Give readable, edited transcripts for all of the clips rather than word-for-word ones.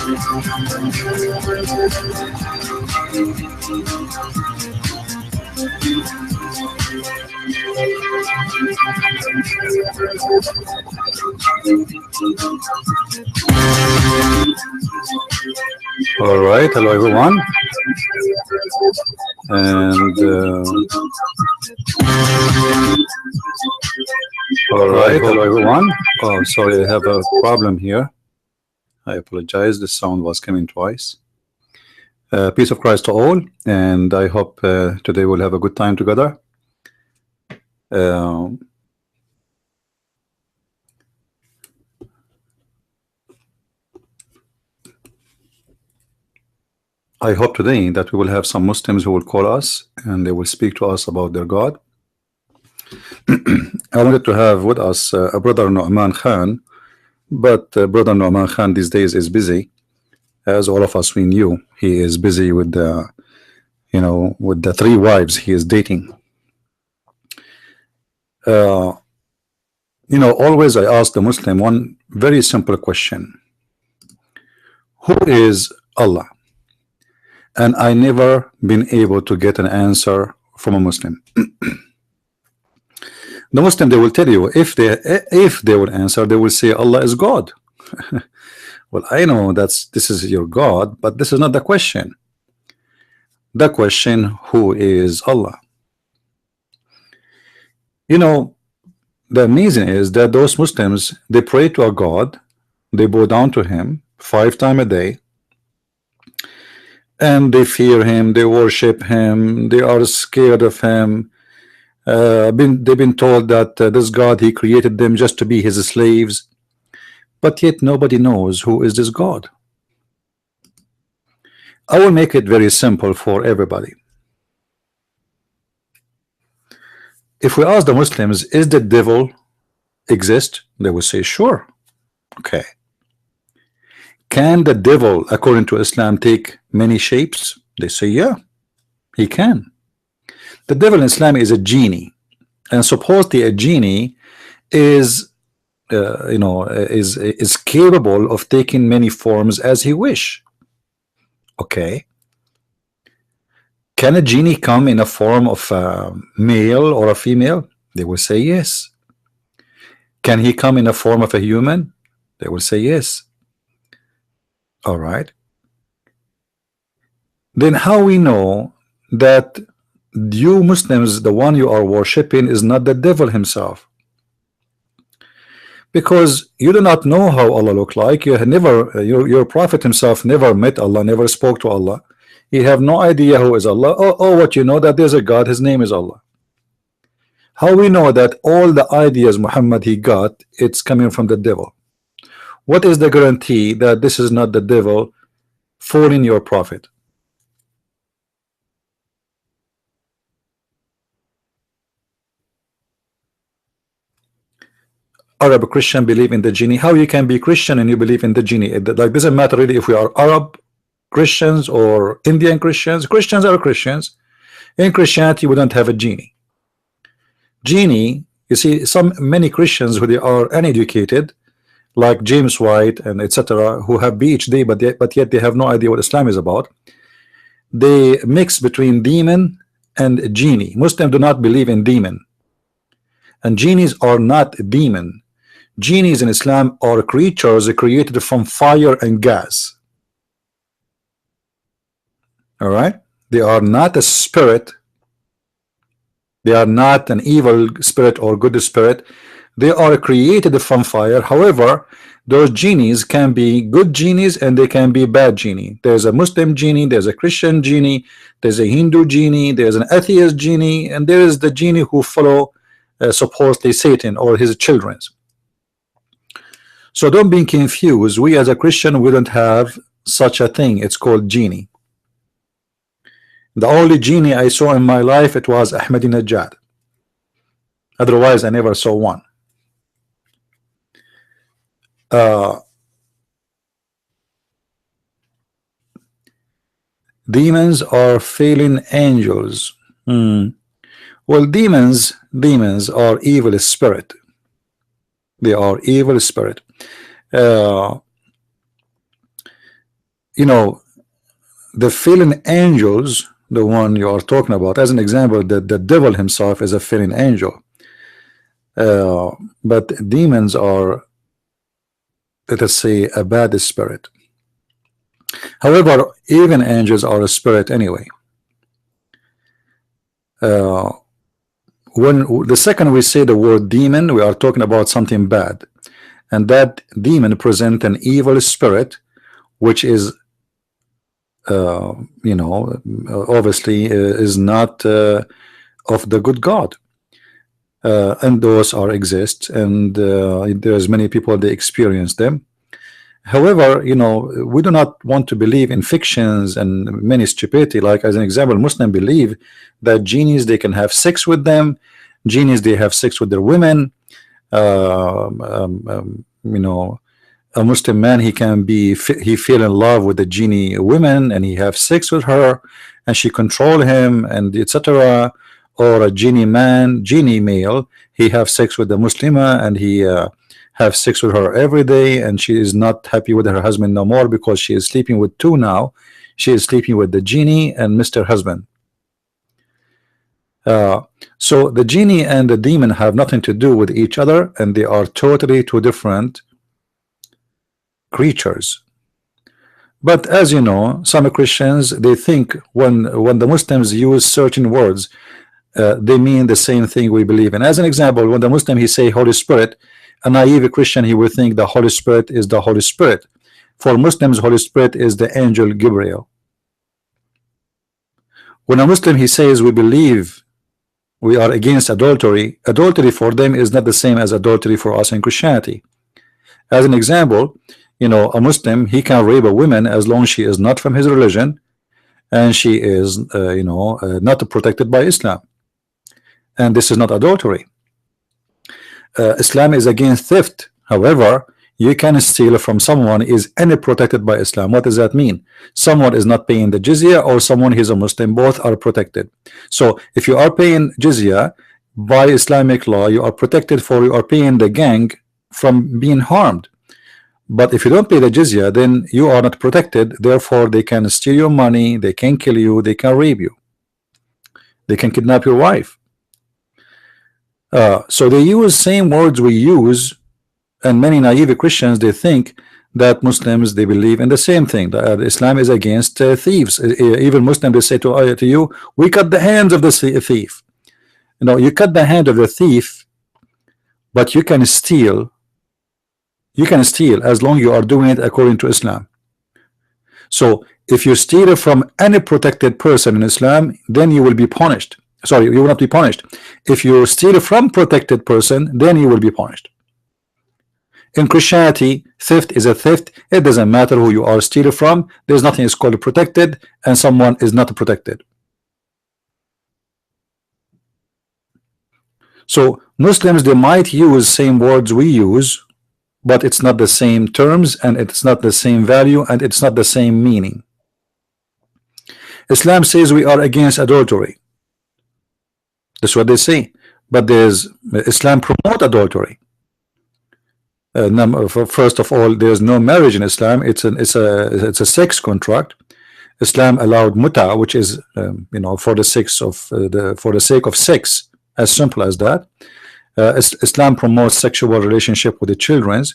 All right, hello everyone, and all right, hello everyone. Oh, sorry, I have a problem here. I apologize. The sound was coming twice. Peace of Christ to all, and I hope today we'll have a good time together. I hope today that we will have some Muslims who will call us and they will speak to us about their God. I wanted to have with us a brother Nu'man Khan, but brother Nu'man Khan these days is busy. As all of us we knew, he is busy with the, with the 3 wives he is dating. Always I ask the Muslim one very simple question: who is Allah? And I never been able to get an answer from a Muslim. The Muslim, they will tell you, if they would answer, they will say Allah is God. Well, I know this is your God, but this is not the question. The question, who is Allah? The amazing is that those Muslims, they pray to a God, they bow down to him 5 times a day, and they fear him, they worship him, they are scared of him. They've been told that this God, he created them just to be his slaves, but yet nobody knows who is this God. I will make it very simple for everybody. If we ask the Muslims, is the devil exist? They will say sure. Okay. Can the devil, according to Islam, take many shapes? They say yeah, he can. The devil in Islam is a genie, and supposedly a genie is is capable of taking many forms as he wish. Okay. Can a genie come in a form of a male or a female? They will say yes. Can he come in a form of a human? They will say yes. All right. Then how we know that you Muslims, the one you are worshiping, is not the devil himself? Because you do not know how Allah look like. You have never, your prophet himself never met Allah, never spoke to Allah. You have no idea who is Allah. What you know, that there's a God, his name is Allah. How we know that all the ideas Muhammad he got, it's coming from the devil? What is the guarantee that this is not the devil fooling your prophet? Arab Christian believe in the genie. How you can be Christian and you believe in the genie? It like doesn't matter really if we are Arab Christians or Indian Christians. Christians are Christians. In Christianity we don't have a genie. Genie, you see, many Christians who they are uneducated, like James White and etc., who have PhD, but yet they have no idea what Islam is about. They mix between demon and genie. Muslims do not believe in demon, and genies are not demon. Genies in Islam are creatures created from fire and gas. All right, they are not a spirit. They are not an evil spirit or good spirit. They are created from fire. However, those genies can be good genies and they can be bad genie. There's a Muslim genie, there's a Christian genie, there's a Hindu genie, there's an atheist genie, and there is the genie who follow supposedly Satan or his children. So don't be confused. We as a Christian, we don't have such a thing. It's called genie. The only genie I saw in my life, it was Ahmadinejad. Otherwise I never saw one. Demons are fallen angels. Well, demons are evil spirit. They are evil spirit. you know, the fallen angels, the one you are talking about, as an example, the devil himself is a fallen angel. But demons are, let us say, a bad spirit. However, even angels are a spirit anyway. When the second we say the word demon, we are talking about something bad, and that demon present an evil spirit, which is you know, obviously is not of the good God, and those are exist, and there's many people they experience them. However, you know, we do not want to believe in fictions and many stupidity. Like, as an example, Muslims believe that genies, they can have sex with them. Genies, they have sex with their women. You know, a Muslim man, he can be, he fell in love with the genie woman and he have sex with her and she control him and etc. Or a genie man, genie male, he have sex with the Muslima and he have sex with her every day, and she is not happy with her husband no more because she is sleeping with two now. She is sleeping with the genie and Mr. Husband. So the genie and the demon have nothing to do with each other, and they are totally two different creatures. But as you know, some Christians, they think when the Muslims use certain words, they mean the same thing we believe in. As an example, when the Muslim he say Holy Spirit, a naive Christian he will think the Holy Spirit is the Holy Spirit. For Muslims, Holy Spirit is the angel Gabriel. When a Muslim he says we believe we are against adultery, adultery for them is not the same as adultery for us in Christianity. As an example, you know, a Muslim he can rape a woman as long as she is not from his religion and she is you know, not protected by Islam, and this is not adultery. Islam is against theft. However, you can steal from someone is any protected by Islam. What does that mean? Someone is not paying the jizya, or someone is a Muslim, both are protected. So if you are paying jizya by Islamic law, you are protected, for you are paying the gang from being harmed. But if you don't pay the jizya, then you are not protected. Therefore, they can steal your money, they can kill you, they can rape you, they can kidnap your wife. So they use same words we use, and many naive Christians they think that Muslims they believe in the same thing. That Islam is against thieves. Even Muslims they say to you, we cut the hands of the thief. You know, you cut the hand of the thief, but you can steal. You can steal as long as you are doing it according to Islam. So if you steal from any protected person in Islam, then you will be punished. Sorry, you will not be punished. If you steal from protected person, then you will be punished. In Christianity, theft is a theft. It doesn't matter who you are stealing from. There's nothing is called protected, and someone is not protected. So Muslims they might use same words we use, but it's not the same terms, and it's not the same value, and it's not the same meaning. Islam says we are against adultery. That's what they say. But there's Islam promote adultery. First of all, there's no marriage in Islam. It's a sex contract. Islam allowed muta, which is you know, for the sake of sex, as simple as that. Islam promotes sexual relationship with the children.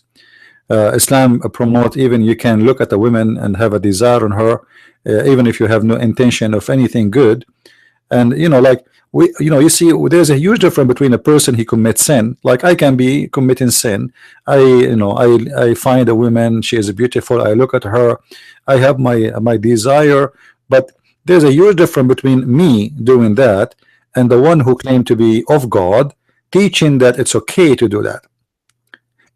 Islam promote even you can look at a woman and have a desire on her, even if you have no intention of anything good. And you know, like you see, there's a huge difference between a person who commits sin. Like I can be committing sin. I find a woman, she is beautiful. I look at her, I have my desire. But there's a huge difference between me doing that and the one who claimed to be of God, teaching that it's okay to do that.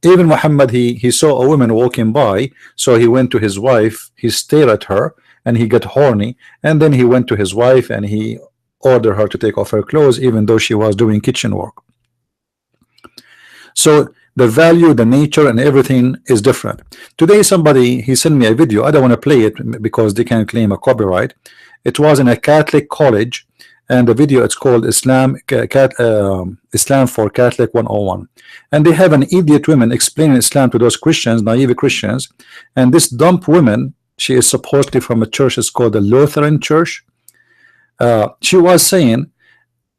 Even Muhammad, he saw a woman walking by, so he went to his wife, he stared at her, and he got horny, and then he went to his wife and he ordered her to take off her clothes, even though she was doing kitchen work. So the value, the nature, and everything is different. Today, somebody he sent me a video. I don't want to play it because they can claim a copyright. It was in a Catholic college, and the video it's called Islam for Catholic 101, and they have an idiot woman explaining Islam to those Christians, naive Christians, and this dumb woman She is supposedly from a church. It's called the Lutheran Church. She was saying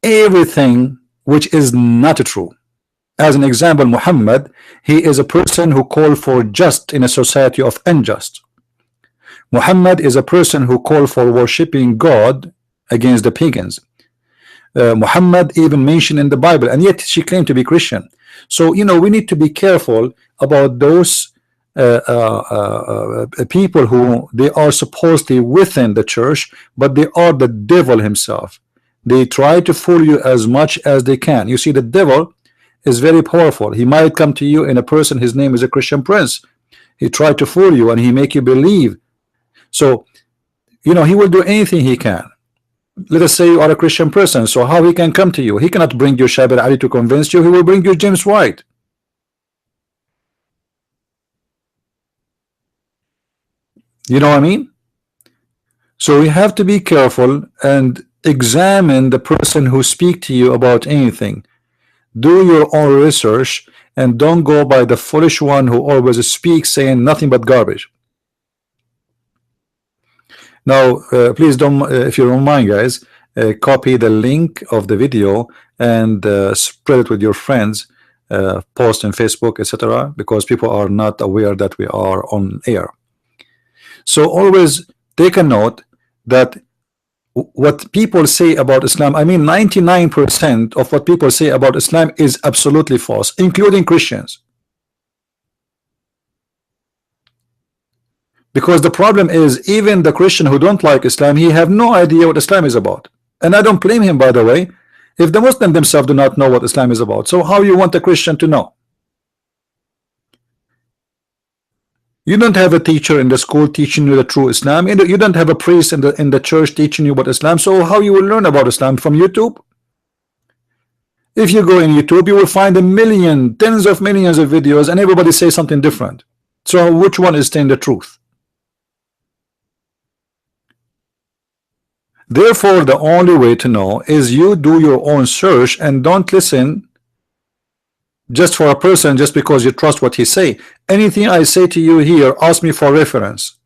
everything which is not true. As an example, Muhammad, he is a person who called for just in a society of unjust. Muhammad is a person who called for worshiping God against the pagans. Muhammad even mentioned in the Bible, and yet she claimed to be Christian. So you know, we need to be careful about those people who they are supposedly within the church, but they are the devil himself. They try to fool you as much as they can. You see, the devil is very powerful. He might come to you in a person, his name is a Christian prince. He tried to fool you and he make you believe. So you know, he will do anything he can. Let us say you are a Christian person, so how he can come to you? He cannot bring you Shabir Ali to convince you. He will bring you James White. You know what I mean? So we have to be careful and examine the person who speak to you about anything. Do your own research and don't go by the foolish one who always speaks saying nothing but garbage. Now please don't, if you don't mind guys, copy the link of the video and spread it with your friends, post on Facebook, etc., because people are not aware that we are on air. So always take a note that what people say about Islam, I mean 99% of what people say about Islam is absolutely false, including Christians. Because the problem is, even the Christian who don't like Islam, he have no idea what Islam is about. And I don't blame him, by the way, if the Muslims themselves do not know what Islam is about. So how you want a Christian to know? You don't have a teacher in the school teaching you the true Islam. You don't have a priest in the church teaching you about Islam. So how you will learn about Islam? From YouTube? If you go in YouTube, you will find a million, tens of millions of videos, and everybody says something different. So which one is saying the truth? Therefore, the only way to know is you do your own search and don't listen just for a person just because you trust what he say. Anything I say to you here, ask me for reference.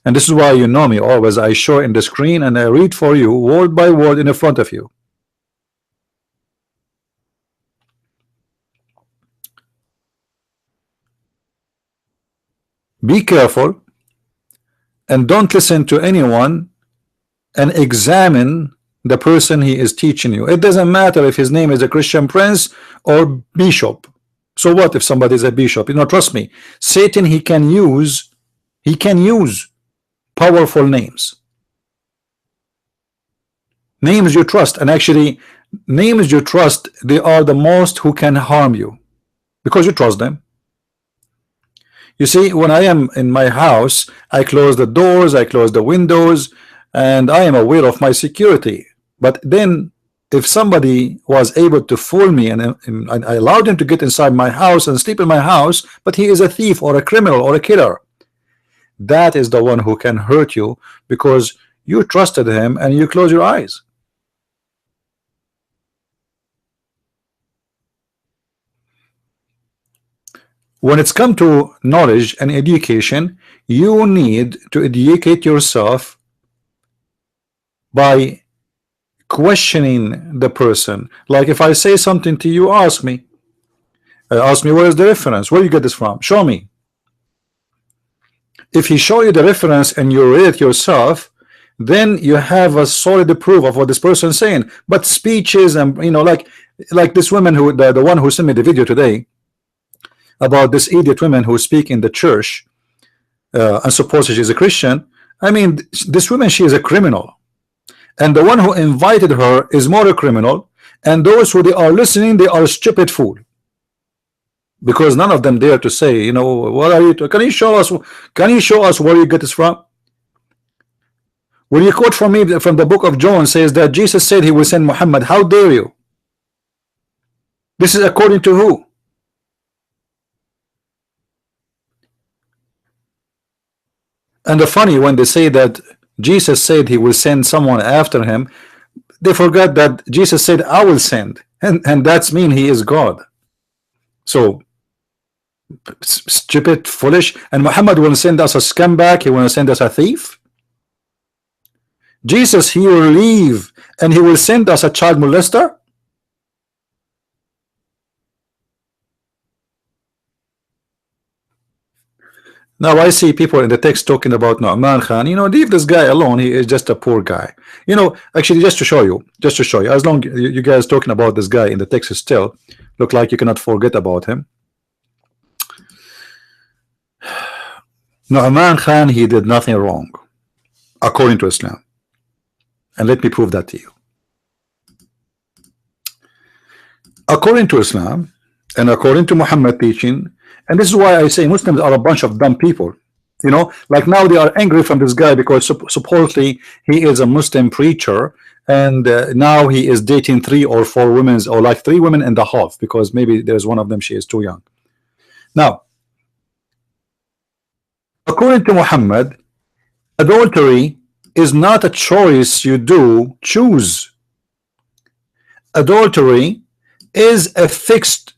And this is why you know me always. I show in the screen and I read for you word by word in front of you. Be careful and don't listen to anyone, and examine the person he is teaching you. It doesn't matter if his name is a Christian prince or bishop. So what if somebody is a bishop? You know, trust me, Satan, he can use powerful names you trust, and actually names you trust, they are the most who can harm you because you trust them. You see, when I am in my house, I close the doors, I close the windows, and I am aware of my security. But then if somebody was able to fool me and I allowed him to get inside my house and sleep in my house, but he is a thief or a criminal or a killer, that is the one who can hurt you because you trusted him and you close your eyes. When it's come to knowledge and education, you need to educate yourself by questioning the person. Like if I say something to you, ask me where is the reference, where you get this from, show me. If he show you the reference and you read it yourself, then you have a solid proof of what this person is saying. But speeches and you know, like this woman who the one who sent me the video today about this idiot woman who speak in the church and supposedly she's a Christian. I mean, this woman, she is a criminal. And the one who invited her is more a criminal, and those who they are listening, they are a stupid fool, because none of them dare to say, you know, what are you? Can you show us? Can you show us where you get this from? When you quote from me from the book of John says that Jesus said he will send Muhammad, how dare you? This is according to who? And the funny, when they say that Jesus said he will send someone after him, they forgot that Jesus said I will send, and that's mean he is God. So Stupid, foolish, and Muhammad will send us a scumbag, he will send us a thief. Jesus, he will leave and he will send us a child molester. Now I see people in the text talking about Nu'man Khan. You know, leave this guy alone. He is just a poor guy. You know, actually, just to show you, as long you guys talking about this guy in the text still look like you cannot forget about him. Nu'man Khan, he did nothing wrong according to Islam, and let me prove that to you. According to Islam and according to Muhammad teaching, and this is why I say Muslims are a bunch of dumb people. You know, like now they are angry from this guy because supposedly he is a Muslim preacher, and now he is dating 3 or 4 women, or like 3 women and a half, because maybe there's one of them she is too young. Now, according to Muhammad, adultery is not a choice you choose. Adultery is a fixed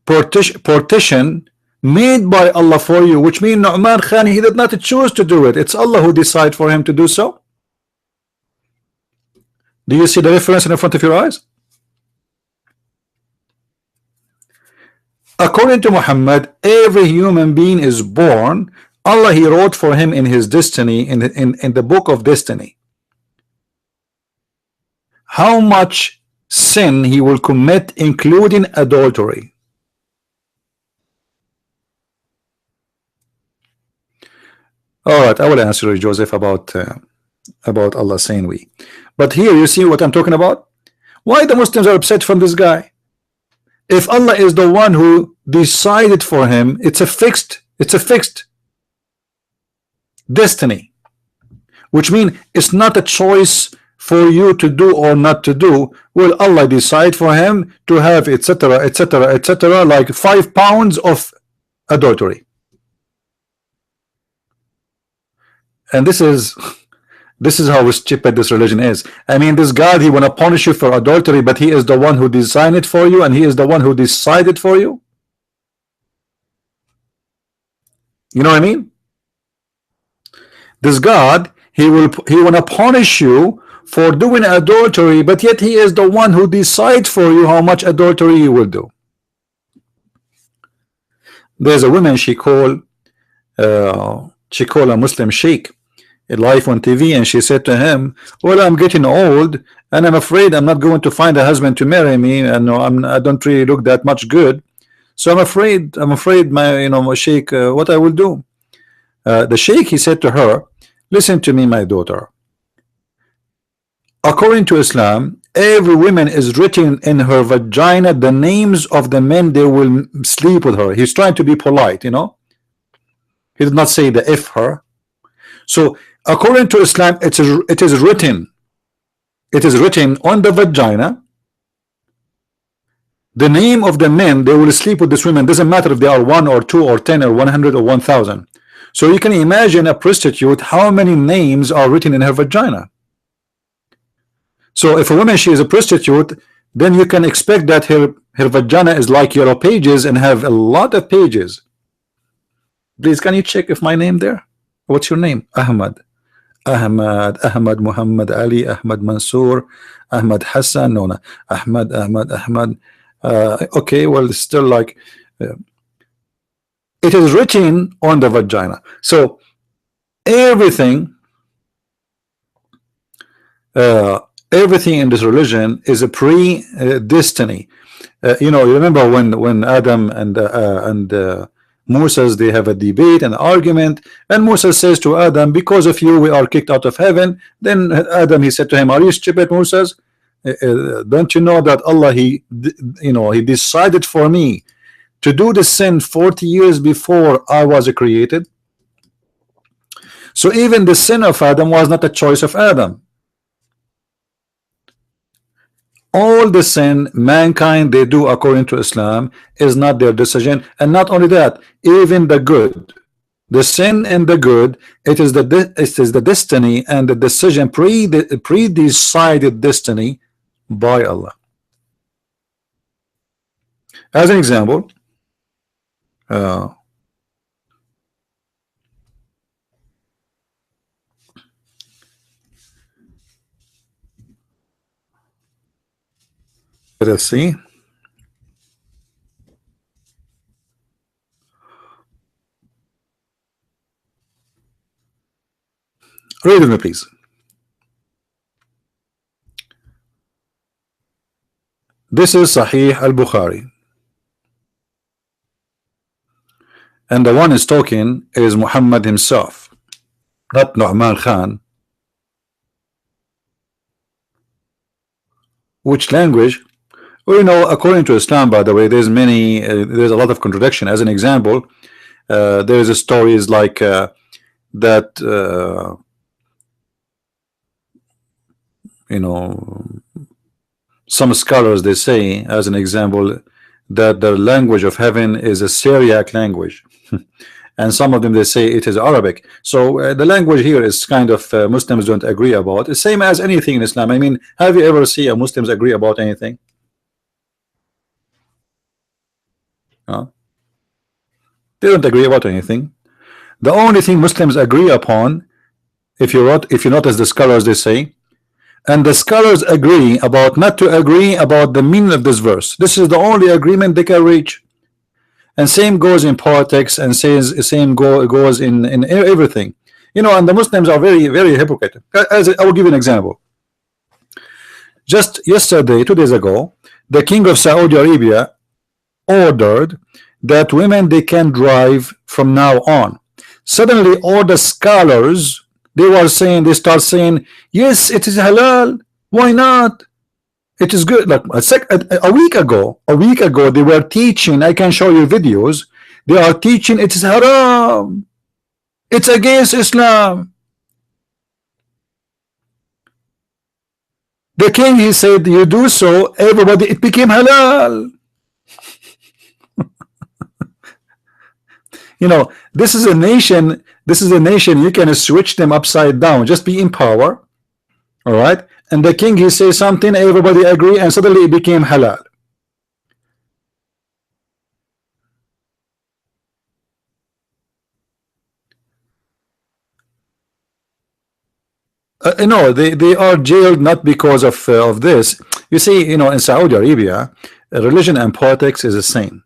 partition made by Allah for you, which means Nu'man Khan, he did not choose to do it. It's Allah who decided for him to do so. Do you see the difference in front of your eyes? According to Muhammad, every human being is born. Allah, he wrote for him in his destiny, in the book of destiny, how much sin he will commit, including adultery. All right, I will answer you, Joseph, about Allah saying we. But here you see what I'm talking about. Why the Muslims are upset from this guy? If Allah is the one who decided for him, it's a fixed destiny, which means it's not a choice for you to do or not to do. Will Allah decide for him to have etc., etc., etc., like 5 pounds of adultery? And this is how stupid this religion is. I mean, this God, he wanna punish you for adultery, but he is the one who designed it for you, and he is the one who decided for you. You know what I mean? This God, he wanna punish you for doing adultery, but yet he is the one who decides for you how much adultery you will do. There's a woman, she called a Muslim sheikh live on TV, and she said to him, well, I'm getting old and I'm afraid I'm not going to find a husband to marry me, and I don't really look that much good, so I'm afraid my sheikh, what I will do. The sheikh, he said to her, listen to me, my daughter. According to Islam, every woman is written in her vagina the names of the men they will sleep with her. He's trying to be polite, you know. He did not say the if her. So according to Islam, it is written on the vagina the name of the men they will sleep with this woman. Doesn't matter if they are 1 or 2 or 10 or 100 or 1,000. So you can imagine a prostitute, how many names are written in her vagina. So if a woman, she is a prostitute, then you can expect that her vagina is like yellow pages and have a lot of pages. Please, can you check if my name there? What's your name? Ahmad, Muhammad Ali, Ahmad Mansour, Ahmad Hassan, no, Ahmad. Okay, well, it's still like it is written on the vagina. So everything in this religion is a pre-destiny. You know, you remember when Adam and Moses, they have a debate and argument, and Moses says to Adam, because of you we are kicked out of heaven. Then Adam, he said to him, are you stupid, Moses? Don't you know that Allah, he decided for me to do the sin 40 years before I was created? So even the sin of Adam was not a choice of Adam. All the sin mankind they do according to Islam is not their decision. And not only that, even the good, the sin and the good, it is the destiny and the decision, pre-decided destiny by Allah. As an example, Uh, let us see. Read with me, please. This is Sahih al-Bukhari, and the one is talking is Muhammad himself, not Nu'man Khan. Which language? Well, you know, according to Islam, by the way, there's a lot of contradiction. As an example, there's a stories like that. You know, some scholars, they say, as an example, that the language of heaven is a Syriac language. And some of them, they say it is Arabic. So the language here is kind of Muslims don't agree about. It's same as anything in Islam. I mean, have you ever seen a Muslims agree about anything? They don't agree about anything. The only thing Muslims agree upon, if you notice the scholars, they say, and the scholars agree about not to agree about the meaning of this verse. This is the only agreement they can reach. And same goes in politics, and same goes in everything. You know, and the Muslims are very, very hypocrite. I will give you an example. Just yesterday, 2 days ago, the king of Saudi Arabia ordered that women, they can drive from now on. Suddenly, all the scholars, they start saying, yes, it is halal. Why not? It is good. Like a week ago, they were teaching. I can show you videos. They are teaching it is haram. It's against Islam. The king, he said, you do so, everybody, it became halal. You know, this is a nation. You can switch them upside down. Just be in power. All right. And the king, he says something, everybody agree, and suddenly it became halal. No, they are jailed not because of this. You see, you know, in Saudi Arabia, religion and politics is the same.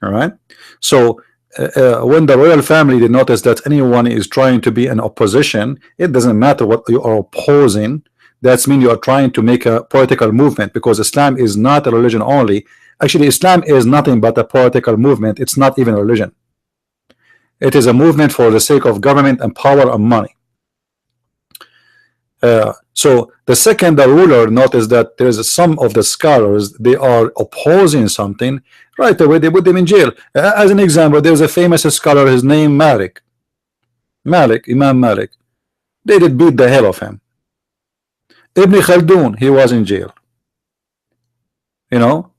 All right. So when the royal family, they notice that anyone is trying to be an opposition, it doesn't matter what you are opposing. That's mean you are trying to make a political movement, because Islam is not a religion only. Actually, Islam is nothing but a political movement. It's not even a religion. It is a movement for the sake of government and power and money. So the second the ruler noticed that there's some of the scholars, they are opposing something, right away they put them in jail. As an example, there's a famous scholar, his name Malik, Imam Malik. They did beat the hell of him. Ibn Khaldun, he was in jail. You know,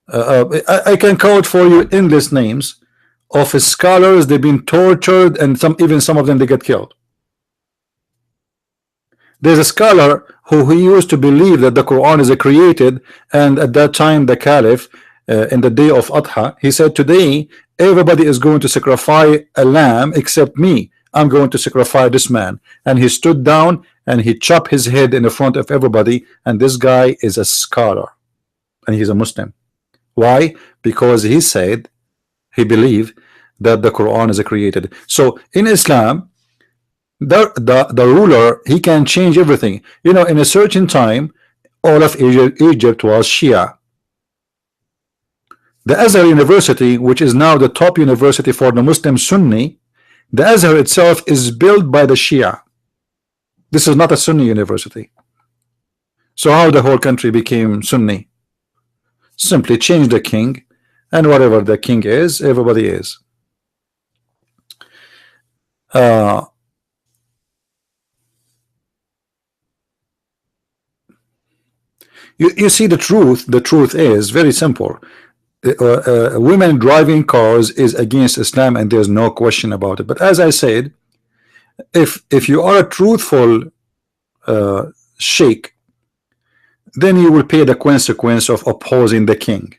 I can quote for you endless names of scholars. They've been tortured, and even some of them they get killed. There's a scholar who he used to believe that the Quran is created, and at that time the Caliph, in the day of Adha, he said, today everybody is going to sacrifice a lamb except me. I'm going to sacrifice this man. And he stood down and he chopped his head in the front of everybody. And this guy is a scholar, and he's a Muslim. Why? Because he said he believed that the Quran is created. So in Islam, the ruler, he can change everything. You know, in a certain time, all of Egypt was Shia. The Azhar University, which is now the top university for the Muslim Sunni, the Azhar itself is built by the Shia. This is not a Sunni university. So how the whole country became Sunni? Simply change the king, and whatever the king is, everybody is. You see, the truth is very simple. Women driving cars is against Islam, and there's no question about it. But as I said, if you are a truthful sheikh, then you will pay the consequence of opposing the king.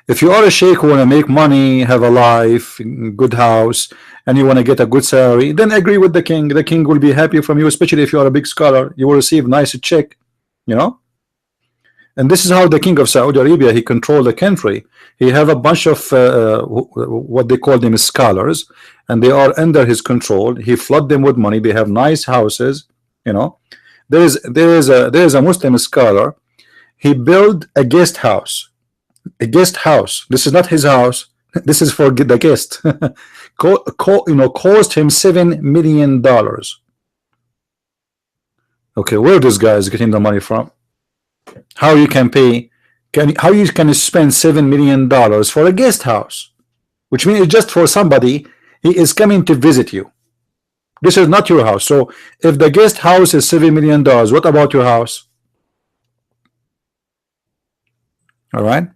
If you are a sheikh who want to make money, have a life, good house, and you want to get a good salary, then agree with the king. The king will be happy from you, especially if you are a big scholar. You will receive nice check, you know. And this is how the king of Saudi Arabia, he controlled the country. He have a bunch of what they call them scholars, and they are under his control. He flood them with money. They have nice houses, you know. There is a Muslim scholar. He built a guest house. A guest house. This is not his house. This is for the guest. Cost him $7 million. Okay, where this guy is getting the money from? How you can pay? How you can spend $7 million for a guest house, which means it's just for somebody. He is coming to visit you. This is not your house. So if the guest house is $7 million, what about your house? All right.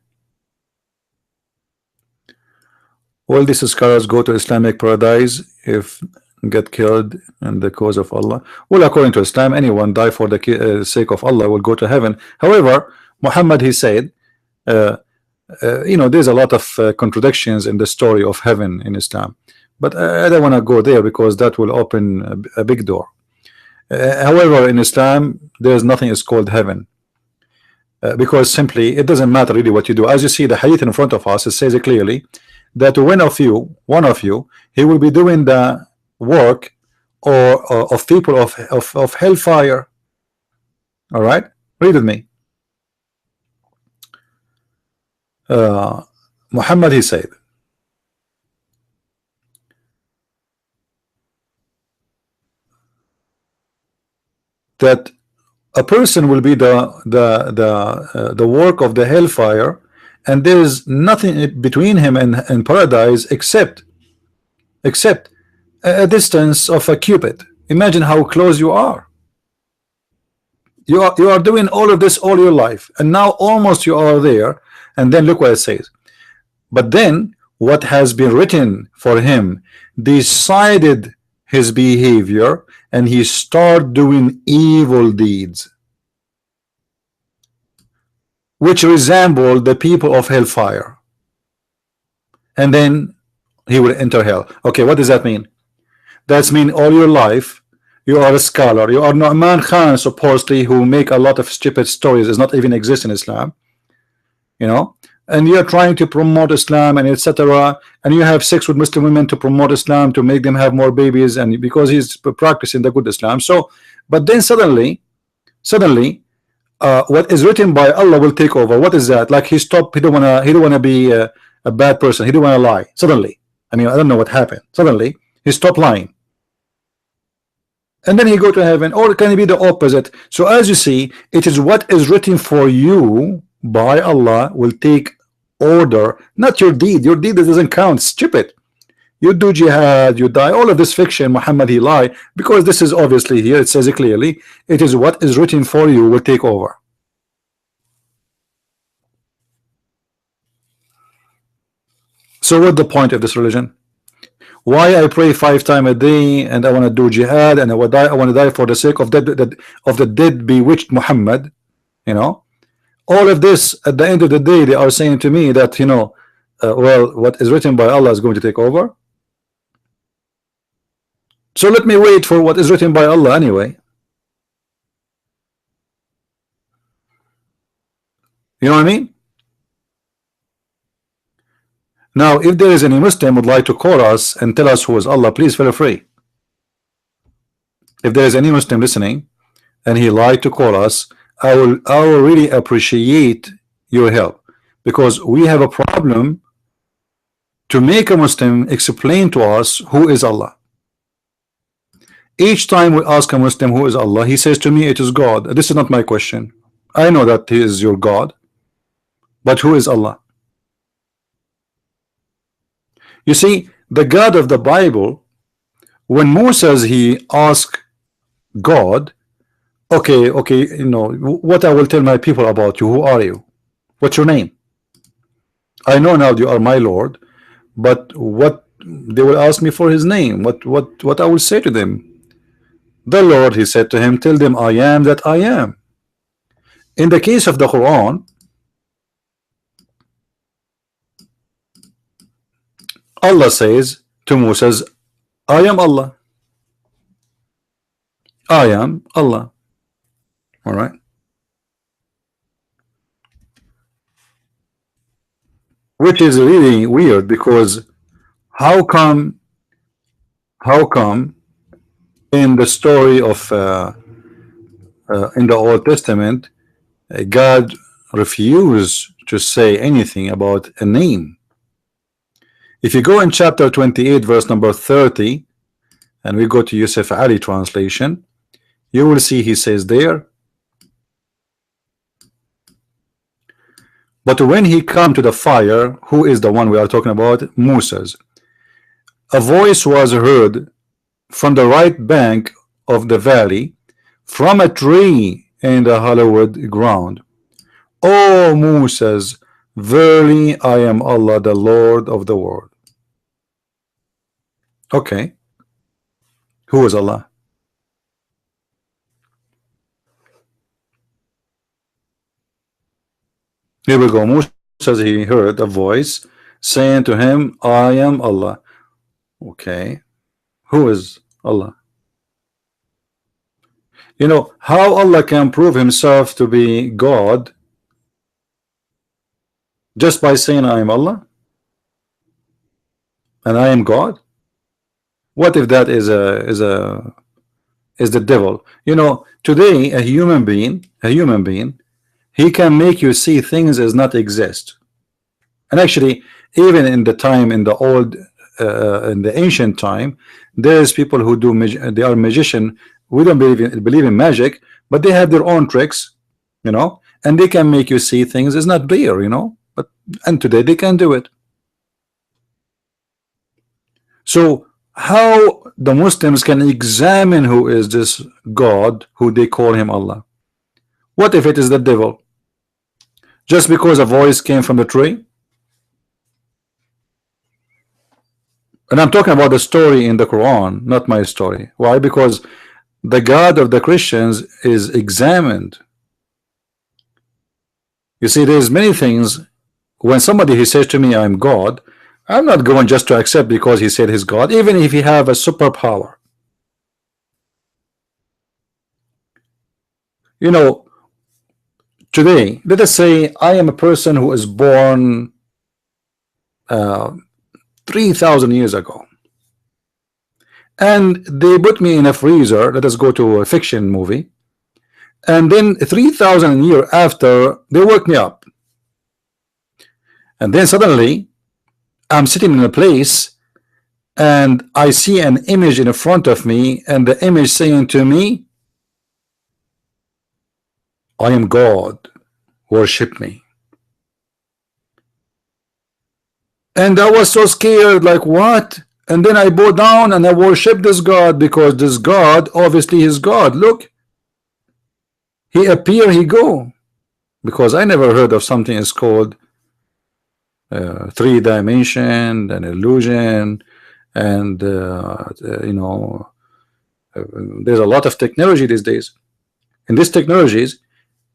All these scholars go to Islamic paradise if get killed in the cause of Allah. Well, according to Islam, anyone die for the sake of Allah will go to heaven. However, Muhammad, he said, there's a lot of contradictions in the story of heaven in Islam, but I don't want to go there because that will open a big door. However, in Islam, there's nothing is called heaven. Because simply it doesn't matter really what you do. As you see the hadith in front of us, it says it clearly that one of you, he will be doing the work of people of hellfire. All right, read with me. Muhammad, he said that a person will be the work of the hellfire, and there is nothing between him and paradise except a distance of a cubit. Imagine how close you are. You are doing all of this all your life, and now almost you are there. And then look what it says. But then what has been written for him decided his behavior, and he started doing evil deeds which resemble the people of hellfire, and then he will enter hell. Okay, what does that mean? That's mean all your life you are a scholar. You are Nu'man Khan, supposedly, who make a lot of stupid stories, does not even exist in Islam, and you are trying to promote Islam and etc., and you have sex with Muslim women to promote Islam, to make them have more babies, and because he's practicing the good Islam. So, but then suddenly what is written by Allah will take over. What is that? Like he stopped. He don't wanna be a bad person. He don't wanna lie. Suddenly, I don't know what happened. Suddenly he stopped lying, and then he go to heaven. Or can it be the opposite? So as you see, it is what is written for you by Allah will take order, not your deed. Your deed doesn't count. Stupid. You do jihad, you die. All of this fiction, Muhammad, he lied, because this is obviously here. It says it clearly. It is what is written for you will take over. So what's the point of this religion? Why I pray 5 times a day, and I want to do jihad, and I want to die for the sake of the dead bewitched Muhammad, all of this, at the end of the day, they are saying to me that, well, what is written by Allah is going to take over. So let me wait for what is written by Allah anyway. You know what I mean? Now, if there is any Muslim would like to call us and tell us who is Allah, please feel free. If there is any Muslim listening and he like to call us, I will really appreciate your help, because we have a problem to make a Muslim explain to us who is Allah. Each time we ask a Muslim who is Allah, he says to me it is God. This is not my question. I know that he is your God, but who is Allah? You see, the God of the Bible, when Moses he asked God, okay, what I will tell my people about you, who are you? What's your name? I know now you are my Lord, but what they will ask me for his name, what I will say to them? The Lord, he said to him, tell them I am that I am. In the case of the Quran, Allah says to Moses, I am Allah. I am Allah. All right. Which is really weird, because how come in the story of in the Old Testament, God refused to say anything about a name? If you go in chapter 28 verse number 30, and we go to Yusuf Ali translation, you will see he says there, but when he come to the fire, who is the one we are talking about? Moses. A voice was heard from the right bank of the valley, from a tree in the hallowed ground. O Moses, verily I am Allah, the Lord of the world. Okay, who is Allah? Here we go. Moses, he heard a voice saying to him, I am Allah. Okay, who is Allah? You know how Allah can prove himself to be God? Just by saying I am Allah and I am God. What if that is the devil? You know, today a human being, he can make you see things as not exist. And actually, even in the time, in the old in the ancient time, there's people who do they are magician. We don't believe in magic, but they have their own tricks, you know, and they can make you see things as not there, you know. But and today they can do it. So how the Muslims can examine who is this God who they call him Allah? What if it is the devil? Just because a voice came from the tree? And I'm talking about the story in the Quran, not my story. Why? Because the God of the Christians is examined. You see, there's many things. When somebody he says to me, I'm God, I'm not going just to accept because he said he's God, even if he have a superpower. You know, today, let us say I am a person who is born 3,000 years ago, and they put me in a freezer. Let us go to a fiction movie, and then 3,000 years after, they woke me up, and then suddenly I'm sitting in a place and I see an image in front of me, and the image saying to me, I am God, worship me. And I was so scared, like what? And then I bow down and I worship this God, because this God obviously is God. Look, he appear, he go. Because I never heard of something is called three-dimension, an illusion, and you know, there's a lot of technology these days. In these technologies,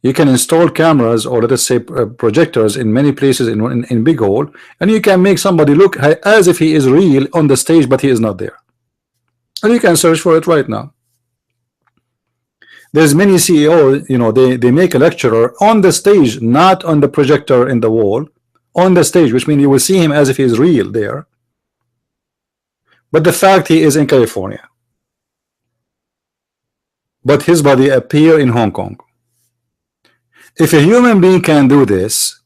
you can install cameras, or let us say projectors, in many places in big hole, and you can make somebody look as if he is real on the stage, but he is not there. And you can search for it right now. There's many CEO, you know, they make a lecturer on the stage, not on the projector in the wall, on the stage, which means you will see him as if he is real there. But the fact he is in California, but his body appear in Hong Kong. If a human being can do this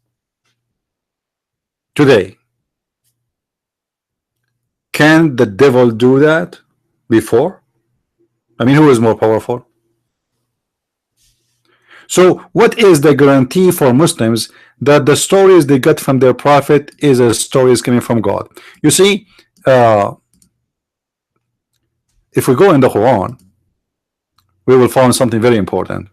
today, can the devil do that before? I mean, who is more powerful? So what is the guarantee for Muslims that the stories they get from their prophet is a stories coming from God? You see, if we go in the Quran, we will find something very important.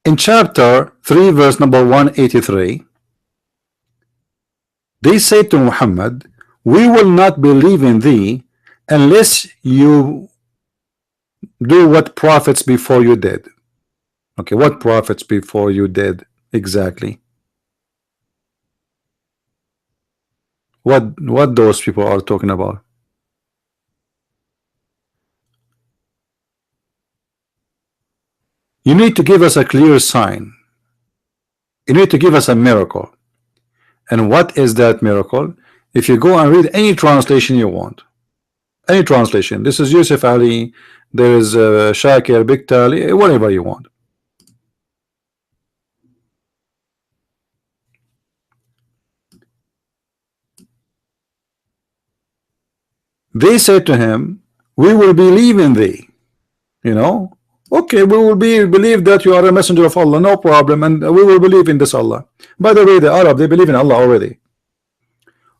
In chapter 3 verse number 183, they say to Muhammad, we will not believe in thee unless you do what prophets before you did. Okay, what prophets before you did exactly? What those people are talking about? You need to give us a clear sign. You need to give us a miracle. And what is that miracle? If you go and read any translation you want, any translation, this is Yusuf Ali, there is Shakir Biktali, whatever you want. They said to him, we will believe in thee. You know, okay, we will believe that you are a messenger of Allah, no problem, and we will believe in this Allah. By the way, the Arab, they believe in Allah already.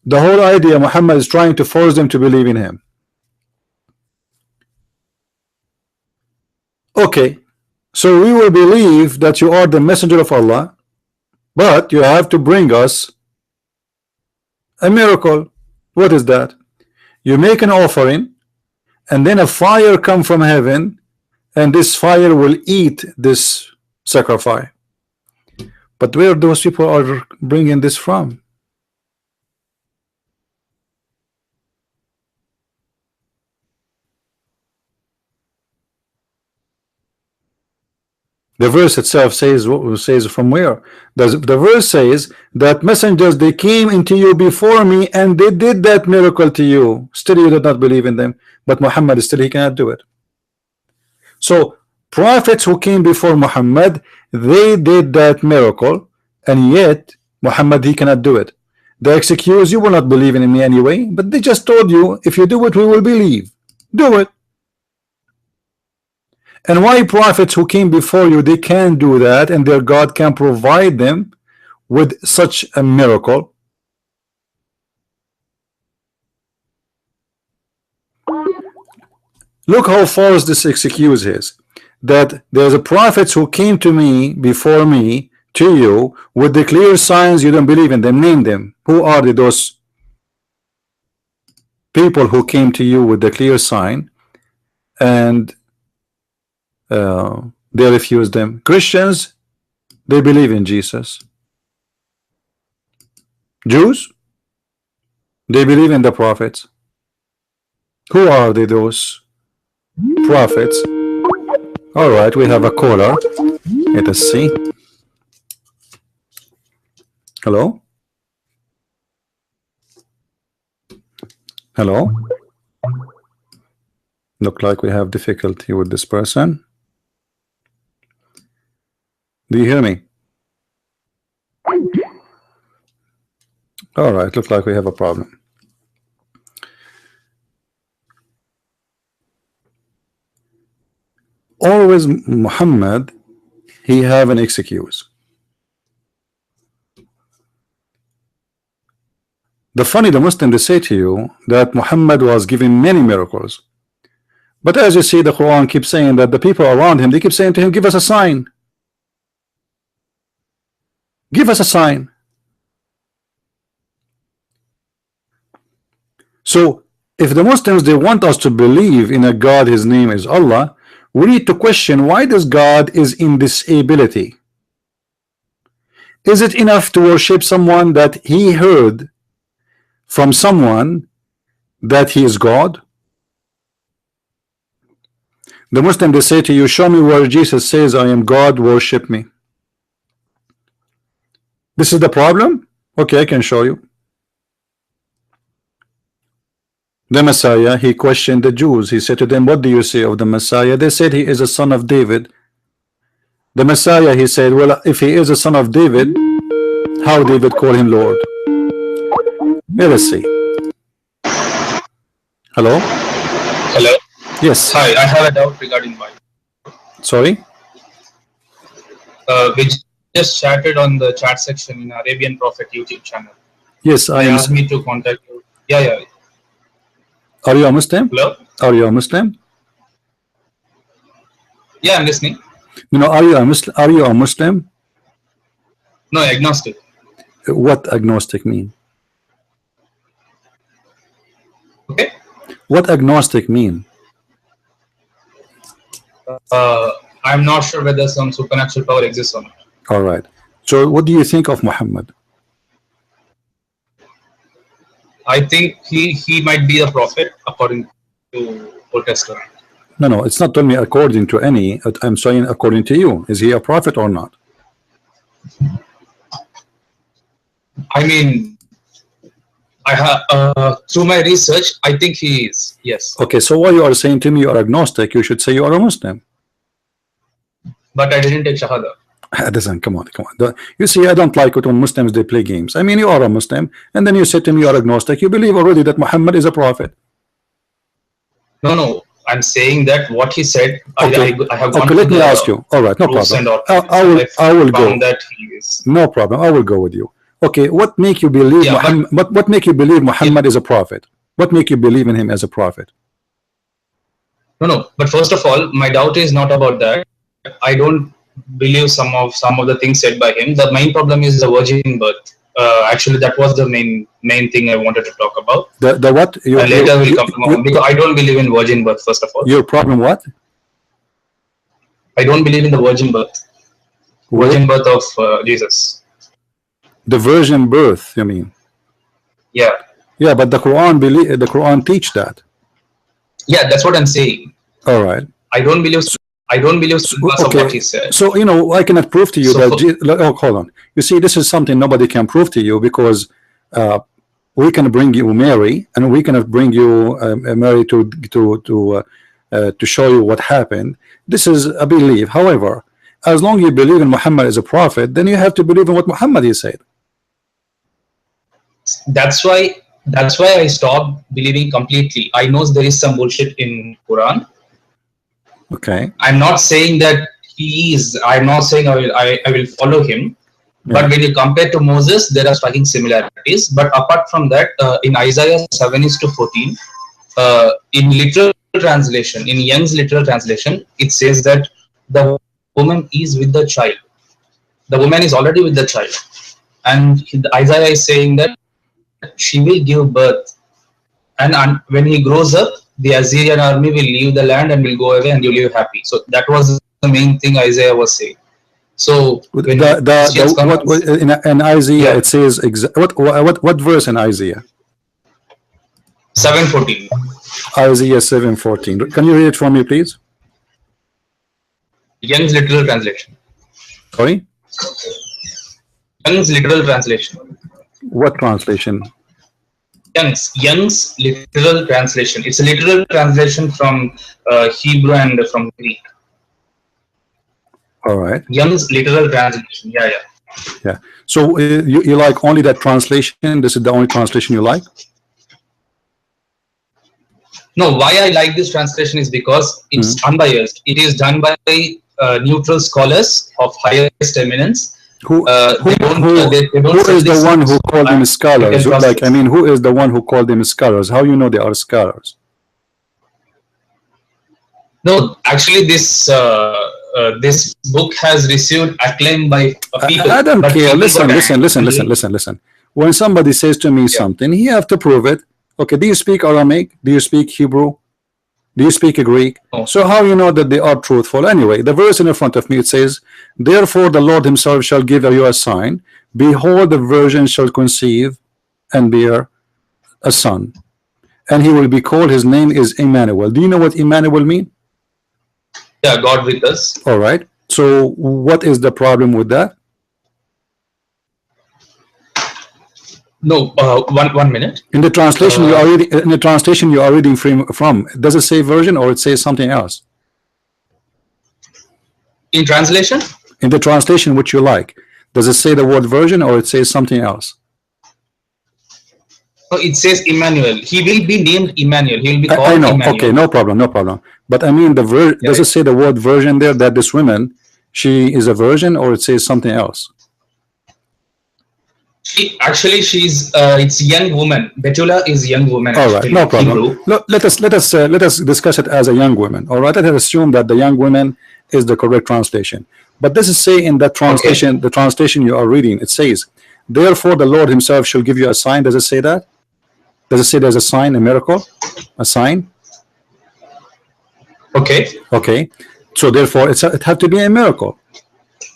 The whole idea Muhammad is trying to force them to believe in him. Okay, so we will believe that you are the messenger of Allah, but you have to bring us a miracle. What is that? You make an offering, and then a fire come from heaven, and this fire will eat this sacrifice. But where those people are bringing this from? The verse itself says from where? The verse says that messengers, they came into you before me and they did that miracle to you. Still you did not believe in them. But Muhammad still he cannot do it. So prophets who came before Muhammad, they did that miracle, and yet Muhammad he cannot do it. They excuse you will not believe in me anyway, but they just told you if you do it we will believe. Do it. And why prophets who came before you, they can do that, and their God can provide them with such a miracle? Look how false this excuse is. That there's a prophets who came to me before me to you with the clear signs, you don't believe in them. Name them. Who are those people who came to you with the clear sign and they refuse them? Christians, they believe in Jesus. Jews, they believe in the prophets. Who are they, those prophets? All right, we have a caller. Let us see. Hello? Hello? Look like we have difficulty with this person. Do you hear me? All right, looks like we have a problem. Always Muhammad, he have an excuse. The Muslim, they say to you that Muhammad was given many miracles, but as you see, the Quran keeps saying that the people around him, they keep saying to him, give us a sign. Give us a sign. So if the Muslims, they want us to believe in a God, his name is Allah, we need to question why this God is in disability. Is it enough to worship someone that he heard from someone that he is God? The Muslim, they say to you, show me where Jesus says I am God, worship me. This is the problem? Okay, I can show you. The Messiah, he questioned the Jews. He said to them, what do you say of the Messiah? They said he is a son of David. The Messiah, he said, well, if he is a son of David, how David call him Lord? Let us see. Hello? Hello? Yes. Hi, I have a doubt regarding Bible. Sorry? We just chatted on the chat section in Arabian Prophet YouTube channel. Yes, I am. Asked me to contact you. Yeah. Are you a Muslim? Hello? Are you a Muslim? Yeah, I'm listening. No, are you a Muslim? Are you a Muslim? No, agnostic. What agnostic mean? Okay. What agnostic mean? I'm not sure whether some supernatural power exists or not. All right. So what do you think of Muhammad? I think he might be a prophet according to Old Testament. No, it's not only according to any. I'm saying according to you. Is he a prophet or not? I mean, I have through my research, I think he is. Yes. Okay, so while you are saying to me you are agnostic, you should say you are a Muslim. But I didn't take Shahada. Doesn't come on. You see, I don't like it when Muslims they play games. I mean, you are a Muslim, and then you say to me you are agnostic. You believe already that Muhammad is a prophet. No. I'm saying that what he said. Okay. I have. Okay, let me ask you. All right, no problem. I will go. That he is. No problem. I will go with you. Okay, what make you believe Muhammad? What make you believe Muhammad is a prophet? What make you believe in him as a prophet? No. But first of all, my doubt is not about that. I don't believe some of the things said by him. The main problem is the virgin birth. Actually, that was the main thing I wanted to talk about. The what? Later we'll come to because I don't believe in virgin birth. First of all, your problem what? I don't believe in the virgin birth. Virgin birth of Jesus. The virgin birth, you mean? Yeah. Yeah, but the Quran teach that. Yeah, that's what I'm saying. All right. I don't believe because of what he said. So I cannot prove to you that. Hold on. You see, this is something nobody can prove to you because we can bring you Mary, and we cannot bring you Mary to show you what happened. This is a belief. However, as long as you believe in Muhammad as a prophet, then you have to believe in what Muhammad he said. That's why I stopped believing completely. I know there is some bullshit in Quran. Okay. I'm not saying that he is. I'm not saying I will follow him. Yeah. But when you compare to Moses, there are striking similarities. But apart from that, in Isaiah 7:14, in literal translation, in Young's literal translation, it says that the woman is with the child. The woman is already with the child, and Isaiah is saying that she will give birth, and when he grows up, the Assyrian army will leave the land and will go away, and you live happy. So that was the main thing Isaiah was saying. So when in Isaiah it says what verse in Isaiah? 7:14. Isaiah 7:14. Can you read it for me, please? Young's literal translation. Sorry? Young's literal translation. What translation? Young's literal translation. It's a literal translation from Hebrew and from Greek. All right. Young's literal translation. Yeah. So you like only that translation? This is the only translation you like? No. Why I like this translation is because it's unbiased. It is done by neutral scholars of highest eminence. Who is the one who called them scholars? Like, I mean, who is the one who called them scholars? How you know they are scholars? No, actually, this book has received acclaim by people. I don't care. Listen. When somebody says to me something, he have to prove it. Okay, do you speak Aramaic? Do you speak Hebrew? Do you speak Greek? No. So how you know that they are truthful? Anyway, the verse in front of me, it says, therefore the Lord himself shall give you a sign. Behold, the virgin shall conceive and bear a son, and he will be called, his name is Emmanuel. Do you know what Emmanuel mean? Yeah, God with us. All right. So what is the problem with that? No, one minute. In the translation you are reading from, does it say virgin or it says something else? In translation? In the translation which you like, does it say the word virgin or it says something else? No, it says Emmanuel. He will be named Emmanuel. He will be called I know. Emmanuel. Okay, no problem. But I mean, does it say the word virgin there, that this woman, she is a virgin, or it says something else? She's it's young woman. Betula is young woman. All right, no problem. Let us discuss it as a young woman. All right, let us assume that the young woman is the correct translation. But this is say in that translation, the translation you are reading, it says, therefore the Lord himself shall give you a sign. Does it say that? Does it say there's a sign, a miracle, a sign? Okay. So therefore, it had to be a miracle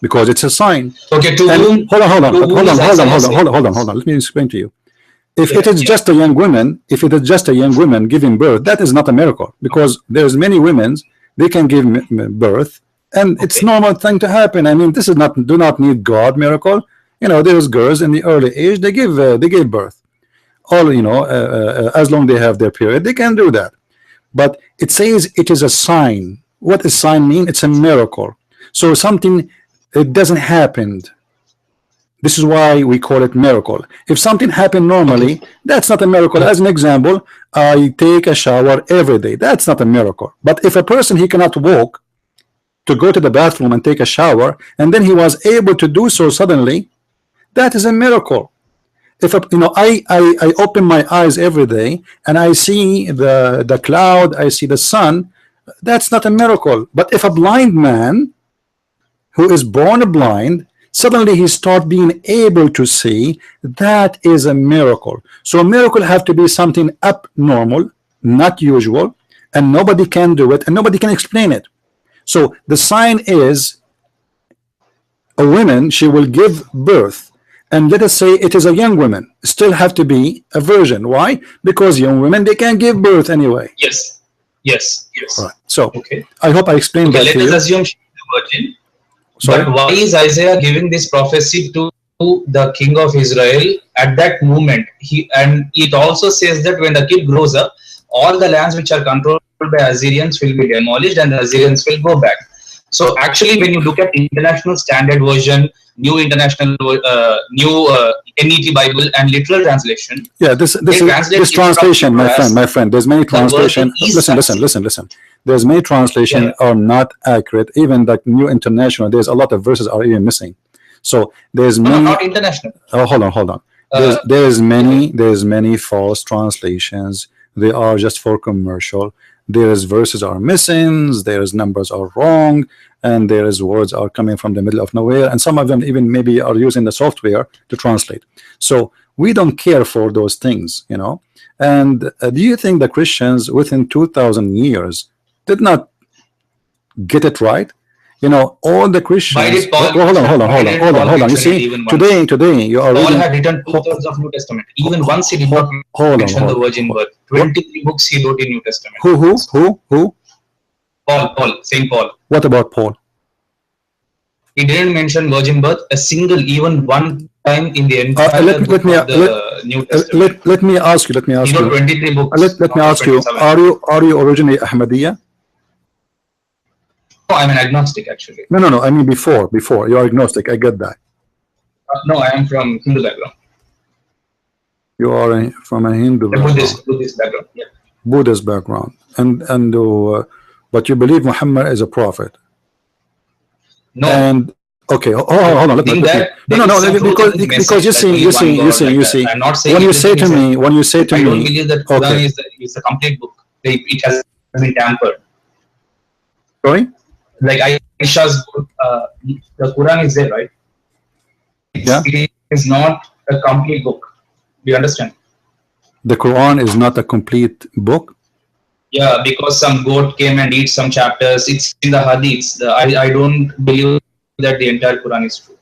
because it's a sign. Okay, to And whom? hold on, hold on, to hold whom on, is hold on, Isaiah hold on, saying? hold on, hold on, hold on. Let me explain to you. If Yeah, it is yeah. just a young woman, if it is just a young woman giving birth, that is not a miracle because there's many women they can give birth, and it's Okay. normal thing to happen. I mean, this is not do not need God miracle. You know, there's girls in the early age they give birth. All you know, as long they have their period, they can do that. But it says it is a sign. What does sign mean? It's a miracle. So something it doesn't happen. This is why we call it miracle. If something happened normally, that's not a miracle. As an example, I take a shower every day. That's not a miracle. But if a person he cannot walk to go to the bathroom and take a shower, and then he was able to do so suddenly, that is a miracle. If you know, I open my eyes every day and I see the cloud, I see the sun, that's not a miracle. But if a blind man who is born blind suddenly he start being able to see, that is a miracle. So a miracle have to be something abnormal, not usual, and nobody can do it and nobody can explain it. So the sign is a woman, she will give birth, and let us say it is a young woman, still have to be a virgin. Why? Because young women they can give birth anyway. Yes. Yes. Yes. All right. So Okay. I hope I explained Okay, that let to us you. assume she is a virgin. Sorry? But why is Isaiah giving this prophecy to the king of Israel at that moment? And it also says that when the kid grows up, all the lands which are controlled by Assyrians will be demolished and the Assyrians will go back. So actually, when you look at International Standard Version, New International, New NET Bible, and literal translation, Yeah, this translation, my friend. There's many translation. Listen. There's many translation are not accurate. Even like New International, there's a lot of verses are even missing. So there's many. No, not international. Oh, hold on. There's many false translations. They are just for commercial. There's verses are missing. There's numbers are wrong, and there's words are coming from the middle of nowhere. And some of them even maybe are using the software to translate. So we don't care for those things, you know. And do you think the Christians within 2,000 years did not get it right? You know, all the Christians. Hold on. You see, today you are Paul reading. had written 2/3 of New Testament. Even once he did not mention the virgin birth. 23 books he wrote in New Testament. Who? Paul, Saint Paul. What about Paul? He didn't mention virgin birth a single, even one time in the entire New Testament. Let me ask you. He wrote 23 books. Let me ask you. Are you originally Ahmadiyya? No, I'm an agnostic actually. No. I mean before you are agnostic. I get that. No, I am from Hindu background. You are from a Hindu background. Buddhist background. Yeah. Buddhist background, and but you believe Muhammad is a prophet. No. And okay, hold on. Let me. Because you see. I'm not saying when you say to me, I don't believe that Quran is a complete book. It has been tampered. Sorry. Like Aisha's book, the Quran is there, right? Yeah. It is not a complete book. Do you understand? The Quran is not a complete book. Yeah, because some goat came and eat some chapters. It's in the hadiths. I don't believe that the entire Quran is true.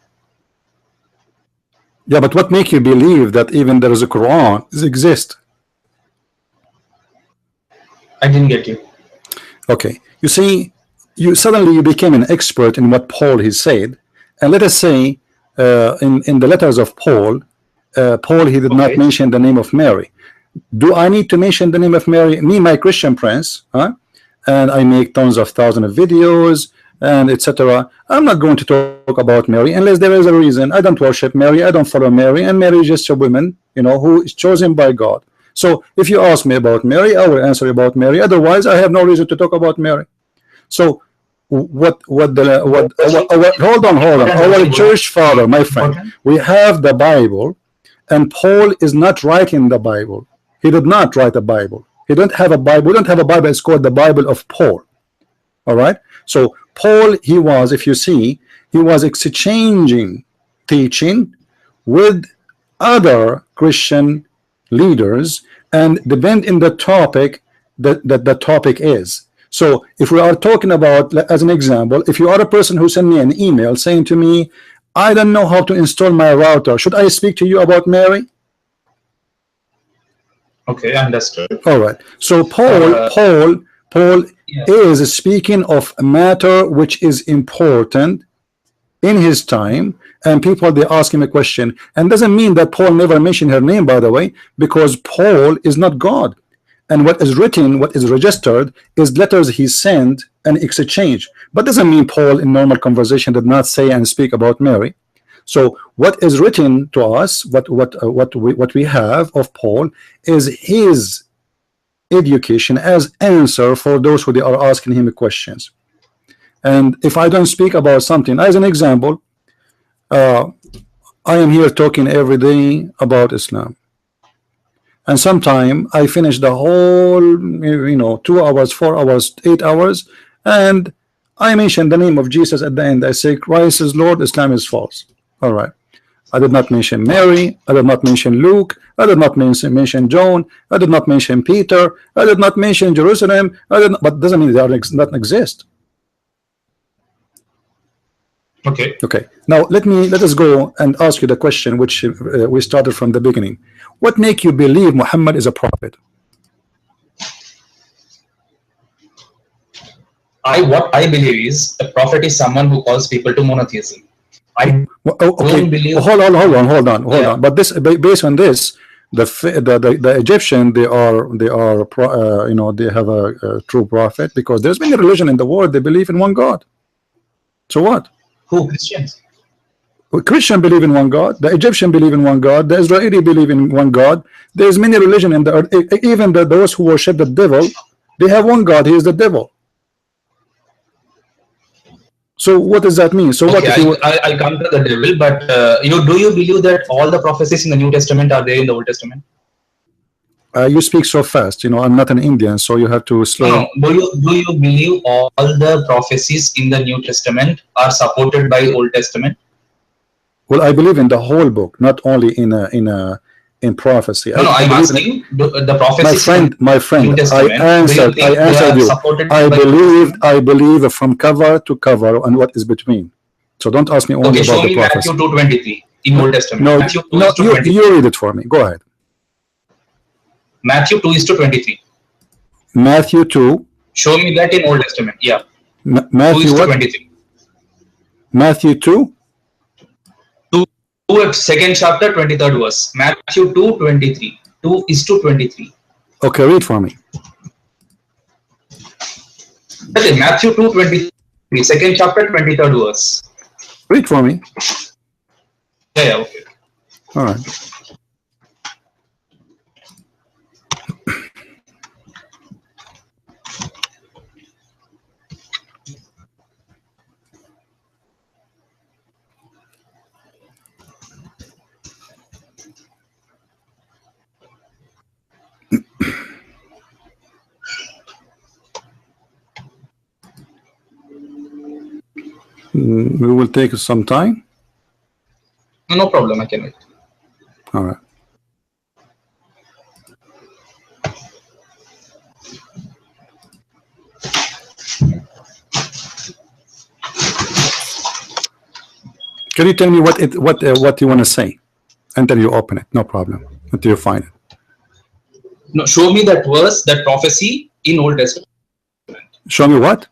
Yeah, but what make you believe that even there is a Quran exists? I didn't get you. Okay, you see, you suddenly became an expert in what Paul he said, and let us say in the letters of Paul, he did not mention the name of Mary. Do I need to mention the name of Mary? Me, my Christian prince, and I make thousands of videos and etc. I'm not going to talk about Mary unless there is a reason. I don't worship Mary, I don't follow Mary, and Mary is just a woman, you know, who is chosen by God. So if you ask me about Mary, I will answer about Mary. Otherwise, I have no reason to talk about Mary. So hold on. Our Jewish father, my friend, we have the Bible, and Paul is not writing the Bible. He did not write a Bible. He don't have a Bible. We don't have a Bible. It's called the Bible of Paul. All right. So Paul, he was, if you see, he was exchanging teaching with other Christian leaders, and depend in the topic that the topic is. So if we are talking about, as an example, if you are a person who sent me an email saying to me, I don't know how to install my router, should I speak to you about Mary? Okay, understood. All right. So Paul Yeah. is speaking of a matter which is important in his time, and people, they ask him a question, and doesn't mean that Paul never mentioned her name, by the way, because Paul is not God, and what is written, what is registered, is letters he sent and exchange, but doesn't mean Paul in normal conversation did not say and speak about Mary. So what is written to us, what we have of Paul, is his education as answer for those who they are asking him questions. And if I don't speak about something, as an example, I am here talking every day about Islam, and sometime I finish the whole, 2 hours, 4 hours, 8 hours, and I mention the name of Jesus at the end. I say Christ is Lord, Islam is false. All right. I did not mention Mary, I did not mention Luke, I did not mention John, I did not mention Peter, I did not mention Jerusalem, but doesn't mean they are not exist. Okay. Okay. Now let us go and ask you the question which we started from the beginning. What make you believe Muhammad is a prophet? What I believe is a prophet is someone who calls people to monotheism. I okay. don't believe. Hold on. But this, based on this, the Egyptian, they have a true prophet, because there's many religion in the world, they believe in one God. So what? Who? Christians? Christian believe in one God, the Egyptian believe in one God, the Israeli believe in one God. There's many religion in the earth. Even those who worship the devil, they have one God, he is the devil. So what does that mean? So okay, what? I'll come to the devil, but do you believe that all the prophecies in the New Testament are there in the Old Testament? You speak so fast. I'm not an Indian, so you have to slow. No. Do you believe all the prophecies in the New Testament are supported by Old Testament? Well, I believe in the whole book, not only in prophecy. No, I'm asking the prophecies. My friend, I answered you. I believe from cover to cover and what is between. So don't ask me only about the prophecy. Matthew 2:23 in Old Testament. No, you read it for me. Go ahead. Matthew 2:23. Matthew 2. Show me that in Old Testament. Yeah. Matthew 2:23. Matthew 2. 2nd chapter 23rd verse. Matthew 2:23. 2:23. Okay, read for me. Okay, Matthew 2:23. 2nd chapter 23rd verse. Read for me. Yeah, okay. All right. We will take some time. No problem, I can wait. All right. Can you tell me what you want to say until you open it? No problem. Until you find it. No, show me that verse, that prophecy in Old Testament. Show me what?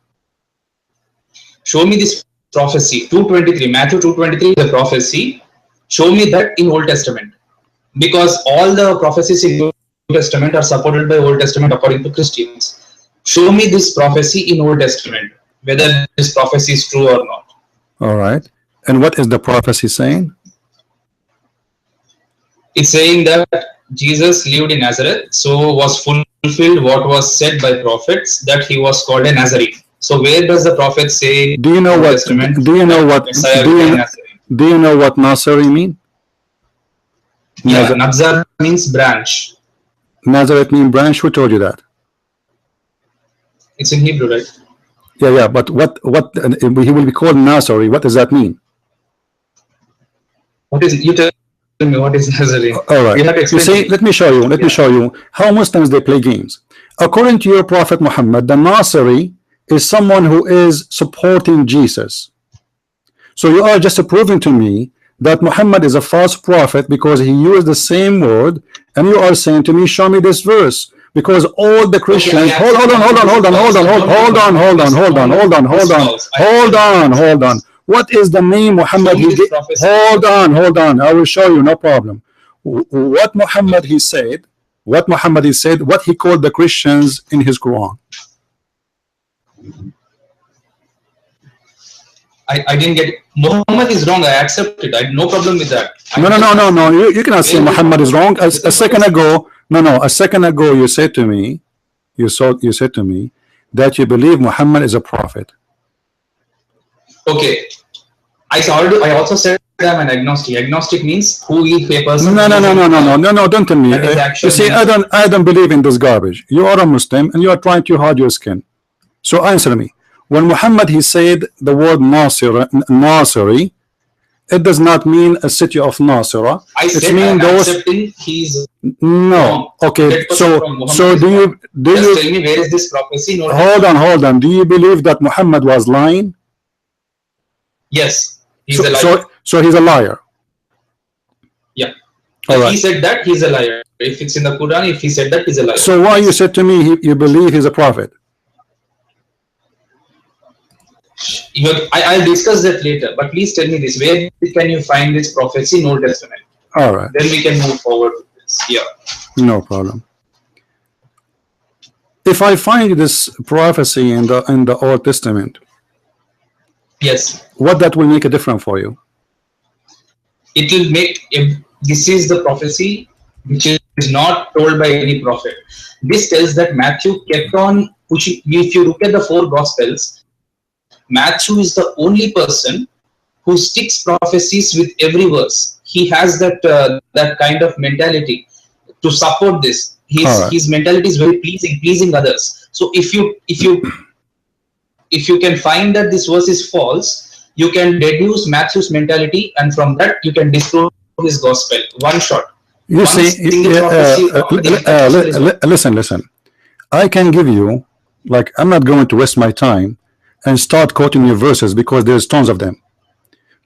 Show me this prophecy. 2:23. Matthew 2:23 is a prophecy. Show me that in Old Testament. Because all the prophecies in New Testament are supported by Old Testament according to Christians. Show me this prophecy in Old Testament, whether this prophecy is true or not. All right. And what is the prophecy saying? It's saying that Jesus lived in Nazareth, so was fulfilled what was said by prophets, that he was called a Nazarene. So where does the prophet say? Do you know what? Do you know what? Do you know what Nazarene mean? Yeah, Nazar means branch. Nazareth means branch. Who told you that? It's in Hebrew, right? Yeah. But what? He will be called Nazarene. What does that mean? What is it? You tell me what is Nazarene. All right. You have to explain. You see, let me show you. Let me show you how Muslims they play games. according to your Prophet Muhammad, the Nasiri is someone who is supporting Jesus. So you are just proving to me that Muhammad is a false prophet because he used the same word, and you are saying to me, show me this verse, because all the Christians, hold on. What is the name Muhammad? Hold on. I will show you, no problem. What Muhammad he said, what he called the Christians in his Quran. I didn't get it. Muhammad is wrong. I accept it. I had no problem with that. No. You cannot say Muhammad is wrong. A second ago, a second ago, you said to me, you said to me that you believe Muhammad is a prophet. Okay. I also said I'm an agnostic. Agnostic means who is a person. No. Don't tell me. You see, I don't believe in this garbage. You are a Muslim and you are trying to hide your skin. So answer me. When Muhammad he said the word Nasiri, it does not mean a city of Nasira. I said I'm accepting he's no. Okay, so do you tell me where is this prophecy? Hold on. Do you believe that Muhammad was lying? Yes, he's a liar. So he's a liar. Yeah. All if right. he said that, he's a liar. If it's in the Quran, if he said that, he's a liar. So why you said to me you believe he's a prophet? I'll discuss that later, but please tell me this: where can you find this prophecy in Old Testament? All right. Then we can move forward with this. Yeah. No problem. If I find this prophecy in the Old Testament, yes, what that will make a difference for you? It will make. This is the prophecy which is not told by any prophet. This tells that Matthew kept on pushing. If you look at the 4 Gospels, Matthew is the only person who sticks prophecies with every verse. He has that kind of mentality to support this. His mentality is very pleasing others. So if you can find that this verse is false, you can deduce Matthew's mentality, and from that you can disprove his gospel. One shot. You see, listen. I can give you, like, I'm not going to waste my time and start quoting you verses because there's tons of them.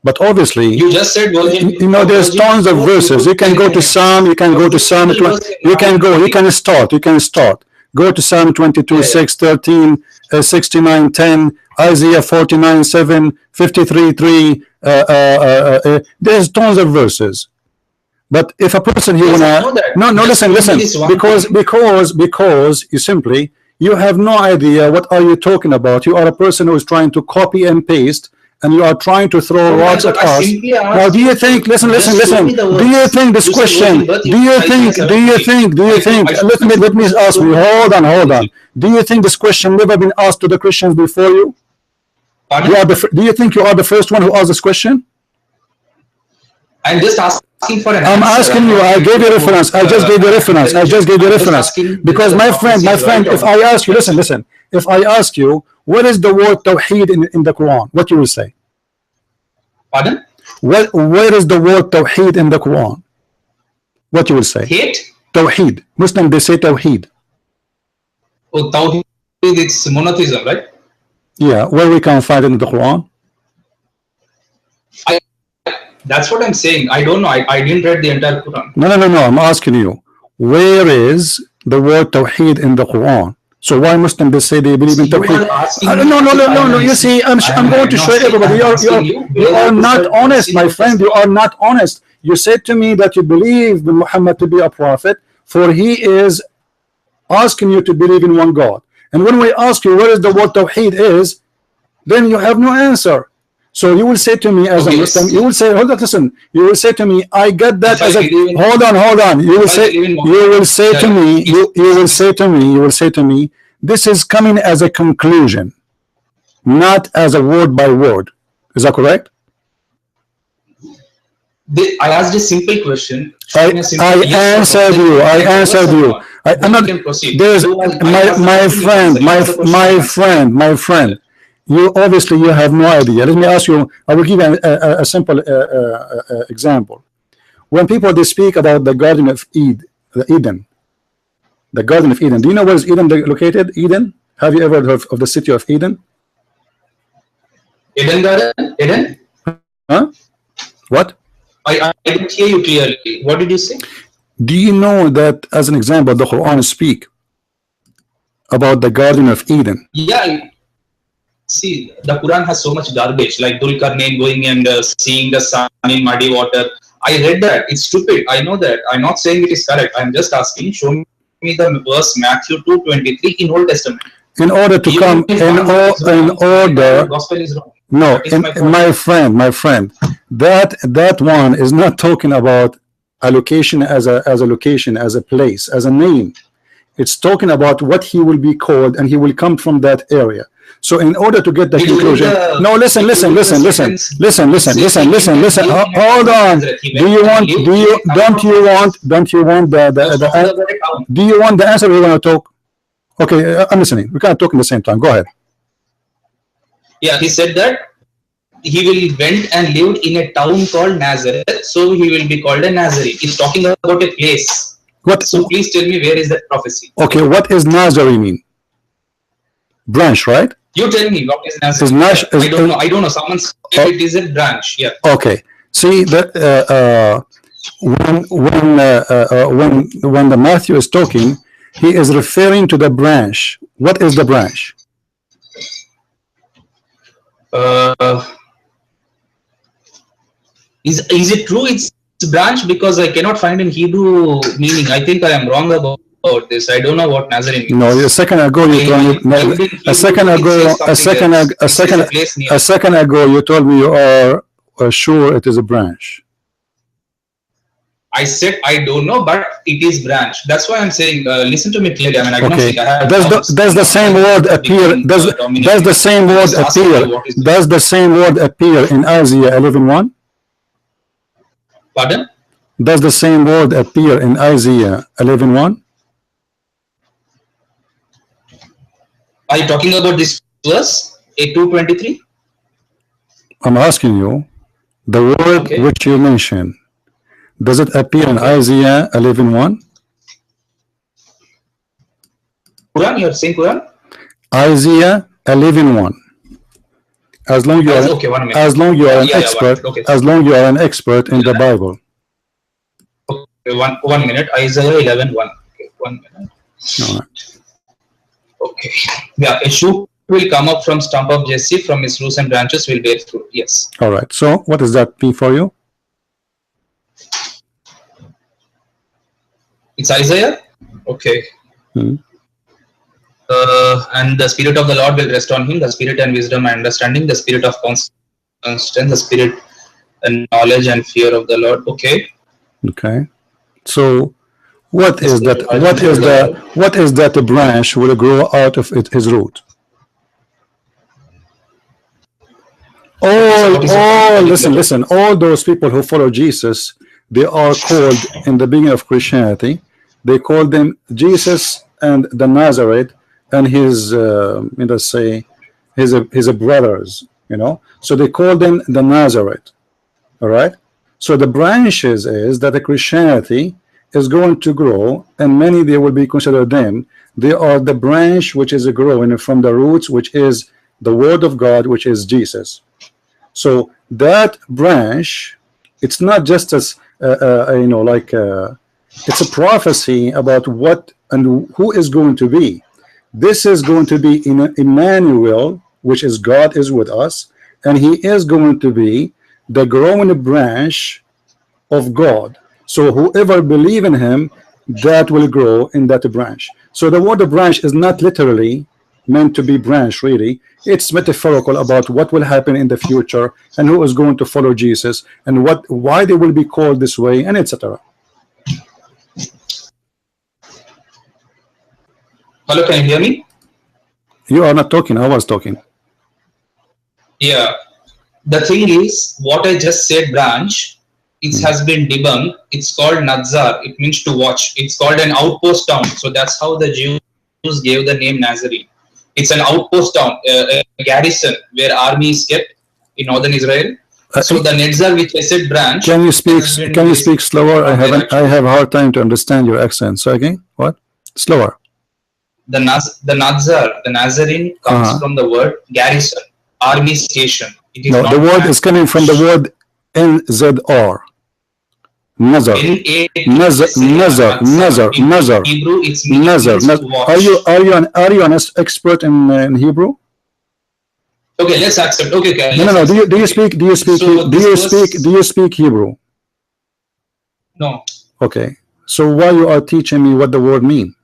But obviously, you just said there's tons of verses. You can go to Psalm. You can go to Psalm. You can start. Go to Psalm 22, 6, 13, 69, 10, Isaiah 49, 7, 53, 3. There's tons of verses. But if a person listen, because you have no idea what are you talking about. You are a person who is trying to copy and paste, and you are trying to throw rocks at us. Now, do you think? Listen. Do you think this question? Do you think? Let me ask you. Hold on. Do you think this question never been asked to the Christians before you? Do you think you are the first one who asked this question? I'm just asking for an I'm answer. asking you. I gave you reference. I just gave you reference. Because my friend, if I ask you, listen. If I ask you, what is the word Tawheed in the Quran? What you will say? Pardon? Where is the word Tawheed in the Quran? What you will say? Hate? Tawheed. Muslim, they say Tawheed. Oh, Tawheed, it's monotheism, right? Yeah, where we can find it in the Quran? That's what I'm saying. I don't know. I didn't read the entire Quran. No. I'm asking you, where is the word Tawheed in the Quran? So why Muslims they say they believe in Tawheed? No. You see, I'm going to show everybody. You are not honest, my friend. You are not honest. You said to me that you believe in Muhammad to be a prophet, for he is asking you to believe in one God. And when we ask you where is the word Tawheed is, then you have no answer. So you will say to me as a Muslim, you will say, hold on, listen. You will say to me, I get that as a. Hold on. You will say to me, this is coming as a conclusion, not as a word by word. Is that correct? I asked a simple question. I answered you. I'm not. There's my friend. You obviously you have no idea. Let me ask you. I will give you a simple example. When people they speak about the Garden of Eden, The Garden of Eden. Do you know where is Eden located? Eden? Have you ever heard of the city of Eden? Eden Garden? Eden? Huh? What? I didn't hear you clearly. What did you say? Do you know that, as an example, the Quran speak about the Garden of Eden? Yeah. See, the Quran has so much garbage, like Dulkarnain going and seeing the sun in muddy water. I read that. It's stupid. I know that. I'm not saying it is correct. I'm just asking. Show me the verse Matthew 2:23 in Old Testament. In order to come in order. Gospel is wrong. No, my friend, that one is not talking about a location as a location, as a place, as a name. It's talking about what he will be called, and he will come from that area. So in order to get the conclusion, no, listen. Hold on. Do you want the answer? We're going to talk. Okay, I'm listening. We can't talk at the same time. Go ahead. Yeah, he said that he will went and lived in a town called Nazareth, so he will be called a Nazarene. He's talking about a place. What? So please tell me, where is that prophecy? Okay, what is Nazarene mean? Branch, right? You tell me, what is Nazarene? I don't know. Someone said it is a branch. Yeah. Okay. See that when the Matthew is talking, he is referring to the branch. What is the branch? Is it true it's branch? Because I cannot find in Hebrew meaning. I think I am wrong about this. I don't know what Nazarene means. No, a second ago you told me. A second ago you told me you are sure it is a branch. I said I don't know, but it is branch. That's why I'm saying. Listen to me clearly. I mean, okay. Does the same word appear? Does the same word appear? Does the same word appear in Isaiah 11:1? Pardon? Does the same word appear in Isaiah 11:1? Are you talking about this verse, A2:23? I'm asking you, the word which you mentioned, does it appear in Isaiah 11:1? Quran, you're saying Quran? Isaiah 11:1. As long you are, as long you are an expert, as long you are an expert in the Bible. Okay, one minute. Isaiah 11:1. Okay, 1 minute. All right. Okay. Yeah, a shoot will come up from stump of Jesse, from his roots and branches will bear fruit. Yes. All right. So what does that mean for you? It's Isaiah. Okay. And the spirit of the Lord will rest on him, the spirit and wisdom and understanding, the spirit of constance, the spirit and knowledge and fear of the Lord. Okay. Okay. So what is that? What is that branch will grow out of his root? Listen. All those people who follow Jesus, they are called in the beginning of Christianity. They call them Jesus and the Nazareth and his, let's say, his brothers. You know, so they call them the Nazareth. All right. So the branches is that the Christianity is going to grow, and many they will be considered them. They are the branch which is growing from the roots, which is the Word of God, which is Jesus. So that branch, it's not just as it's a prophecy about what and who is going to be. This is going to be in Emmanuel, which is God is with us, and he is going to be the growing branch of God. So whoever believe in him, that will grow in that branch. So the word branch is not literally meant to be branch, really. It's metaphorical about what will happen in the future and who is going to follow Jesus and why they will be called this way, and etc. Hello, can you hear me? You are not talking. I was talking. Yeah. The thing is, what I just said, branch, it has been debunked. It's called Nazar. It means to watch. It's called an outpost town. So that's how the Jews gave the name Nazarene. It's an outpost town, a garrison where army is kept in northern Israel. So the Nazar, which I said branch. Can you speak slower? I have a hard time to understand your accent. So again, what? Slower. The Nazarene comes from the word garrison, army station. It is No, not the word man. is coming from the word NZR. Nazar. Nazar. Hebrew, it's meaning Nazar. means to watch. Are you an expert in Hebrew? Okay, let's accept. Okay. No. Do you speak Hebrew? No. Okay. So why you are teaching me what the word mean?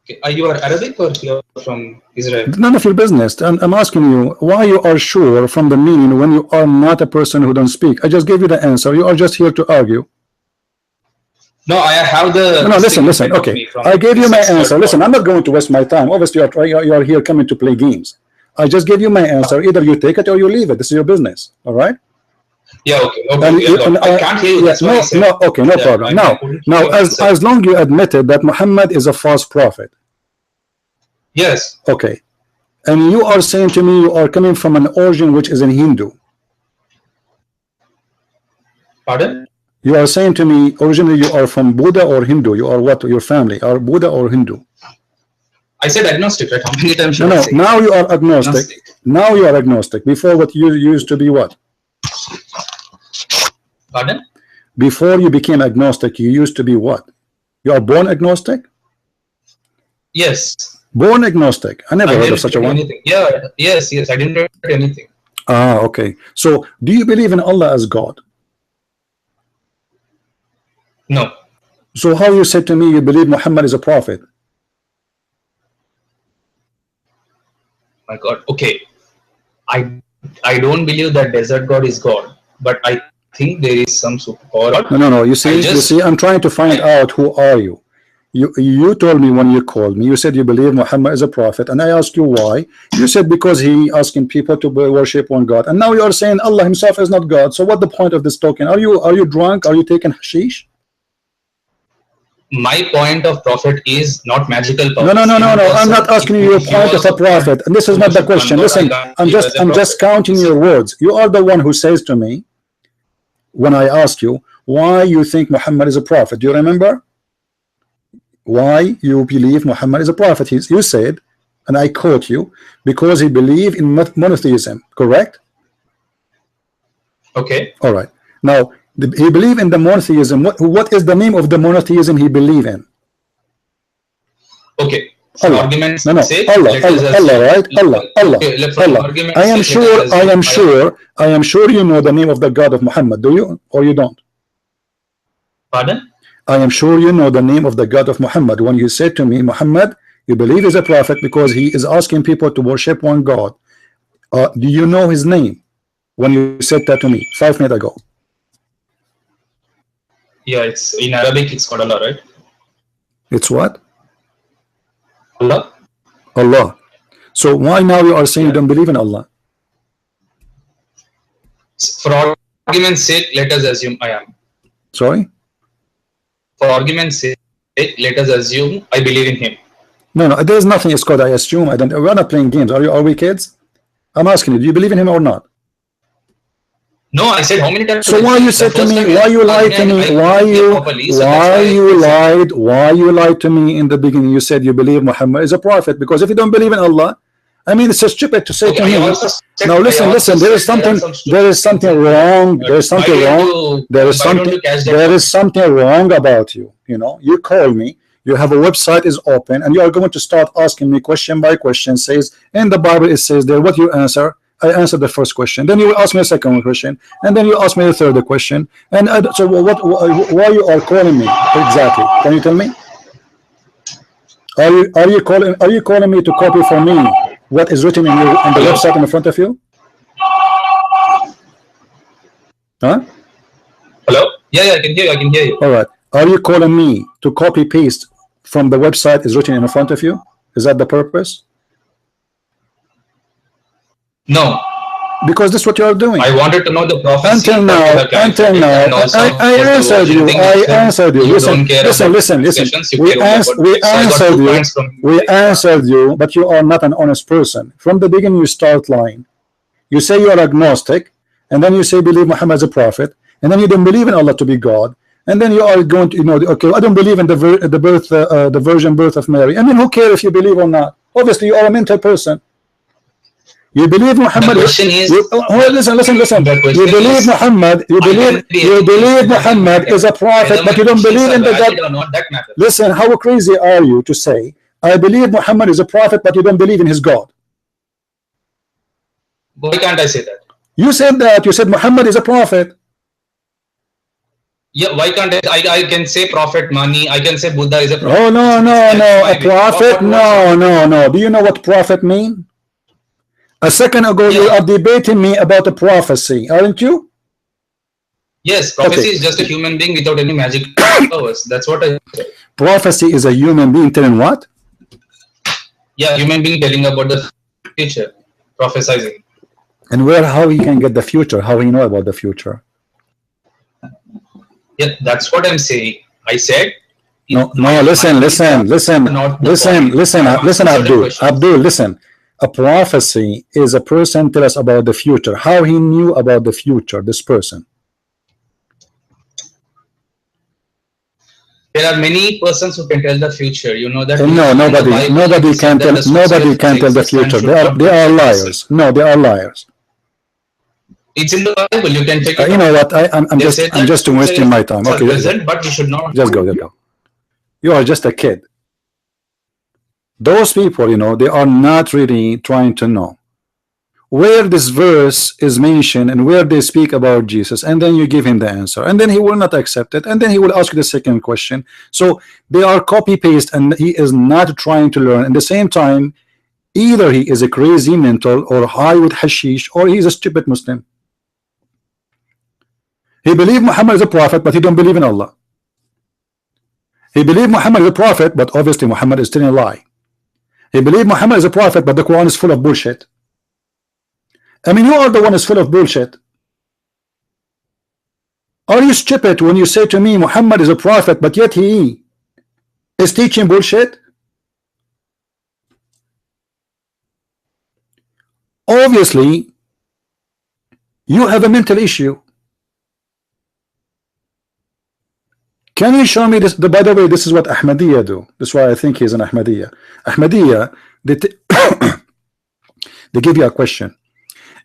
Okay. Are you Arabic or you're from Israel? None of your business. I'm asking you why you are sure from the meaning when you are not a person who don't speak. I just gave you the answer. You are just here to argue. No, I have the. No, listen. Okay, I gave you my answer. Listen, I'm not going to waste my time. Obviously, you are here coming to play games. I just gave you my answer. Either you take it or you leave it. This is your business. All right? Yeah. Okay. I can't hear you. That's Okay, no problem. Now, as long you admitted that Muhammad is a false prophet. Yes. Okay, and you are saying to me you are coming from an origin which is in Hindu. Pardon? You are saying to me originally you are from Buddha or Hindu. You are what? Your family are Buddha or Hindu? I said agnostic, right? How many times should I say? Now you are agnostic. Now you are agnostic. Before, what you used to be what? Pardon? Before you became agnostic, you used to be what? You are born agnostic? Yes. Born agnostic. I never heard of such a one. Anything. Yeah. Yes. I didn't read anything. Okay. So, do you believe in Allah as God? No. So, how you said to me you believe Muhammad is a prophet? My God. Okay. I don't believe that desert God is God, but I think there is some superpower. No. You see, I'm trying to find out who are you. You told me when you called me, you said you believe Muhammad is a prophet, and I asked you why. You said because he asking people to worship one God, and now you are saying Allah himself is not God. So what the point of this talking? Are you drunk? Are you taking hashish? My point of prophet is not magical powers. No. I'm not asking you your point of a prophet, and this is not the question. Listen, I'm just counting your words. You are the one who says to me when I ask you why you think Muhammad is a prophet. Do you remember? Why you believe Muhammad is a prophet? You said, and I quote you, because he believed in monotheism, correct? Okay. All right. Now, he believed in the monotheism. What is the name of the monotheism he believed in? Okay. For argument's sake, Allah, right? Allah. Okay, I am sure you know the name of the God of Muhammad. Do you or you don't? Pardon? I am sure you know the name of the God of Muhammad. When you said to me, Muhammad, you believe is a prophet because he is asking people to worship one God. Do you know his name? When you said that to me 5 minutes ago. Yeah, it's in Arabic. It's called Allah, right? It's what? Allah. Allah. So why now you are saying you don't believe in Allah? For argument's sake, let us assume I am. Sorry? For argument's sake, let us assume I believe in him. No, there is nothing. It's called I assume. I don't. We're not playing games. Are we kids? I'm asking you. Do you believe in him or not? No, I said how many times. So why you said to me? Why you lied to me? Why you lied to me in the beginning? You said you believe Muhammad is a prophet because if you don't believe in Allah, I mean, it's so stupid to say to me. Now listen. There is something wrong. There is something wrong about you. You know, you call me. You have a website is open, and you are going to start asking me question by question. Says in the Bible it says there. What you answer? I answered the first question. Then you will ask me a second question, and then you ask me the third question. And so why you are calling me exactly? Can you tell me? Are you calling me to copy for me what is written in the website in front of you? Huh? Hello? Yeah, I can hear you. All right. Are you calling me to copy paste from the website is written in front of you? Is that the purpose? No. Because this is what you are doing. I wanted to know the prophecy. Until now, I answered you. Listen. We answered you, but you are not an honest person. From the beginning, you start lying. You say you are agnostic, and then you say believe Muhammad is a prophet, and then you don't believe in Allah to be God. and then you are going to, you know, okay, I don't believe in the virgin birth of Mary. I mean, who cares if you believe or not? Obviously, you are a mental person. You believe Muhammad. The question is, listen. You believe Muhammad. You believe Muhammad is a prophet, but you don't believe in the God. Or not, that matters. Listen, how crazy are you to say I believe Muhammad is a prophet, but you don't believe in his God? Why can't I say that? You said that. You said Muhammad is a prophet. Yeah, why can't I can say prophet Mani, I can say Buddha is a prophet. Oh, no. A prophet? No. Do you know what prophet mean? A second ago, you are debating me about a prophecy, aren't you? Yes, prophecy is just a human being without any magic powers. That's what I said. Prophecy is a human being telling what? Yeah, human being telling about the future, prophesizing. And how he can get the future? How he know about the future? Yeah, that's what I'm saying. I said. No. Listen, Abdul, listen. A prophecy is a person tell us about the future. How he knew about the future, this person. There are many persons who can tell the future. You know that. No, nobody can tell. Nobody can tell the future. They are liars. No, they are liars. It's in the Bible. You can check it. You know what? I'm just wasting my time. Okay, but we should not. Just go. You are just a kid. Those people, you know, they are not really trying to know where this verse is mentioned and where they speak about Jesus, and then you give him the answer, and then he will not accept it, and then he will ask you the second question. So they are copy paste, and he is not trying to learn. At the same time, either he is a crazy mental or high with hashish, or he is a stupid Muslim. He believes Muhammad is a prophet, but he don't believe in Allah. He believes Muhammad is a prophet, but obviously Muhammad is telling a lie. He believes Muhammad is a prophet, but the Quran is full of bullshit. I mean, you are the one who's full of bullshit. Are you stupid when you say to me Muhammad is a prophet, but yet he is teaching bullshit? Obviously, you have a mental issue. Can you show me this? By the way, this is what Ahmadiyya do. This is why I think he's an Ahmadiyya. Ahmadiyya, they give you a question,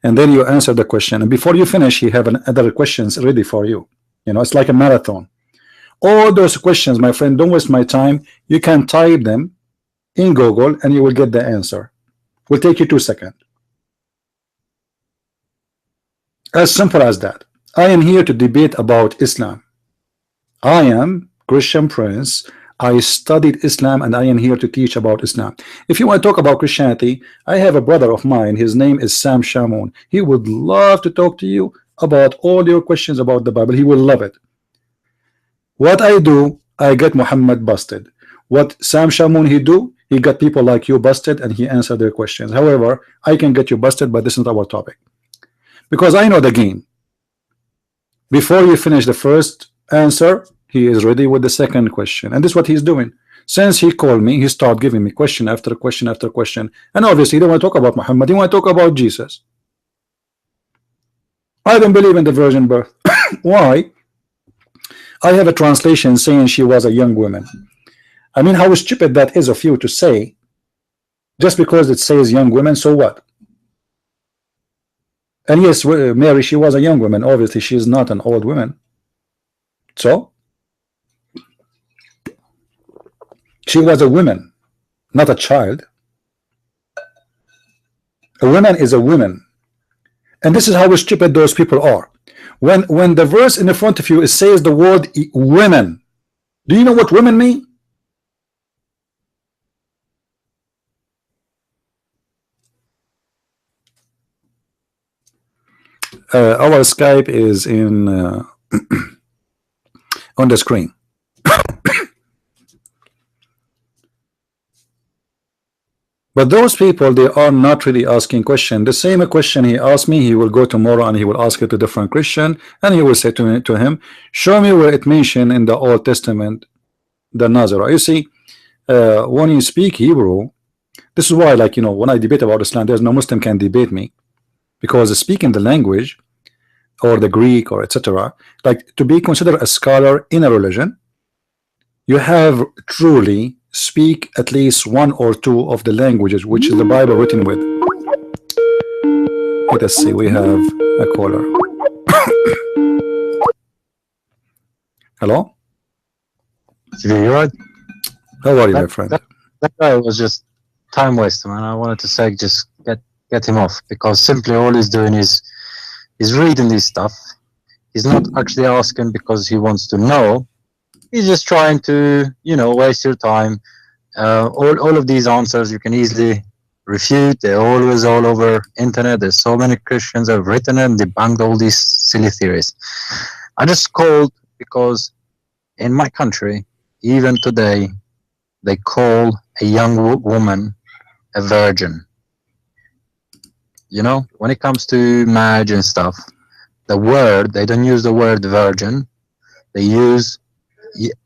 and then you answer the question, and before you finish, he have other questions ready for you. You know, it's like a marathon. All those questions, my friend, don't waste my time. You can type them in Google, and you will get the answer. Will take you 2 seconds. As simple as that. I am here to debate about Islam. I am Christian Prince. I studied Islam, and I am here to teach about Islam. If you want to talk about Christianity, I have a brother of mine. His name is Sam Shamoun. He would love to talk to you about all your questions about the Bible. He will love it. What I do, I get Muhammad busted. What Sam Shamoun he do, he got people like you busted, and he answered their questions. However, I can get you busted, but this is not our topic, because I know the game. Before you finish the first answer, he is ready with the second question, and this is what he's doing. Since he called me, he started giving me question after question after question, and obviously he don't want to talk about Muhammad. He want to talk about Jesus. I don't believe in the virgin birth. Why? I have a translation saying she was a young woman. I mean, how stupid that is of you to say, just because it says young woman, so what? And yes, Mary, she was a young woman. Obviously, she is not an old woman. So she was a woman, not a child. A woman is a woman. And this is how stupid those people are. When the verse in the front of you, it says the word women. Do you know what women mean? Our Skype is in on the screen. But those people, they are not really asking question. The same question he asked me, he will go tomorrow and he will ask it to different Christian, and he will say to him, show me where it mentioned in the Old Testament the Nazarah. You see, when you speak Hebrew, this is why, like, you know, when I debate about Islam, there's no Muslim can debate me, because speaking the language, or the Greek or etc., like to be considered a scholar in a religion, you have truly speak at least one or two of the languages which is the Bible written with. Let us see, we have a caller. Hello? You're right. How are you, my friend? That guy was just time waster, man. I wanted to say just get him off, because simply all he's doing is reading this stuff. He's not actually asking because he wants to know. He's just trying to, you know, waste your time. All of these answers you can easily refute. They're always all over internet. There's so many Christians have written and debunked all these silly theories. I just called because in my country, even today, they call a young woman a virgin. You know, when it comes to marriage and stuff, the word, they don't use the word virgin. They use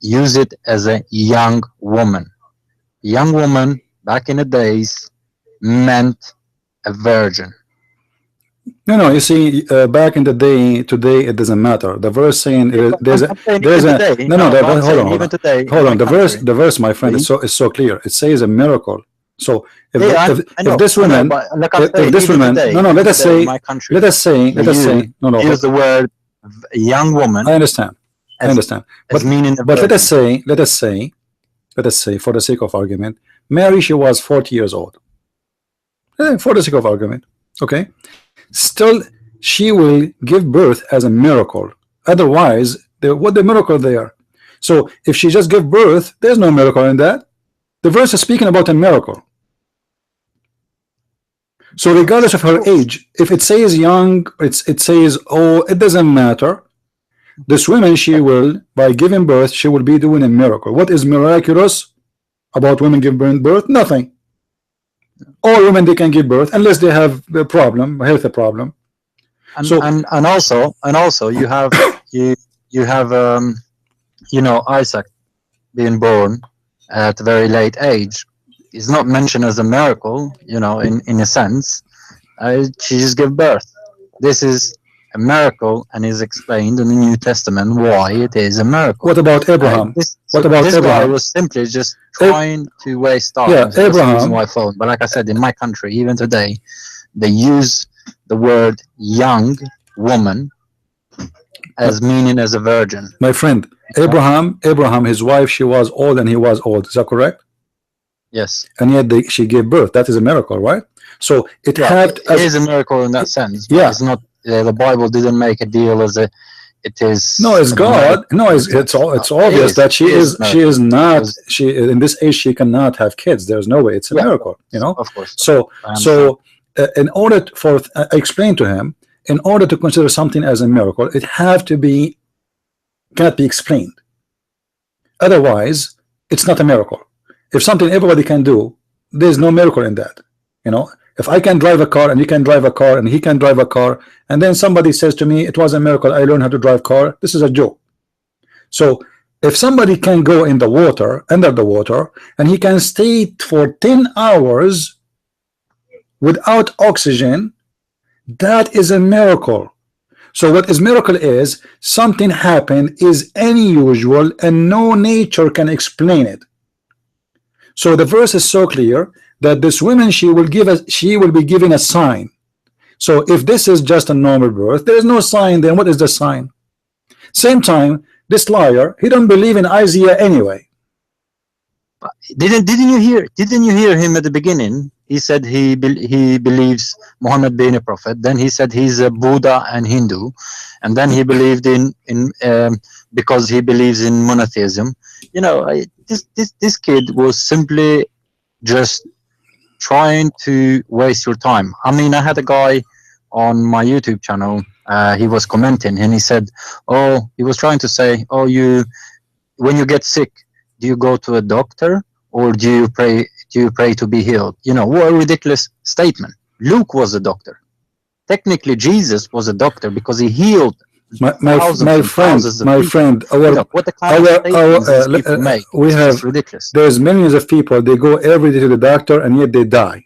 it as a young woman. Young woman back in the days meant a virgin. No, you see, back in the day, today it doesn't matter. The verse saying there's a hold on. The verse, my friend, is so clear. It says a miracle. So if this woman, let us say, use the word young woman. I understand. But let us say, for the sake of argument, Mary, she was 40 years old. For the sake of argument, okay. Still, she will give birth as a miracle. Otherwise, what the miracle there? So if she just give birth, there's no miracle in that. The verse is speaking about a miracle. So regardless of her age, if it says young, it says, oh, it doesn't matter. This woman, she will, by giving birth, she will be doing a miracle. What is miraculous about women giving birth? Nothing. All women, they can give birth unless they have a problem, a health problem. And also you have you know, Isaac being born at a very late age is not mentioned as a miracle, you know, in a sense. She just gave birth. This is a miracle, and is explained in the New Testament why it is a miracle. What about Abraham? This guy was simply just trying to waste time. Yeah, Abraham. My phone. But like I said, in my country, even today, they use the word young woman as meaning as a virgin. My friend, Abraham, his wife, she was old and he was old. Is that correct? Yes. And yet she gave birth. That is a miracle, right? So it is a miracle in that sense. But it's not. The Bible didn't make a deal as it is. No, it's God. No, it's obvious that she is not. She in this age she cannot have kids. There's no way. It's a miracle. You know. Of course. So in order for I explained to him, in order to consider something as a miracle, it cannot be explained. Otherwise, it's not a miracle. If something everybody can do, there's no miracle in that. You know. If I can drive a car and you can drive a car and he can drive a car, and then somebody says to me, it was a miracle, I learned how to drive car, this is a joke. So if somebody can go in the water, under the water, and he can stay for 10 hours without oxygen, that is a miracle. So what is miracle is something happened is unusual and no nature can explain it. So the verse is so clear that this woman, she will be given a sign. So if this is just a normal birth, there is no sign, then what is the sign? Same time, this liar, he don't believe in Isaiah anyway. Didn't you hear him at the beginning? He said he believes Muhammad being a prophet. Then he said he's a Buddha and Hindu, and then he believed in because he believes in monotheism. You know, this kid was simply just trying to waste your time. I mean, I had a guy on my YouTube channel. He was commenting and he said, "Oh, he was trying to say, oh, when you get sick, do you go to a doctor or do you pray? Do you pray to be healed?" You know, what a ridiculous statement. Luke was a doctor. Technically, Jesus was a doctor because he healed. My friend, what the we have ridiculous. There's millions of people, they go every day to the doctor and yet they die.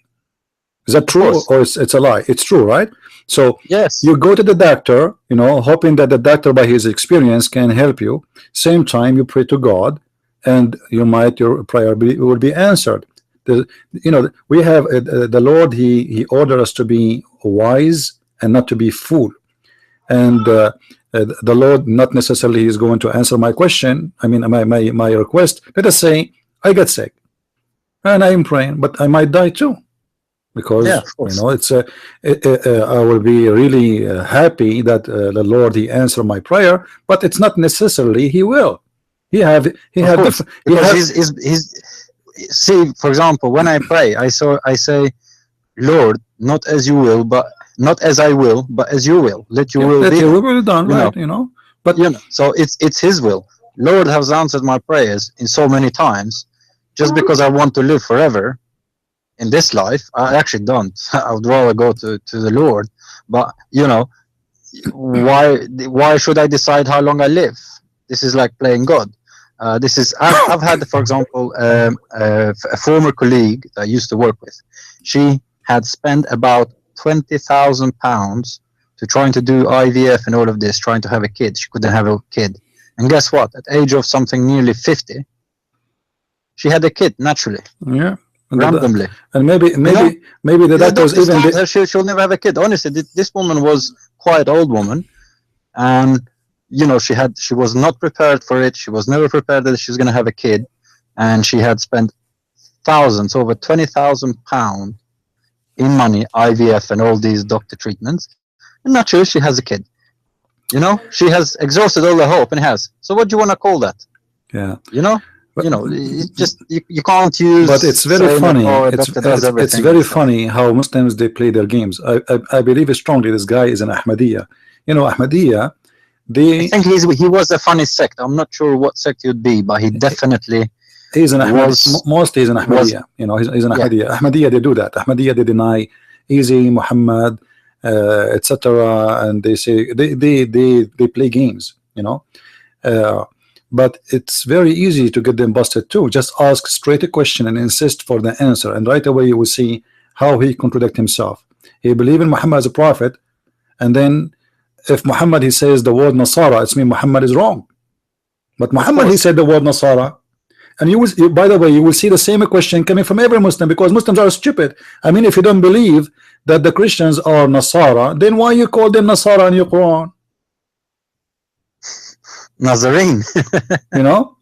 Is that true, course. or it's a lie? It's true, right? So Yes. you go to the doctor, you know, hoping that the doctor, by his experience, can help you. Same time, you pray to God, and your prayer will be answered. You know, we have the Lord. He ordered us to be wise and not to be fool. And the Lord not necessarily is going to answer my question. I mean, my request. Let us say I get sick, and I am praying, but I might die too. Because Yeah, of course. you know, it's I will be really happy that the Lord, he answered my prayer, but it's not necessarily he will. He Of had course, different. because he's see, for example, when I pray, I say, Lord, not as you will, but not as I will, but as you will. Let your will That be he done. will be done, You know. right? You know, but You know, so it's his will. Lord has answered my prayers in so many times. Just because I want to live forever in this life, I actually don't. I would rather go to the Lord. But you know, why should I decide how long I live? This is like playing God. This is I've had, for example, a former colleague that I used to work with. She had spent about £20,000 to trying to do IVF and all of this, trying to have a kid. She couldn't have a kid, and guess what? At the age of something nearly 50, she had a kid naturally, yeah, randomly. and maybe the The doctors doctors even told her she'll never have a kid. Honestly, this woman was quite old woman, and you know, she was not prepared for it. She was never prepared that she's going to have a kid, and she had spent thousands, over £20,000 in money, IVF and all these doctor treatments, and naturally she has a kid. You know, she has exhausted all the hope and has. So what do you want to call that? yeah. You know, But, you know, it's just you can't use. but it's very saying funny. that, oh, a It's doctor does everything very and stuff. funny how Muslims, they play their games. I believe strongly this guy is an Ahmadiyya. You know, Ahmadiyya. I think he was a funny sect. I'm not sure what sect he'd be, but he definitely He's an was. mostly he's an Ahmadiyya. You know, he's an Ahmadiyya. Ahmadiyya, they do that. Ahmadiyya, they deny Easy, Muhammad, etc. And they say they play games. You know, but it's very easy to get them busted too. Just ask straight a question and insist for the answer, and right away you will see how he contradict himself. He believe in Muhammad as a prophet, and then if Muhammad, he says the word Nasara, it's mean Muhammad is wrong. But Muhammad, he said the word Nasara. And by the way, you will see the same question coming from every Muslim, because Muslims are stupid. I mean, if you don't believe that the Christians are Nasara, then why you call them Nasara in your Quran? Nazarene. You know?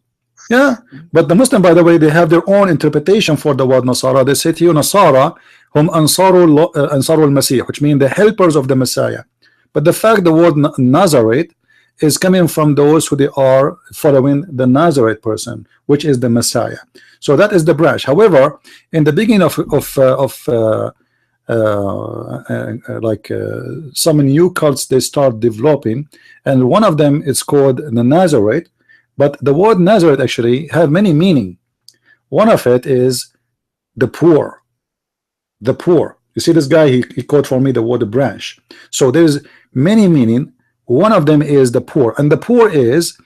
Yeah. But the Muslim, by the way, they have their own interpretation for the word Nasara. They say to you, Nasara, hum Ansarul Masih, which means the helpers of the Messiah. But the fact the word Nazareth is coming from those who they are following the Nazareth person, which is the Messiah. So that is the branch. However, in the beginning of some new cults, they start developing, and one of them is called the Nazareth. But the word Nazareth actually have many meaning. One of it is the poor. The poor. You see this guy, he quote for me the word branch. So there's many meaning. One of them is the poor, and the poor is,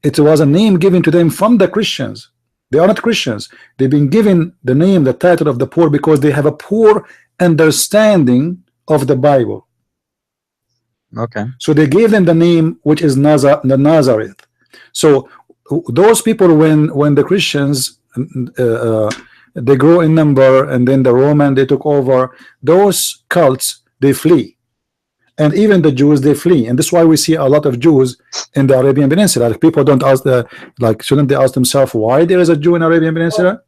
it was a name given to them from the Christians. They are not Christians. They've been given the name, the title of the poor, because they have a poor understanding of the Bible. Okay. So they gave them the name, which is the Nazareth. So those people, when the Christians they grow in number, and then the Roman, they took over, those cults, they flee. And even the Jews, they flee, and that's why we see a lot of Jews in the Arabian Peninsula. Like, people don't ask shouldn't they ask themselves why there is a Jew in Arabian Peninsula?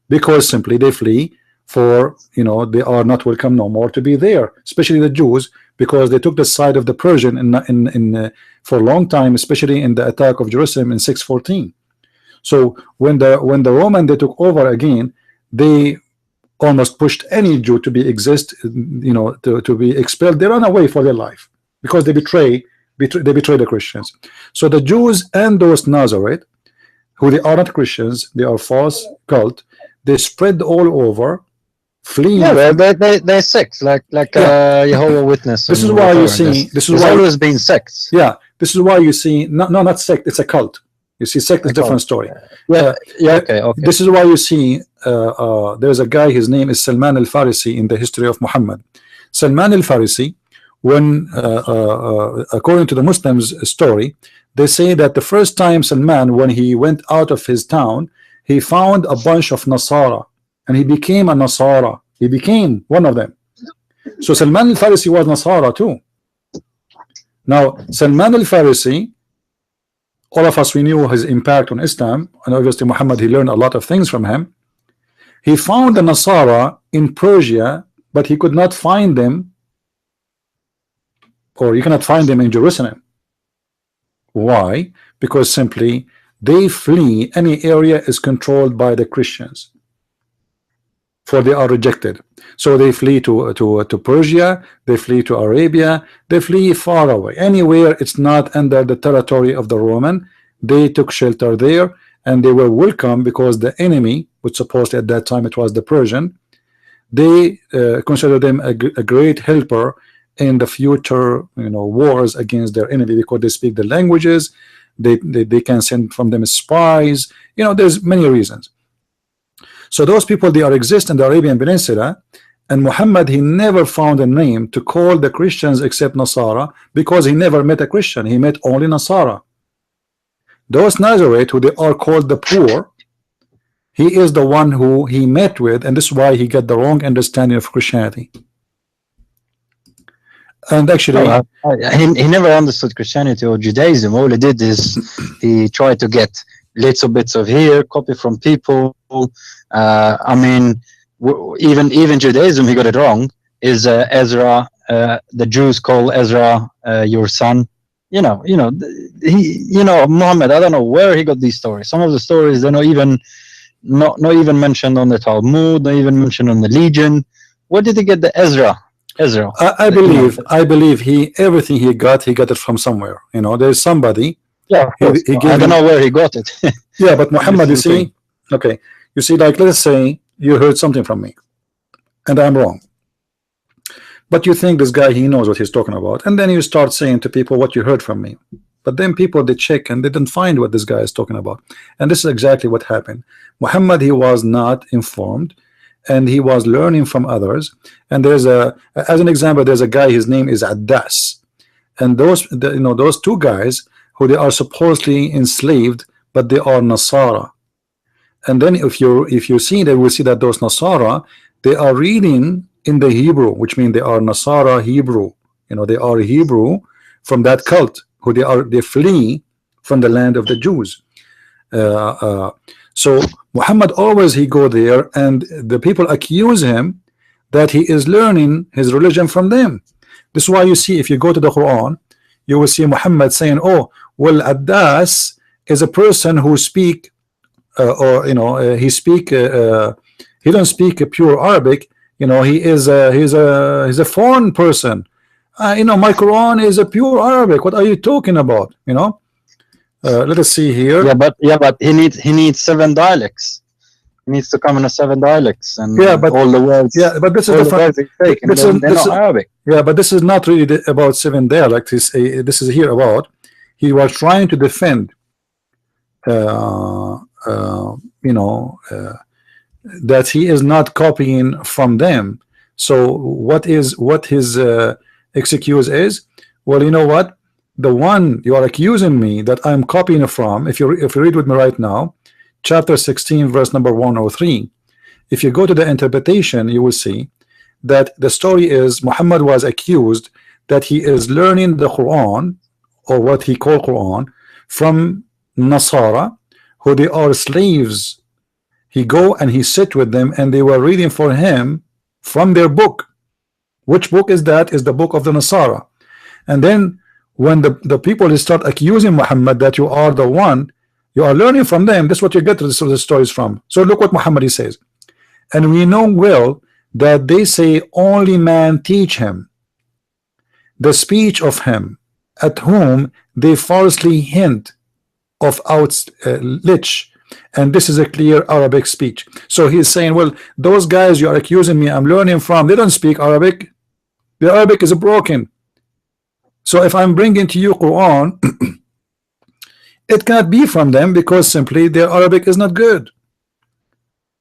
Because simply they flee for, you know, they are not welcome no more to be there, especially the Jews, because they took the side of the Persian for a long time, especially in the attack of Jerusalem in 614. So when the Roman, they took over again, they almost pushed any Jew to be to be expelled. They run away for their life because they betray the Christians. So the Jews and those Nazareth, who they are not Christians, they are false cult, they spread all over, fleeing. Yeah, they're sects like Jehovah's Witness. This is why you see. This is why always been sects. Yeah, this is why you see. No, not sect. It's a cult. You see, sect is a different story. Yeah, okay. This is why you see there's a guy, his name is Salman al-Farisi in the history of Muhammad. Salman al-Farisi, when according to the Muslims story, they say that the first time Salman, when he went out of his town, he found a bunch of Nasara, and he became a Nasara. He became one of them. So Salman al-Farisi was Nasara too. Now Salman al-Farisi, all of us, we knew his impact on Islam, and obviously Muhammad, he learned a lot of things from him. He found the Nasara in Persia, but he could not find them, or you cannot find them in Jerusalem. Why? Because simply they flee, any area is controlled by the Christians, for they are rejected. So they flee to Persia, they flee to Arabia, they flee far away, anywhere it's not under the territory of the Roman. They took shelter there, and they were welcome because the enemy, which supposedly at that time it was the Persian, they considered them a great helper in the future, wars against their enemy, because they speak the languages, they can send from them spies, there's many reasons. So those people, they are exist in the Arabian Peninsula, and Muhammad, he never found a name to call the Christians except Nasara, because he never met a Christian, he met only Nasara. Those Nazareth, who they are called the poor, he is the one who he met with, and this is why he got the wrong understanding of Christianity. And actually, he never understood Christianity or Judaism. All he did is he tried to get little bits of here, copy from people. I mean, even Judaism, he got it wrong. Is Ezra, the Jews call Ezra your son? Muhammad, I don't know where he got these stories. Some of the stories they're not even mentioned on the Talmud, not even mentioned on the Legion. Where did he get the Ezra? I believe everything he got it from somewhere. There's somebody. Yeah, I don't know where he got it. Yeah, but Muhammad, you see, okay, you see, like, let's say you heard something from me, and I'm wrong, but you think this guy, he knows what he's talking about, and then you start saying to people what you heard from me, but then people, they check and they didn't find what this guy is talking about, and this is exactly what happened. Muhammad, he was not informed, and he was learning from others. And there's as an example, there's a guy, his name is Addas, and those two guys who they are supposedly enslaved, but they are Nasara. And then if you see, they will see that those Nasara, they are reading in the Hebrew, which means they are Nasara Hebrew. They are Hebrew from that cult, who they flee from the land of the Jews. So Muhammad always, he go there, and the people accuse him that he is learning his religion from them. This is why you see, if you go to the Quran, you will see Muhammad saying, oh, well, Addas is a person who speak he don't speak pure Arabic, he's a foreign person. My Quran is a pure Arabic. What are you talking about? Let us see here. Yeah, but he needs 7 dialects. He needs to come in 7 dialects, and all the words. Yeah, but this is different. They're not Arabic. Yeah, but this is not really about 7 dialects. This is here about he was trying to defend, that he is not copying from them. So what his excuse is? Well, you know what? The one you are accusing me that I'm copying from, if you read with me right now, chapter 16, verse number 103, if you go to the interpretation, you will see that the story is Muhammad was accused that he is learning the Quran, or what he called Quran, from Nasara, who they are slaves. He go and he sit with them, and they were reading for him from their book. Which book is that? Is the book of the Nasara. And then when the people start accusing Muhammad that you are the one, you are learning from them, that's what you get to the stories from. So look what Muhammad says. And we know well that they say only man teach him the speech of him at whom they falsely hint of lich, and this is a clear Arabic speech. So he's saying, well, those guys you are accusing me I'm learning from, they don't speak Arabic. The Arabic is broken. So if I'm bringing to you Quran It cannot be from them because simply their Arabic is not good.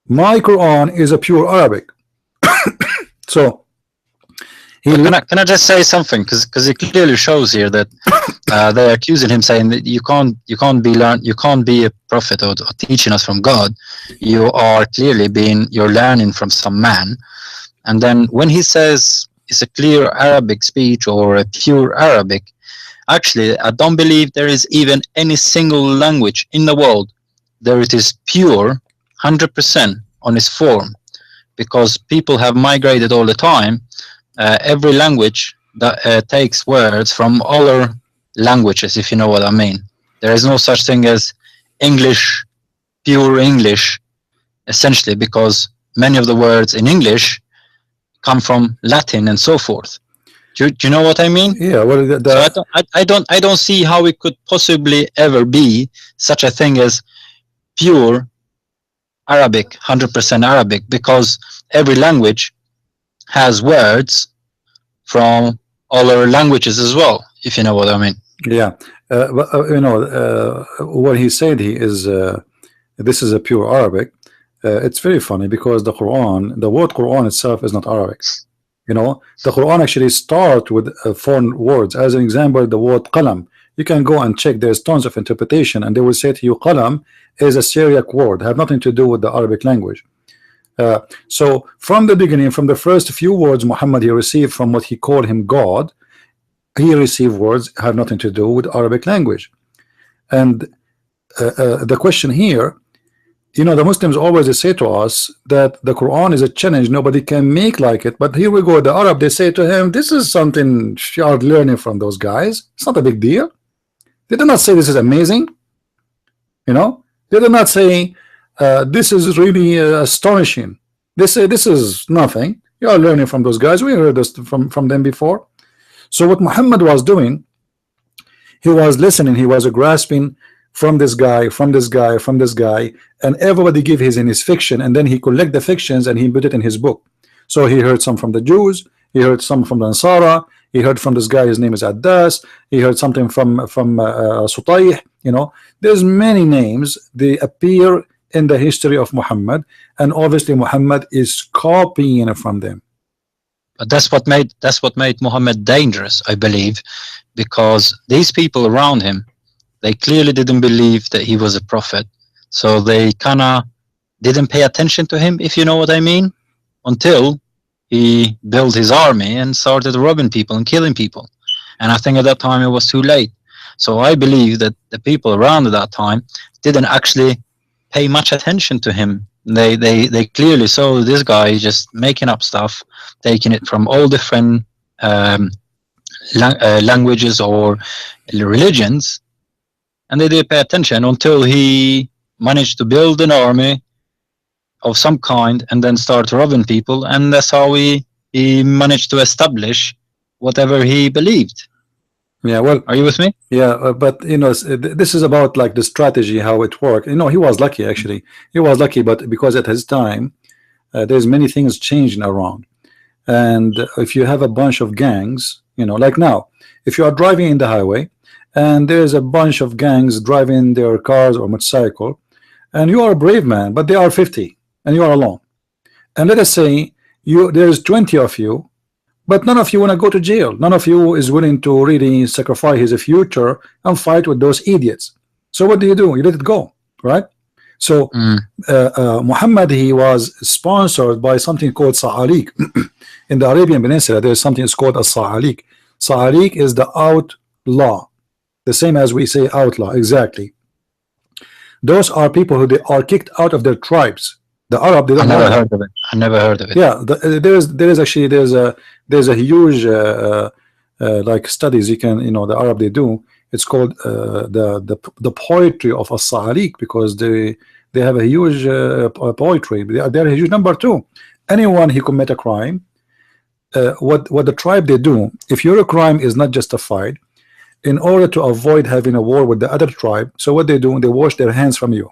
My Quran is a pure Arabic. So can I just say something, because it clearly shows here that they're accusing him, saying that you can't be a prophet or teaching us from God. You are clearly you're learning from some man. And then when he says it's a clear Arabic speech or a pure Arabic, actually I don't believe there is even any single language in the world that it is pure 100% on its form, because people have migrated all the time. Every language that takes words from other languages, if you know what I mean. There is no such thing as English, pure English, essentially, because many of the words in English come from Latin and so forth. Do you know what I mean? Yeah. Well, So I don't see how it could possibly ever be such a thing as pure Arabic, 100% Arabic, because every language has words from other languages as well, if you know what I mean. Yeah, but, you know, what he said, he is this is a pure Arabic. It's very funny because the Quran, the word Quran itself is not Arabic. You know, the Quran actually starts with foreign words. As an example, the word qalam. You can go and check. There's tons of interpretation, and they will say to you, qalam is a Syriac word, have nothing to do with the Arabic language. So from the beginning, from the first few words Muhammad he received from what he called him God, he received words have nothing to do with Arabic language. And the question here, you know, the Muslims always say to us that the Quran is a challenge, nobody can make like it. But here we go, the Arab, they say to him, this is something you are learning from those guys. It's not a big deal. They do not say this is amazing. You know, they do not say this is really astonishing. They say this is nothing. You are learning from those guys. We heard this from them before. So what Muhammad was doing, he was listening, he was grasping from this guy, from this guy, from this guy, and everybody give his in his fiction, and then he collect the fictions and he put it in his book. So he heard some from the Jews, he heard some from the Ansara, he heard from this guy, his name is Addas, he heard something from Sutayh. You know, there's many names, they appear in the history of Muhammad, and obviously Muhammad is copying from them. But that's what made Muhammad dangerous, I believe, because these people around him, they clearly didn't believe that he was a prophet, so they kind of didn't pay attention to him, if you know what I mean, until he built his army and started robbing people and killing people. And I think at that time it was too late. So I believe that the people around at that time didn't actually pay much attention to him. They clearly saw this guy just making up stuff, taking it from all different languages or religions, and they didn't pay attention until he managed to build an army of some kind and then start robbing people, and that's how he managed to establish whatever he believed. Yeah, well, are you with me? Yeah, but you know, this is about like the strategy, how it worked. You know, he was lucky actually. He was lucky, but because at his time, there's many things changing around. And if you have a bunch of gangs, you know, like now, if you are driving in the highway, and there's a bunch of gangs driving their cars or motorcycle, and you are a brave man, but they are 50, and you are alone. And let us say there's 20 of you. But none of you want to go to jail. None of you is willing to really sacrifice his future and fight with those idiots. So what do? You let it go, right? So Muhammad, he was sponsored by something called Sa'alik. In the Arabian Peninsula, there's something called a Sa'alik. Sa'alik is the outlaw, the same as we say outlaw, exactly. Those are people who they are kicked out of their tribes. The Arab, they don't I never heard of it. I never heard of it. Yeah, there's a huge like studies you can, you know, the Arab they do. It's called the poetry of as-Sa'alik, because they have a huge poetry. They're a huge number too. Anyone who commit a crime, what the tribe they do, if your crime is not justified, in order to avoid having a war with the other tribe, so what they do, they wash their hands from you.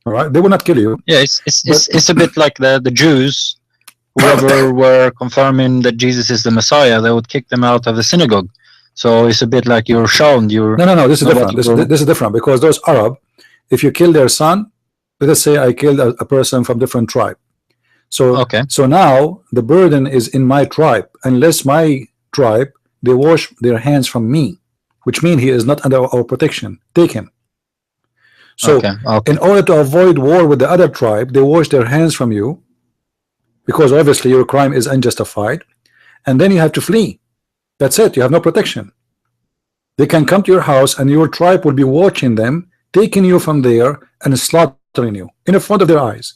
All right, they will not kill you. Yeah, it's a bit like the Jews, whoever were confirming that Jesus is the Messiah, they would kick them out of the synagogue. So it's a bit like you're shown. You're no. This is know different. what you're- This is different because those Arab, if you kill their son, let us say I killed a person from different tribe. So Okay. so now the burden is in my tribe. Unless my tribe they wash their hands from me, which means he is not under our protection. Take him. So Okay. Okay. in order to avoid war with the other tribe, they wash their hands from you because obviously your crime is unjustified, and then you have to flee. That's it. You have no protection. They can come to your house and your tribe will be watching them, taking you from there and slaughtering you in front of their eyes.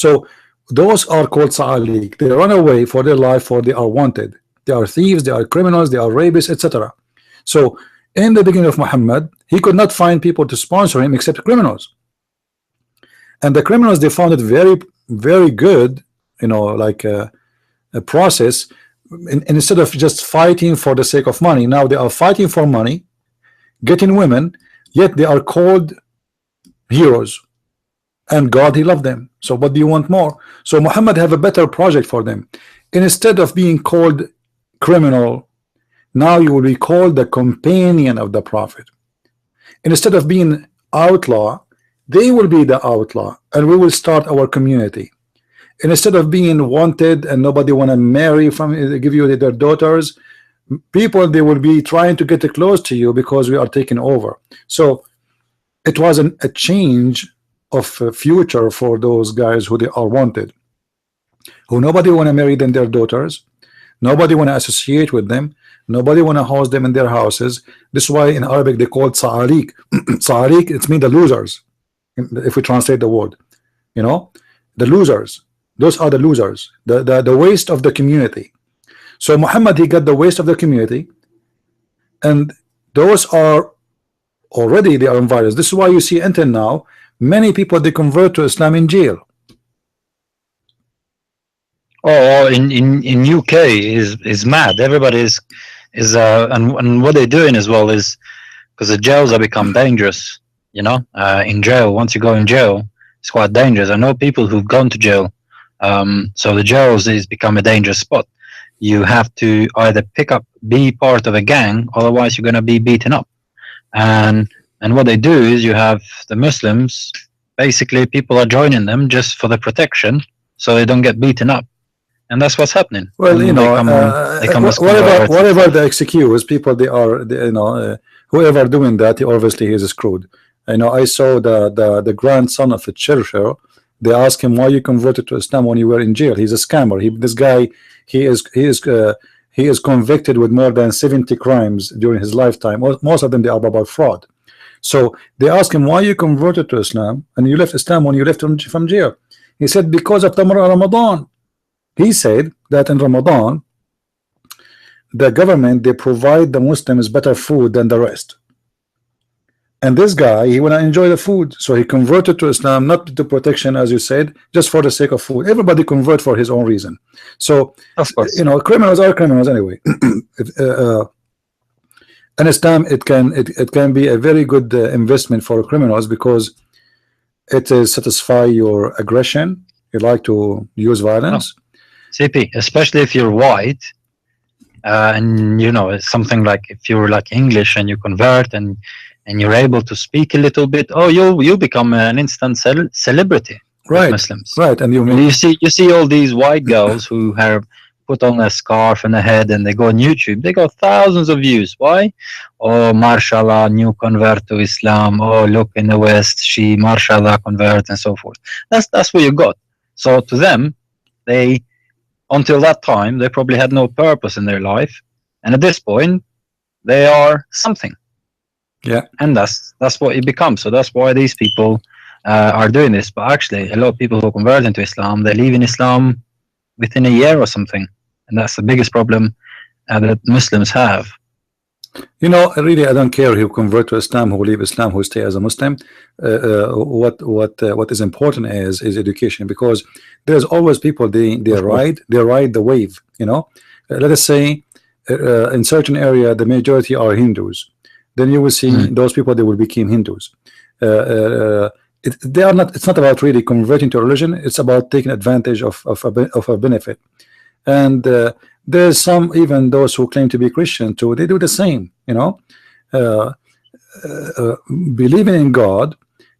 So those are called Sa'alik. They run away for their life, for they are wanted. They are thieves, they are criminals, they are rapists, etc. So in the beginning of Muhammad, he could not find people to sponsor him except criminals. And the criminals, they found it very, very good, you know, like a process. Instead of just fighting for the sake of money, now they are fighting for money, getting women, yet they are called heroes. And God, he loved them. So what do you want more? So Muhammad have a better project for them. Instead of being called criminal, now you will be called the companion of the Prophet. Instead of being outlaw, they will be the outlaw, and we will start our community. Instead of being wanted and nobody want to marry from give you their daughters, people they will be trying to get close to you because we are taking over. So it was a change of future for those guys who they are wanted, who nobody want to marry them their daughters, nobody want to associate with them, nobody want to house them in their houses. This is why in Arabic they call Sa'alik. Sa'alik, it means the losers, if we translate the word, you know, the losers. Those are the losers, the waste of the community. So Muhammad, he got the waste of the community, and those are already they are in virus. This is why you see until now many people they convert to Islam in jail. Oh, in UK is mad. Everybody is and what they're doing as well is because the jails have become dangerous. You know, in jail, once you go in jail, it's quite dangerous. I know people who've gone to jail. So the jails is become a dangerous spot. You have to either be part of a gang, otherwise you're going to be beaten up. And what they do is you have the Muslims, basically people are joining them just for the protection, so they don't get beaten up. And that's what's happening. Well, And you know, whatever the excuse, people you know, whoever doing that, obviously he is screwed. You know, I saw the grandson of a Churchill. They asked him why you converted to Islam when you were in jail. He's a scammer. This guy, he is convicted with more than 70 crimes during his lifetime. Most of them they are about fraud. So they asked him why you converted to Islam and you left Islam when you left from jail. He said because of Ramadan. He said that in Ramadan, the government they provide the Muslims better food than the rest. And this guy, he want to enjoy the food, so he converted to Islam, not to protection, as you said, just for the sake of food. Everybody convert for his own reason. So, of course, you know, criminals are criminals anyway. And Islam, it can be a very good investment for criminals because it satisfy your aggression. You like to use violence. CP, especially if you're white, and you know, it's something like if you're like English and you convert and you're able to speak a little bit, oh, you'll become an instant celebrity, right? Muslims, right? And you see all these white girls who have put on a scarf and a head and they go on YouTube. They got thousands of views. Why? Oh, mashallah, new convert to Islam. Oh, look in the West, she mashallah convert and so forth. That's what you got. So to them, they until that time they probably had no purpose in their life, and at this point they are something. Yeah, and that's what it becomes. So that's why these people are doing this. But actually, a lot of people who convert into Islam, they leave in Islam within a year or something, and that's the biggest problem that Muslims have. You know, really, I don't care who convert to Islam, who leave Islam, who stay as a Muslim. What is important is education, because there's always people they ride the wave. You know, let us say in certain area the majority are Hindus. Then you will see those people, they will become Hindus. They are not. It's not about really converting to religion. It's about taking advantage of a benefit. And there's some, even those who claim to be Christian too, they do the same, you know. Believing in God,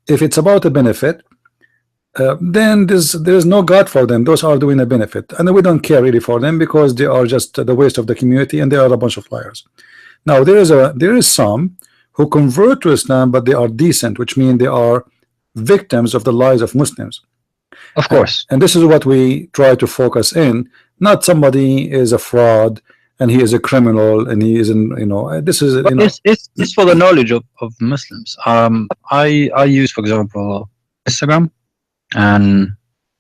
if it's about a benefit, then there's no God for them. Those are doing a benefit, and we don't care really for them because they are just the waste of the community, and they are a bunch of liars. Now there is some who convert to Islam, but they are decent, which means they are victims of the lies of Muslims. Of course. And this is what we try to focus in. Not somebody is a fraud and he is a criminal and he isn't, you know, this is, you know, it's for the knowledge of Muslims. I use, for example, Instagram, and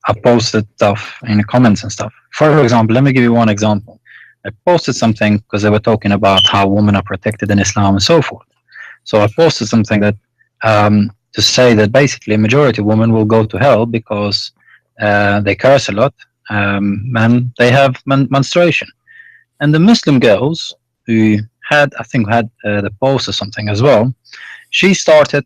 I posted stuff in the comments and stuff. For example, let me give you one example. I posted something because they were talking about how women are protected in Islam and so forth. So I posted something that to say that basically a majority of women will go to hell because they curse a lot and they have menstruation. And the Muslim girls who had, I think, had the post or something as well, she started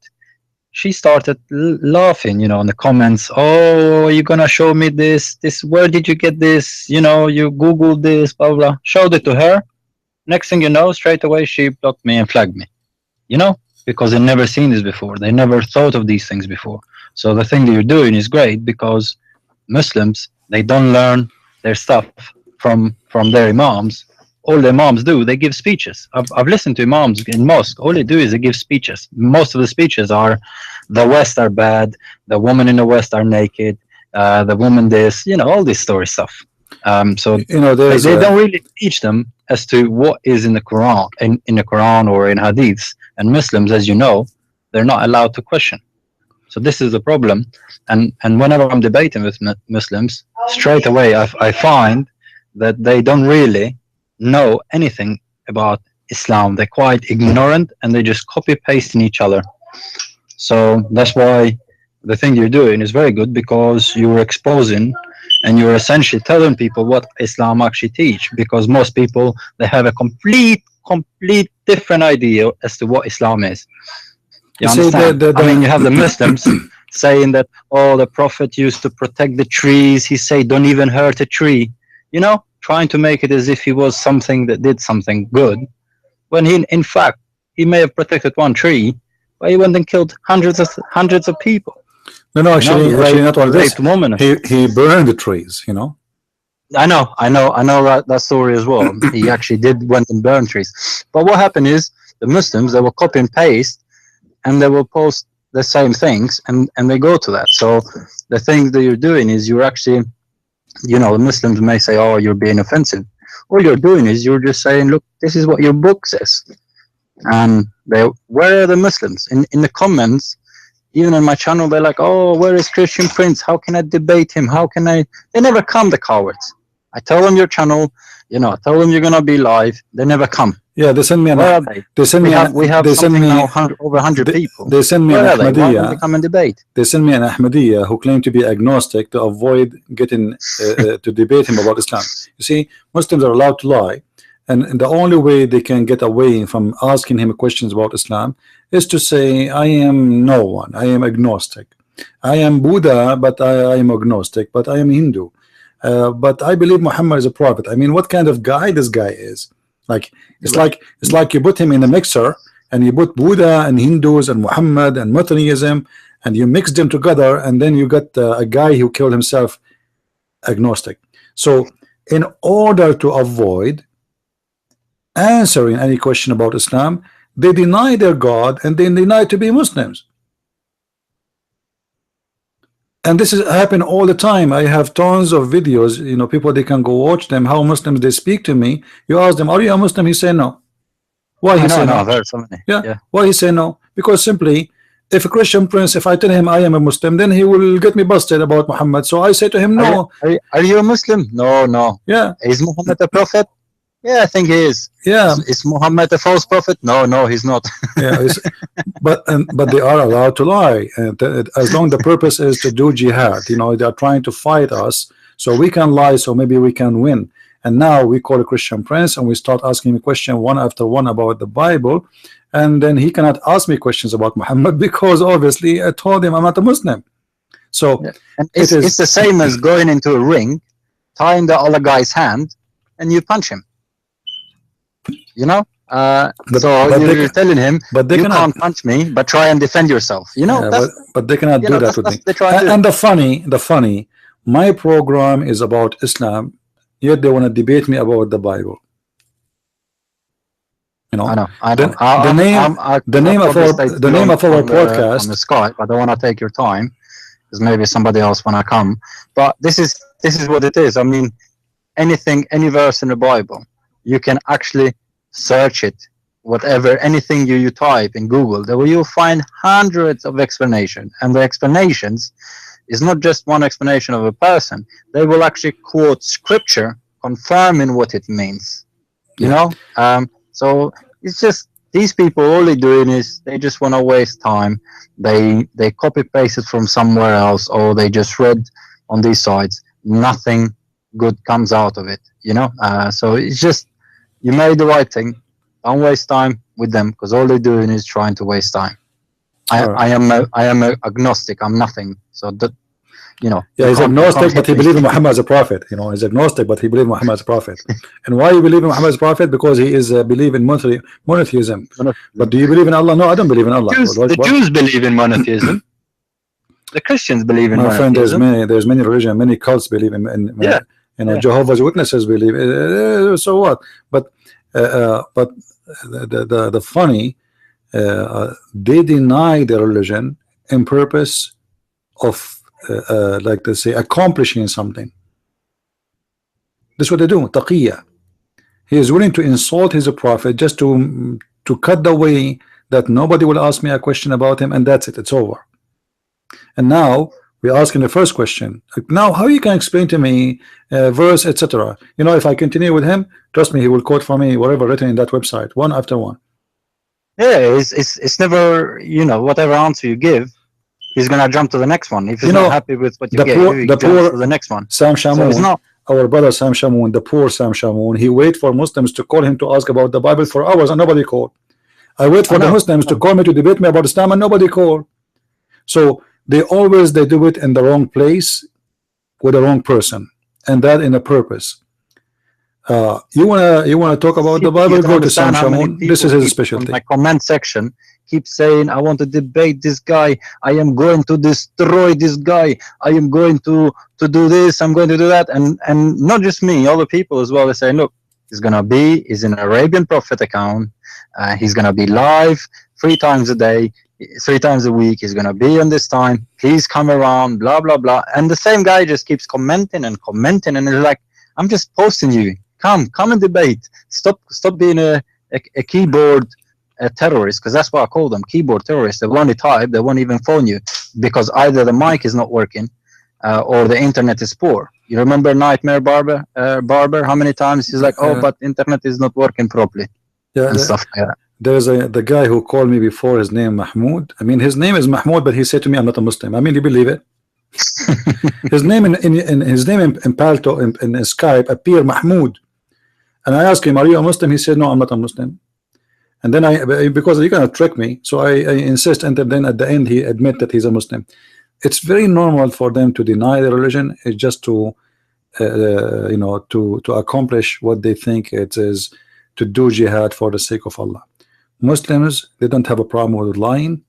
laughing, you know, in the comments. Oh, you're gonna show me this? Where did you get this? You know, you Googled this, blah blah. Showed it to her. Next thing you know, straight away she blocked me and flagged me. You know, because they never seen this before. They never thought of these things before. So the thing that you're doing is great, because Muslims, they don't learn their stuff from their imams. All the imams do, they give speeches. I've listened to imams in mosque. All they do is they give speeches. Most of the speeches are, the West are bad, the women in the West are naked, the woman this, you know, all this story stuff. So you know, they don't really teach them as to what is in the Quran, in the Quran or in Hadiths. And Muslims, as you know, they're not allowed to question. So this is the problem. And whenever I'm debating with Muslims, straight away I find that they don't really know anything about Islam. They're quite ignorant and they just copy pasting each other. So that's why the thing you're doing is very good, because you're exposing and you're essentially telling people what Islam actually teach, because most people, they have a complete different idea as to what Islam is. You understand? I mean, you have the Muslims saying that, oh, the Prophet used to protect the trees. He said, don't even hurt a tree. You know, trying to make it as if he was something that did something good, when he, in fact, he may have protected one tree, but he went and killed hundreds of people. No, actually, not all this. Woman. He burned the trees, you know. I know that story as well. He actually went and burned trees. But what happened is, the Muslims, they will copy and paste, and they will post the same things, and they go to that. So the thing that you're doing is, you're actually, you know, the Muslims may say, oh, you're being offensive. All you're doing is you're just saying, look, this is what your book says. And where are the Muslims? In the comments, even on my channel, they're like, oh, where is Christian Prince? How can I debate him? How can I? They never come, the cowards. I tell them your channel, you know, I tell them you're going to be live. They never come. Yeah, they send me an. Where are they? We have something now, over 100 people. They send me an Ahmadiyya. Why don't they come and debate? They send me an Ahmadiyya who claim to be agnostic to avoid getting to debate him about Islam. You see, Muslims are allowed to lie, and the only way they can get away from asking him questions about Islam is to say, I am no one. I am agnostic. I am Buddha, but I am agnostic. But I am Hindu. But I believe Muhammad is a prophet. I mean, what kind of guy this guy is? Like, it's like you put him in a mixer and you put Buddha and Hindus and Muhammad and Monotheism and you mix them together, and then you got a guy who killed himself agnostic. So in order to avoid answering any question about Islam, they deny their God and they deny to be Muslims. And this is happen all the time. I have tons of videos, you know, people, they can go watch them, how Muslims they speak to me. You ask them, are you a Muslim? He say no. Why he say no? Yeah. Why he say no? Because simply, if a Christian Prince, if I tell him I am a Muslim, then he will get me busted about Muhammad. So I say to him, no. Are you a Muslim? No. Yeah. Is Muhammad a prophet? Yeah, I think he is. Yeah. Is Muhammad a false prophet? No, he's not. Yeah, but they are allowed to lie, and as long the purpose is to do jihad, you know, they are trying to fight us, so we can lie, so maybe we can win. And now we call a Christian Prince and we start asking him a question one after one about the Bible, and then he cannot ask me questions about Muhammad because obviously I told him I'm not a Muslim. So yeah. And it's the same as going into a ring, tying the other guy's hand, and you punch him. You know. But You're telling him, but they you cannot, can't punch me, but try and defend yourself. You know. yeah, but they cannot do that with me. They try to do. And the funny, my program is about Islam, yet they want to debate me about the Bible. You know, I know. the name of our podcast on the Skype. I don't want to take your time because maybe somebody else want to come. But this is what it is. I mean, any verse in the Bible, you can actually search it. Whatever, anything you type in Google, you'll find hundreds of explanations, and the explanations is not just one explanation of a person. They will actually quote scripture confirming what it means. You know. So it's just these people, all they're doing is they just want to waste time. They copy paste it from somewhere else, or they just read on these sites. Nothing good comes out of it, you know. So it's just, you made the right thing. Don't waste time with them, because all they're doing is trying to waste time. I am a agnostic. I'm nothing. So that, you know. Yeah, he's agnostic, but he believes in Muhammad as a prophet. You know, he's agnostic, but he believes in Muhammad as a prophet. And why you believe in Muhammad as a prophet? Because he is believe in monotheism. But do you believe in Allah? No, I don't believe in Allah. The Jews believe in monotheism. The Christians believe in monotheism. My friend, there's many religions, many cults believe in yeah. You know, yeah. Jehovah's Witnesses believe. So what? But the funny, they deny their religion in purpose of like they say, accomplishing something. That's what they do. Taqiyya. He is willing to insult his prophet just to cut the way that nobody will ask me a question about him, and that's it. It's over. And now we ask him the first question. Now, how you can explain to me verse, etc.? You know, if I continue with him, trust me, he will quote for me whatever written in that website, one after one. Yeah, it's never, you know, whatever answer you give, he's gonna jump to the next one. If he's not happy with what you get, he jumps to the next one. Sam Shamoun, so our brother Sam Shamoun, the poor Sam Shamoun, he wait for Muslims to call him to ask about the Bible for hours and nobody called. I wait for the Muslims to call me to debate me about Islam and nobody called. So they do it in the wrong place with the wrong person, and that in a purpose. You wanna talk about the Bible? Go to Sam Shamoun. This is his specialty. My comment section keep saying, I want to debate this guy, I am going to destroy this guy, I am going to do this, I'm going to do that, and not just me, other people as well. They say, look, he's in an Arabian Prophet account, he's gonna be live 3 times a day, 3 times a week, he's gonna be on this time, please come around, blah blah blah. And the same guy just keeps commenting, and it's like, I'm just posting you, come and debate, stop being a keyboard terrorist, because that's what I call them, keyboard terrorists. They only type, they won't even phone you, because either the mic is not working or the internet is poor. You remember Nightmare Barber? How many times he's like, oh, but internet is not working properly, and stuff like that. There's the guy who called me before, his name Mahmoud. I mean, his name is Mahmoud, but he said to me, I'm not a Muslim. I mean, you believe it? His name in his name in Palto in Skype appear Mahmoud, and I asked him, are you a Muslim? He said, no, I'm not a Muslim. And then because you're gonna trick me, so I insist, and then at the end he admit that he's a Muslim. It's very normal for them to deny their religion. It's just to you know, to accomplish what they think it is, to do jihad for the sake of Allah. Muslims, they don't have a problem with lying.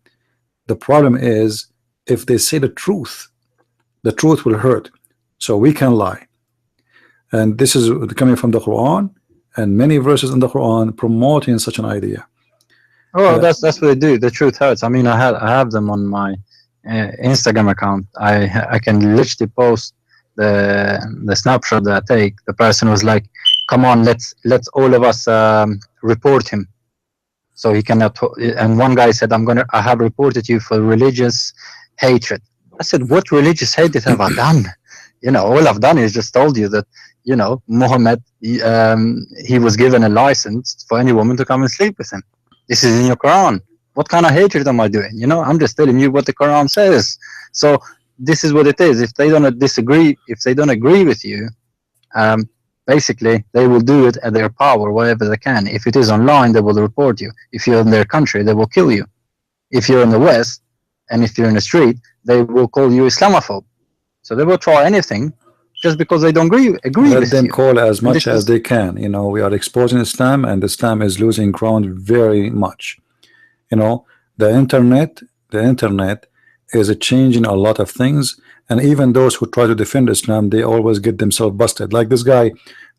The problem is if they say the truth will hurt. So we can lie, and this is coming from the Quran. And many verses in the Quran promoting such an idea. Oh, that's what they do. The truth hurts. I mean, I have them on my Instagram account. I can literally post the snapshot that I take. The person was like, "Come on, let's all of us report him, so he cannot." And one guy said, "I have reported you for religious hatred." I said, "What religious hatred have I done? You know, all I've done is just told you that." You know, Muhammad, he was given a license for any woman to come and sleep with him. This is in your Quran. What kind of hatred am I doing? You know, I'm just telling you what the Quran says. So this is what it is. If they don't agree with you, basically they will do it at their power, whatever they can. If it is online, they will report you. If you're in their country, they will kill you. If you're in the West, and if you're in the street, they will call you Islamophobe. So they will try anything just because they don't agree Let with them you. call as much this as is- they can. You know, we are exposing Islam, and Islam is losing ground very much. You know, the internet is changing a lot of things, and even those who try to defend Islam, they always get themselves busted. Like this guy,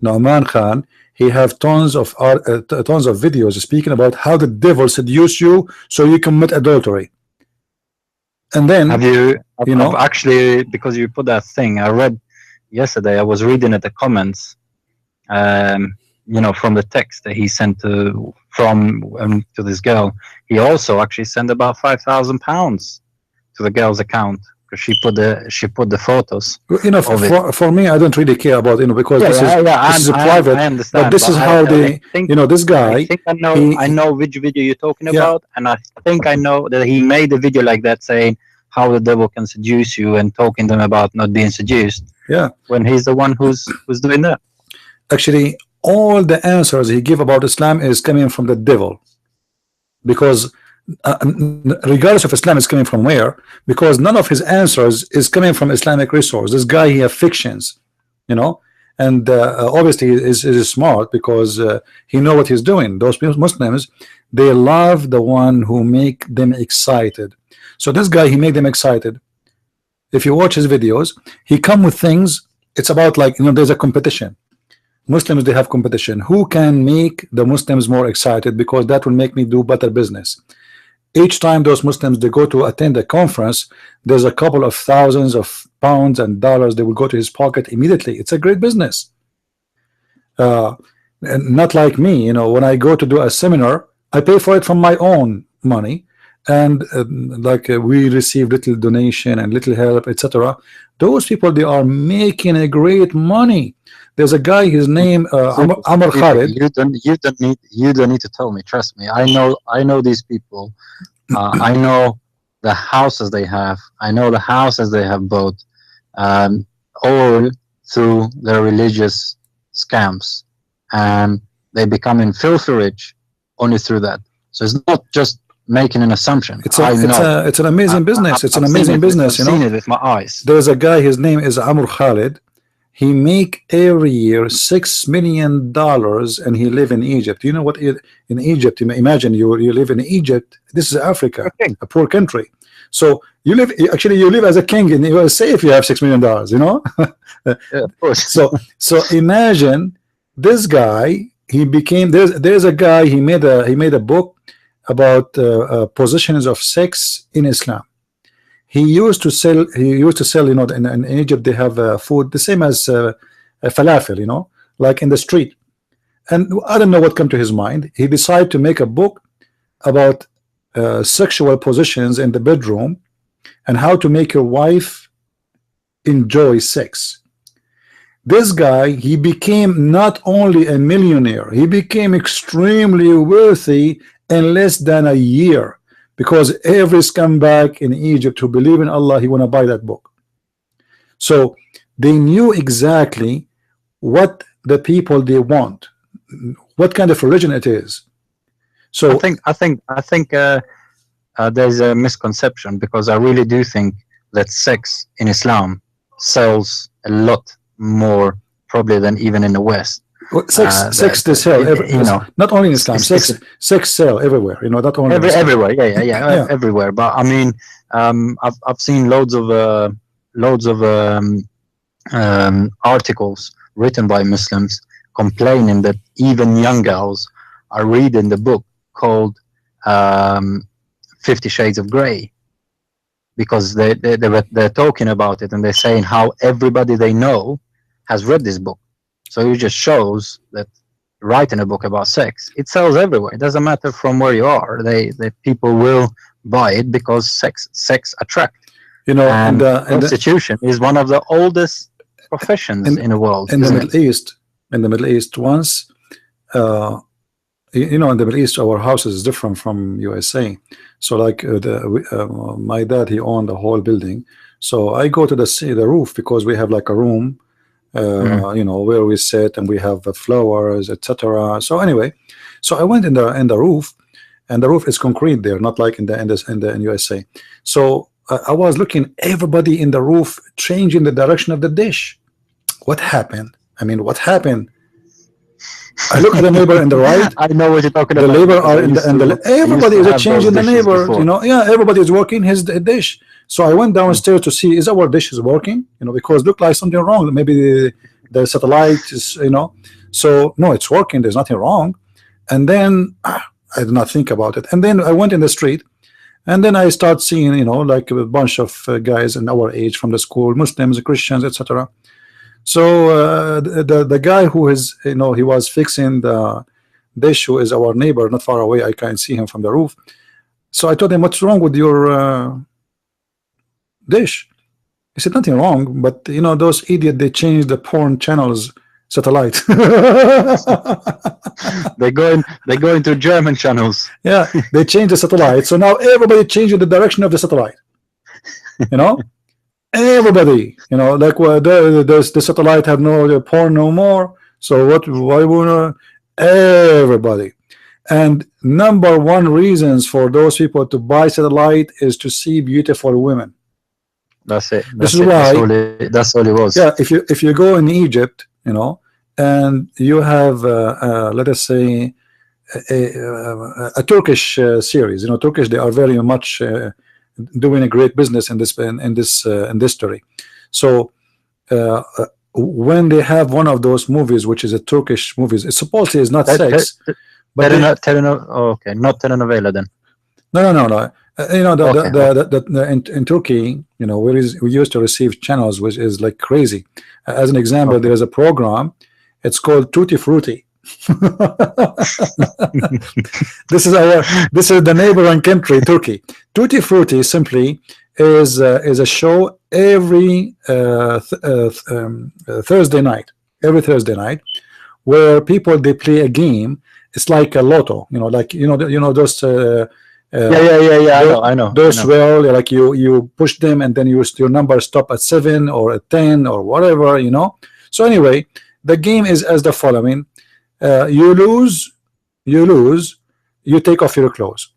Nauman Khan, he have tons of videos speaking about how the devil seduce you so you commit adultery. And then Have you? You know? I've actually, because you put that thing, I read yesterday. I was reading at the comments. You know, from the text that he sent to this girl. He also actually sent about £5,000 to the girl's account because she put the photos. you know, of for me, I don't really care about, you know, because this is I private. understand, But this is how they, think, you know, this guy. I think I know which video you're talking Yeah. about, and I think I know that he made a video like that saying how the devil can seduce you and talking to them about not being seduced. Yeah. When he's the one who's doing that. Actually, all the answers he give about Islam is coming from the devil, because regardless of Islam is coming from where, because none of his answers is coming from Islamic resource. This guy, he have fictions, you know, and obviously is smart because he know what he's doing. Those Muslims, they love the one who make them excited. So this guy, he made them excited. If you watch his videos, he come with things. It's about, like, you know, there's a competition. Muslims, they have competition. Who can make the Muslims more excited? Because that will make me do better business. Each time those Muslims, they go to attend a conference, there's a couple of thousands of pounds and dollars they will go to his pocket immediately. It's a great business. And not like me, you know, when I go to do a seminar, I pay for it from my own money, and we receive little donation and little help, etc. Those people, they are making a great money. There's a guy, his name Amr Khalid. You don't need to tell me. Trust me. I know these people. I know the houses they have. I know the houses they have bought, all through their religious scams, and they becoming filthy rich only through that. So it's not just making an assumption. It's an amazing business. It's an amazing business. I've seen it with my eyes. There's a guy, his name is Amr Khalid. He make every year $6 million, and he live in Egypt. You know what? In Egypt, imagine you live in Egypt. This is Africa, a poor country. So you live as a king in the USA if you have $6 million. You know. Yeah, of course. So imagine this guy. He became there's a guy. He made a book about positions of sex in Islam. He used to sell, you know, in Egypt they have food the same as falafel, you know, like in the street. And I don't know what came to his mind. He decided to make a book about sexual positions in the bedroom and how to make your wife enjoy sex. This guy, he became not only a millionaire, he became extremely wealthy in less than a year. Because every scumbag in Egypt who believe in Allah, he want to buy that book. So they knew exactly what the people they want, what kind of religion it is. So I think there's a misconception, because I really do think that sex in Islam sells a lot more probably than even in the West. sex they sell, you know, not only in Islam. Sex sell everywhere. You know, not only everywhere. Yeah, everywhere. But I mean, I've seen loads of articles written by Muslims complaining that even young girls are reading the book called 50 Shades of Grey, because they're talking about it, and they're saying how everybody they know has read this book. So it just shows that writing a book about sex, it sells everywhere. It doesn't matter from where you are. People will buy it because sex attracts. You know, and prostitution is one of the oldest professions in the world. In the Middle East, once, you know, in the Middle East, our house is different from USA. So like my dad, he owned the whole building. So I go to the roof, because we have like a room. You know, where we sit, and we have flowers, etc. So anyway, so I went in the roof, and the roof is concrete there, not like in USA. So I was looking, everybody in the roof changing the direction of the dish. what happened? I mean, what happened? I look at the neighbor in the right. I know what you're talking The about. labor because are I in used the, and to- the, I used everybody to is a have change those in the dishes neighbor. before. You know, yeah, everybody is working his dish. So I went downstairs to see is our dish is working. You know, because look like something wrong. Maybe the satellite is. You know, so no, it's working. There's nothing wrong. And then I did not think about it. And then I went in the street. And then I start seeing, you know, like a bunch of guys in our age from the school, Muslims, Christians, etc. So the guy who is, you know, he was fixing the dish, who is our neighbor, not far away. I can see him from the roof. So I told him, "What's wrong with your dish?" He said, "Nothing wrong, but you know, those idiots, they changed the porn channels satellite." They go into German channels. Yeah, they changed the satellite, so now everybody changing the direction of the satellite. You know, everybody. You know, like the satellite have no porn no more. So what? Why would everybody? And number one reasons for those people to buy satellite is to see beautiful women. That's it. This That's is it. why. That's all it was. Yeah, if you go in Egypt, you know, and you have let us say a Turkish series, you know, Turkish, they are very much doing a great business in this industry. So when they have one of those movies, which is a Turkish movies, it supposedly is not sex, but Okay, not telenovela then. no. You know, Okay. in Turkey, you know, we used to receive channels which is like crazy. As an example, Okay. there is a program. It's called Tutti Frutti. This is the neighboring country, Turkey. Tutti Frutti simply is a show every Thursday night. Every Thursday night, where people they play a game. It's like a lotto, you know, like those. I know. Those well, like you push them, and then your number stop at 7 or at 10 or whatever, you know. So anyway, the game is as the following: you lose, you take off your clothes.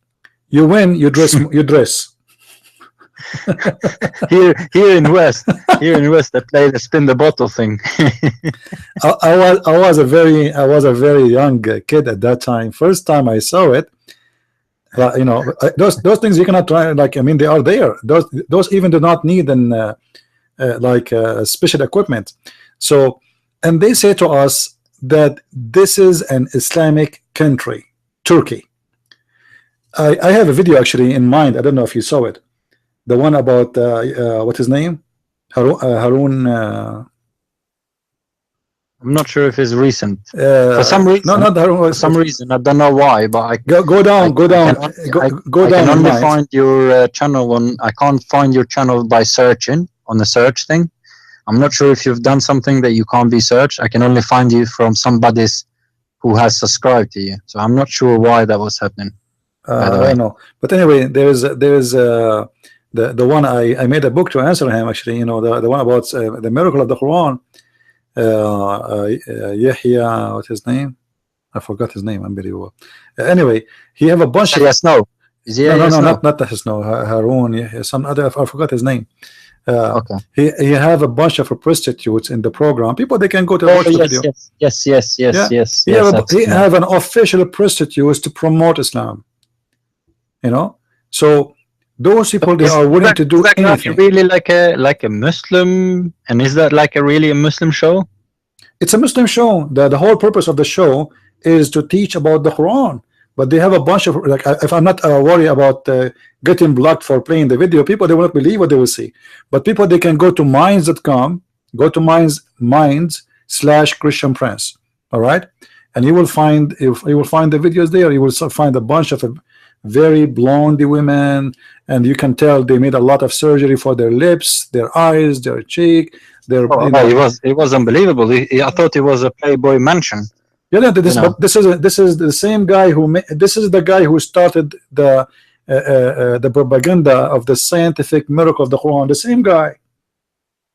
You win, you dress. You dress. Here in West, they play the spin the bottle thing. I was a very young kid at that time. First time I saw it, you know, those things you cannot try. Like, I mean, they are there. Those even do not need special equipment. So, and they say to us that this is an Islamic country, Turkey. I have a video actually in mind. I don't know if you saw it. The one about what's his name, Harun. I'm not sure if it's recent. For some reason, no, not Harun. For some reason, I don't know why, but I go down. I can only find your channel on. I can't find your channel by searching on the search thing. I'm not sure if you've done something that you can't be searched. I can only find you from somebody who has subscribed to you. So I'm not sure why that was happening. I don't know, but anyway, there is the one I made a book to answer him actually. You know, the one about the miracle of the Quran. Yahya, what's his name? I forgot his name. Unbelievable. Anyway, he have a bunch of no. Not Snow. Harun. Yahya, some other. I forgot his name. Okay. He have a bunch of prostitutes in the program. People they can go to watch the video. Yes. He have an official prostitutes to promote Islam. You know, so those people they are willing to do anything. Really like a Muslim, and is that like a Muslim show? It's a Muslim show. The whole purpose of the show is to teach about the Quran. But they have a bunch of, like, if I'm not worried about getting blocked for playing the video, people they will not believe what they will see. But people they can go to minds.com, go to minds/Christian Prince. All right, and you will find the videos there. You will find a bunch of very blonde women, and you can tell they made a lot of surgery for their lips, their eyes, their cheek, their. It was unbelievable. I thought it was a Playboy mansion. Yeah, but this is the same guy this is the guy who started the propaganda of the scientific miracle of the Quran. The same guy.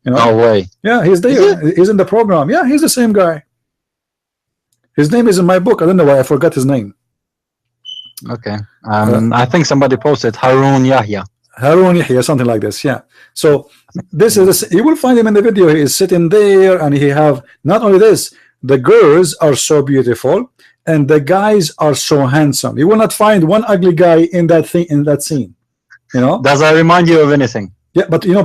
You know? No way. Yeah, he's there. He's in the program. Yeah, he's the same guy. His name is in my book. I don't know why I forgot his name. Okay. I think somebody posted Harun Yahya. Harun Yahya, something like this. Yeah. So this is you will find him in the video. He is sitting there, and he have not only this, the girls are so beautiful, and the guys are so handsome. You will not find one ugly guy in that thing, in that scene. You know. Does that remind you of anything? Yeah, but you know,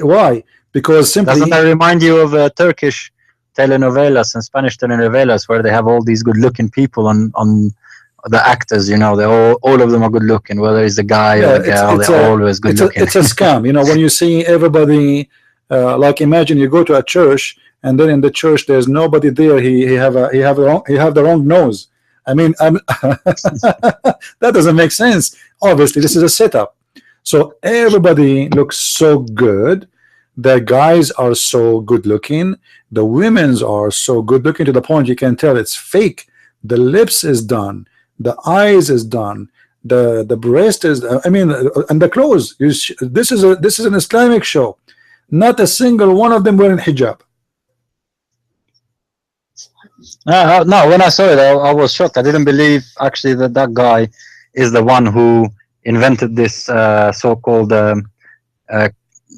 why? Because simply. Doesn't that remind you of Turkish telenovelas and Spanish telenovelas where they have all these good-looking people on the actors? You know, they all of them are good-looking. Whether it's the guy or the girl, they're always good-looking. It's a scam. You know, when you see everybody, like imagine you go to a church, and then in the church there's nobody there. He have the wrong nose. I mean, that doesn't make sense. Obviously, this is a setup. So everybody looks so good. The guys are so good looking. The women's are so good looking to the point you can tell it's fake. The lips is done. The eyes is done. The breast is. I mean, and the clothes. This is an Islamic show. Not a single one of them wearing hijab. No, when I saw it, I was shocked. I didn't believe actually that guy is the one who invented this so-called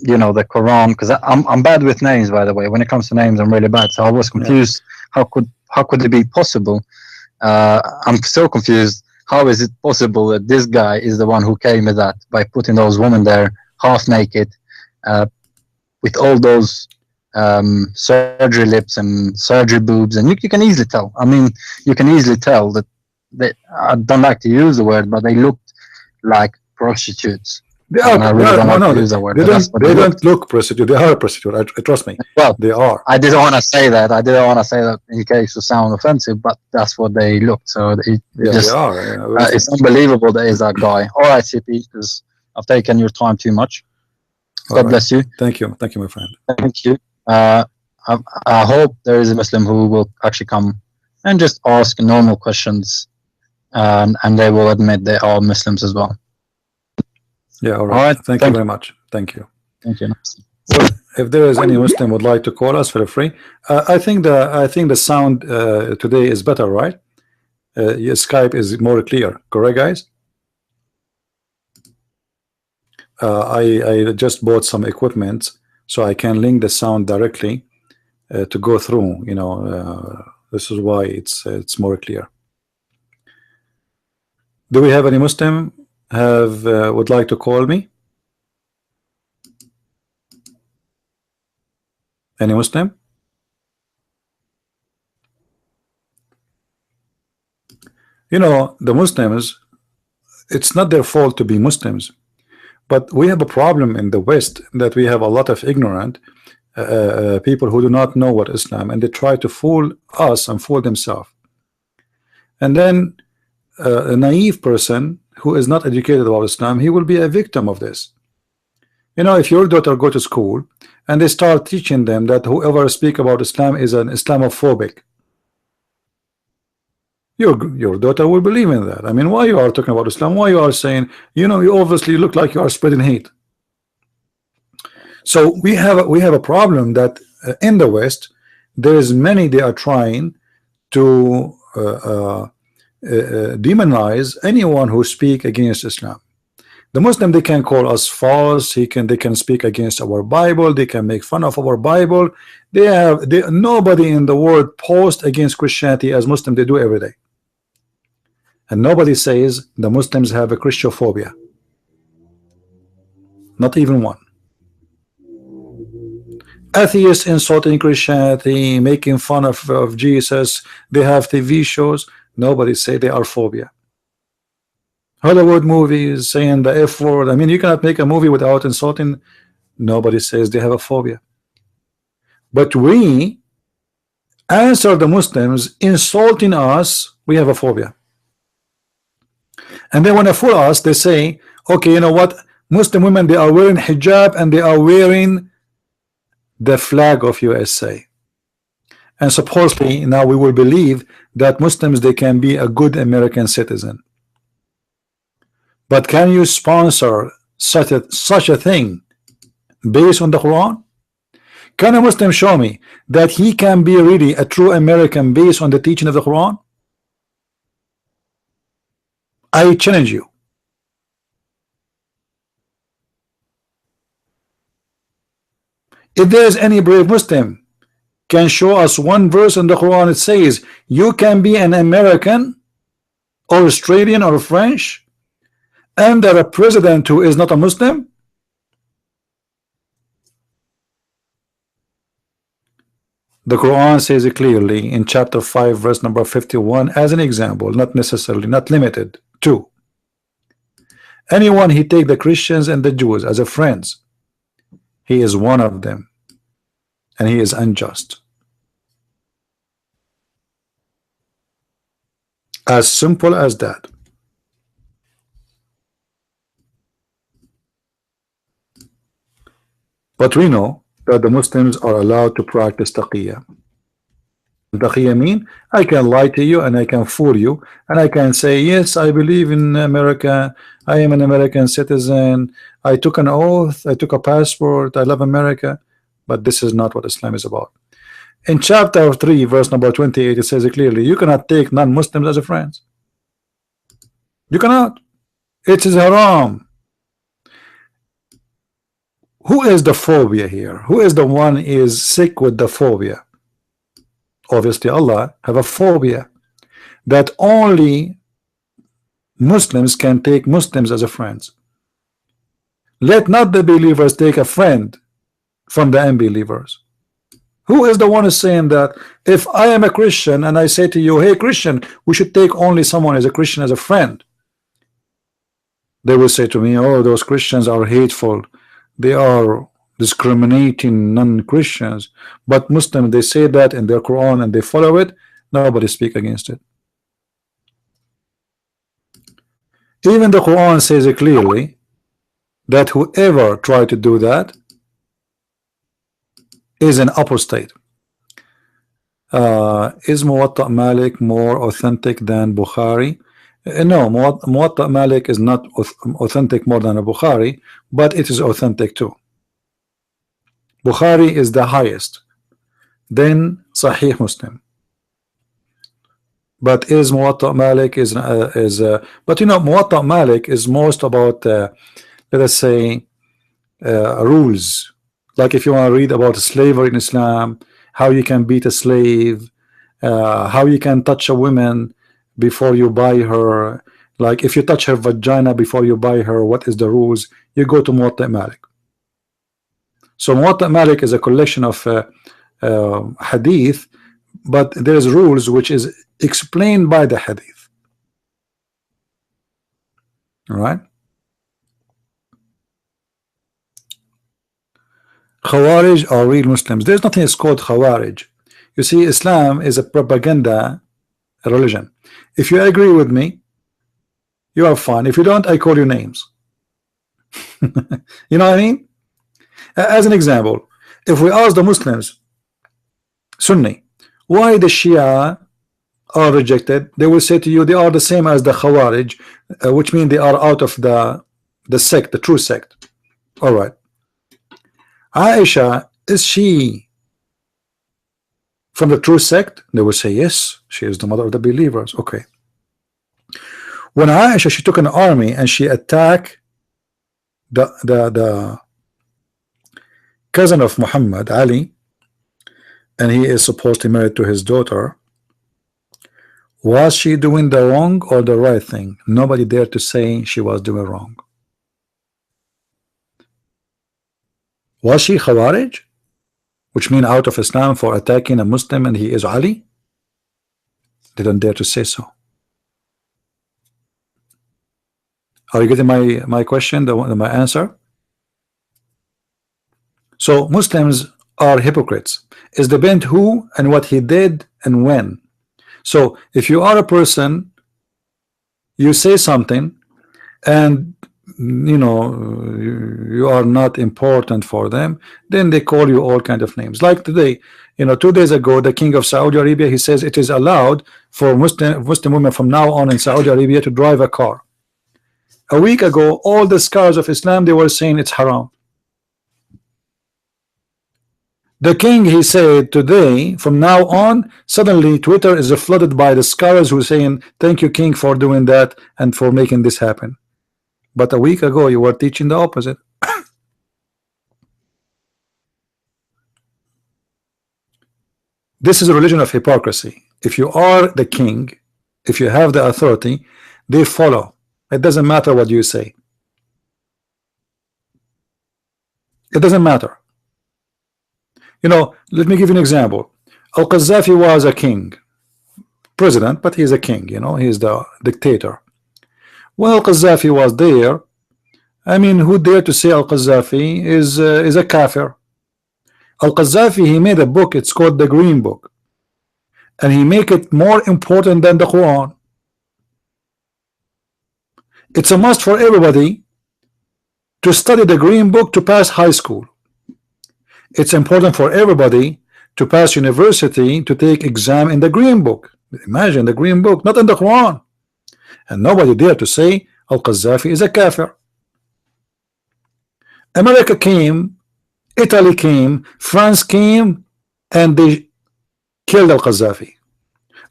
you know, the Quran, because I'm bad with names, by the way. When it comes to names, I'm really bad. So I was confused. Yeah. How could it be possible? I'm so confused. How is it possible that this guy is the one who came with that by putting those women there half naked, with all those surgery lips and surgery boobs, and you can easily tell. I mean, you can easily tell that I don't like to use the word, but they looked like prostitutes. They are. I really don't like to use the word. They don't look prostitute. They are a prostitute. Trust me. Well, they are. I didn't want to say that. I didn't want to say that in case it sound offensive, but that's what they looked. So they are. Yeah, it's unbelievable that is that guy. All right, CP, because I've taken your time too much. God bless you. Thank you, my friend. Thank you. I hope there is a Muslim who will actually come and just ask normal questions, and they will admit they are Muslims as well. Yeah, all right. Thank you very much. Thank you. Thank you. Well, if there is any Muslim would like to call us, feel free. I think the sound today is better, right? Your Skype is more clear, correct, guys? I just bought some equipment so I can link the sound directly to go through. You know, this is why it's more clear. Do we have any Muslim would like to call me? Any Muslim? You know, the Muslims, it's not their fault to be Muslims, but we have a problem in the West that we have a lot of ignorant people who do not know what Islam, and they try to fool us and fool themselves. And then a naive person who is not educated about Islam, he will be a victim of this. You know, if your daughter go to school and they start teaching them that whoever speak about Islam is an Islamophobic, your daughter will believe in that. I mean, why you are talking about Islam? Why you are saying, you know, you obviously look like you are spreading hate. So we have a problem that in the West there is many, they are trying to demonize anyone who speak against Islam. The Muslim, they can call us false. They can speak against our Bible. They can make fun of our Bible. Nobody in the world post against Christianity as Muslim. They do every day, and nobody says the Muslims have a Christophobia. Not even one. Atheists insulting Christianity, making fun of Jesus. They have TV shows. Nobody say they are phobia. Hollywood movies saying the F word. I mean, you cannot make a movie without insulting. Nobody says they have a phobia. But we answer the Muslims insulting us, we have a phobia. And then when they fool us, they say, okay, you know what? Muslim women, they are wearing hijab and they are wearing the flag of USA. And supposedly now we will believe that Muslims, they can be a good American citizen. But can you sponsor such a thing based on the Quran? Can a Muslim show me that he can be really a true American based on the teaching of the Quran? I challenge you. If there is any brave Muslim can show us one verse in the Quran, it says you can be an American or Australian or French under a president who is not a Muslim. The Quran says it clearly in chapter 5 verse number 51 as an example, not necessarily, not limited to anyone he take the Christians and the Jews as a friends, he is one of them and he is unjust. As simple as that. But we know that the Muslims are allowed to practice taqiyya. Taqiyya mean I can lie to you and I can fool you and I can say yes, I believe in America, I am an American citizen, I took an oath, I took a passport, I love America, but this is not what Islam is about. In chapter 3 verse number 28 it says it clearly, you cannot take non-Muslims as a friends. You cannot. It is haram. Who is the phobia here? Who is the one is sick with the phobia? Obviously Allah have a phobia that only Muslims can take Muslims as a friends. Let not the believers take a friend from the unbelievers. Who is the one is saying that if I am a Christian and I say to you, hey Christian, we should take only someone as a Christian as a friend? They will say to me, oh, those Christians are hateful, they are discriminating non-Christians. But Muslims, they say that in their Quran and they follow it, nobody speak against it. Even the Quran says it clearly that whoever try to do that is an apostate. Is Muwatta Malik more authentic than Bukhari? No, Muwatta Malik is not authentic more than a Bukhari, but it is authentic too. Bukhari is the highest, then Sahih Muslim. But is Muwatta Malik but you know, Muwatta Malik is most about let us say rules. Like if you want to read about slavery in Islam, how you can beat a slave, how you can touch a woman before you buy her, like if you touch her vagina before you buy her, what is the rules? You go to Muwatta Malik. So Muwatta Malik is a collection of hadith, but there is rules which is explained by the hadith. All right. Khawarij are real Muslims. There's nothing is called Khawarij. You see, Islam is a propaganda religion. If you agree with me, you are fine. If you don't, I call you names. You know what I mean? As an example, if we ask the Muslims, Sunni, why the Shia are rejected, they will say to you they are the same as the Khawarij, which means they are out of the sect, the true sect. All right. Aisha, is she from the true sect? They will say yes, she is the mother of the believers. Okay. When Aisha, she took an army and she attacked the cousin of Muhammad, Ali, and he is supposedly married to his daughter, was she doing the wrong or the right thing? Nobody dared to say she was doing wrong. Was she Khawarij, which mean out of Islam for attacking a Muslim and he is Ali? They don't dare to say so. Are you getting my question, my answer? So Muslims are hypocrites. It depends who and what he did and when. So if you are a person, you say something and you know you are not important for them, then they call you all kind of names. Like today, you know, 2 days ago, the king of Saudi Arabia, he says it is allowed for Muslim women from now on in Saudi Arabia to drive a car. A week ago, all the scholars of Islam, they were saying it's haram. The king, he said today, from now on, suddenly Twitter is flooded by the scholars who are saying, thank you, king, for doing that and for making this happen. But a week ago, you were teaching the opposite. This is a religion of hypocrisy. If you are the king, if you have the authority, they follow. It doesn't matter what you say. It doesn't matter. You know, let me give you an example. Al-Qaddafi was a king, president, but he's a king, you know, he's the dictator. When Al-Qaddafi was there, I mean, who dare to say Al-Qaddafi is a kafir? Al-Qaddafi, he made a book, it's called the Green Book, and he make it more important than the Quran. It's a must for everybody to study the Green Book to pass high school. It's important for everybody to pass university to take exam in the Green Book. Imagine the Green Book, not in the Quran. And nobody dare to say Al-Qaddafi is a kafir. America came, Italy came, France came, and they killed Al-Qaddafi.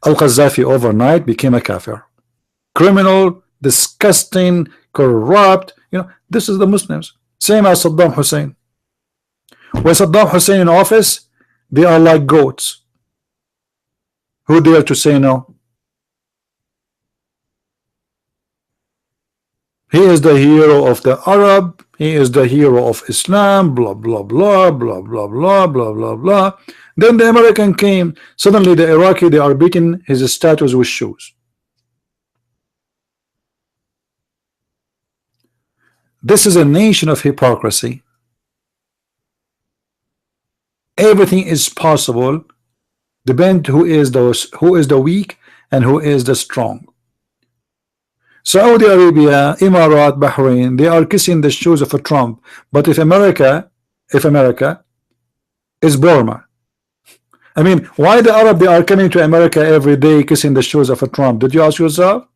Al-Qaddafi overnight became a kafir. Criminal, disgusting, corrupt. You know, this is the Muslims. Same as Saddam Hussein. When Saddam Hussein in office, they are like goats. Who dare to say no? He is the hero of the Arab. He is the hero of Islam. Blah blah blah blah blah blah blah blah blah. Then the American came. Suddenly the Iraqi, they are beating his statues with shoes. This is a nation of hypocrisy. Everything is possible. Depend who is the weak and who is the strong. Saudi Arabia, Emirat, Bahrain, they are kissing the shoes of a Trump. But if America is Burma, I mean, why the Arab they are coming to America every day kissing the shoes of a Trump? Did you ask yourself?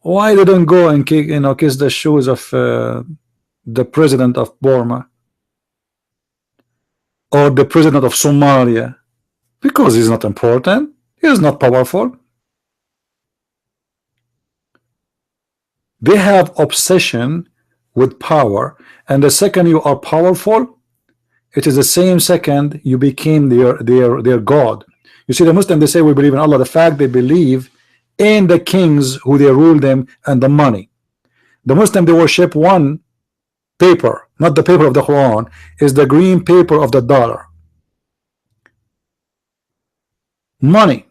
Why they don't go and kiss the shoes of the president of Burma or the president of Somalia? Because he's not important. He is not powerful. They have obsession with power, and the second you are powerful, it is the same second you became their God. You see, the Muslim, they say we believe in Allah. The fact they believe in the kings who they rule them and the money. The Muslim, they worship one paper, not the paper of the Quran, is the green paper of the dollar. Money.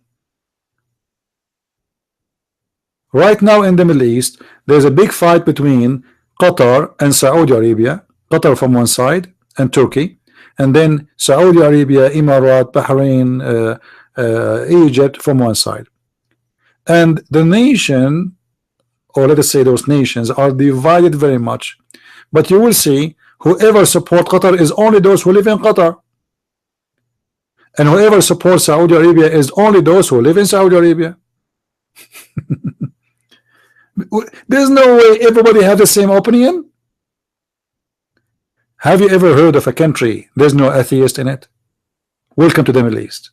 Right now in the Middle East, there's a big fight between Qatar and Saudi Arabia. Qatar from one side and Turkey, and then Saudi Arabia, Emirat, Bahrain, Egypt from one side. And the nation, or let us say those nations, are divided very much. But you will see whoever support Qatar is only those who live in Qatar, and whoever supports Saudi Arabia is only those who live in Saudi Arabia. There's no way everybody have the same opinion. Have you ever heard of a country there's no atheist in it? Welcome to the Middle East.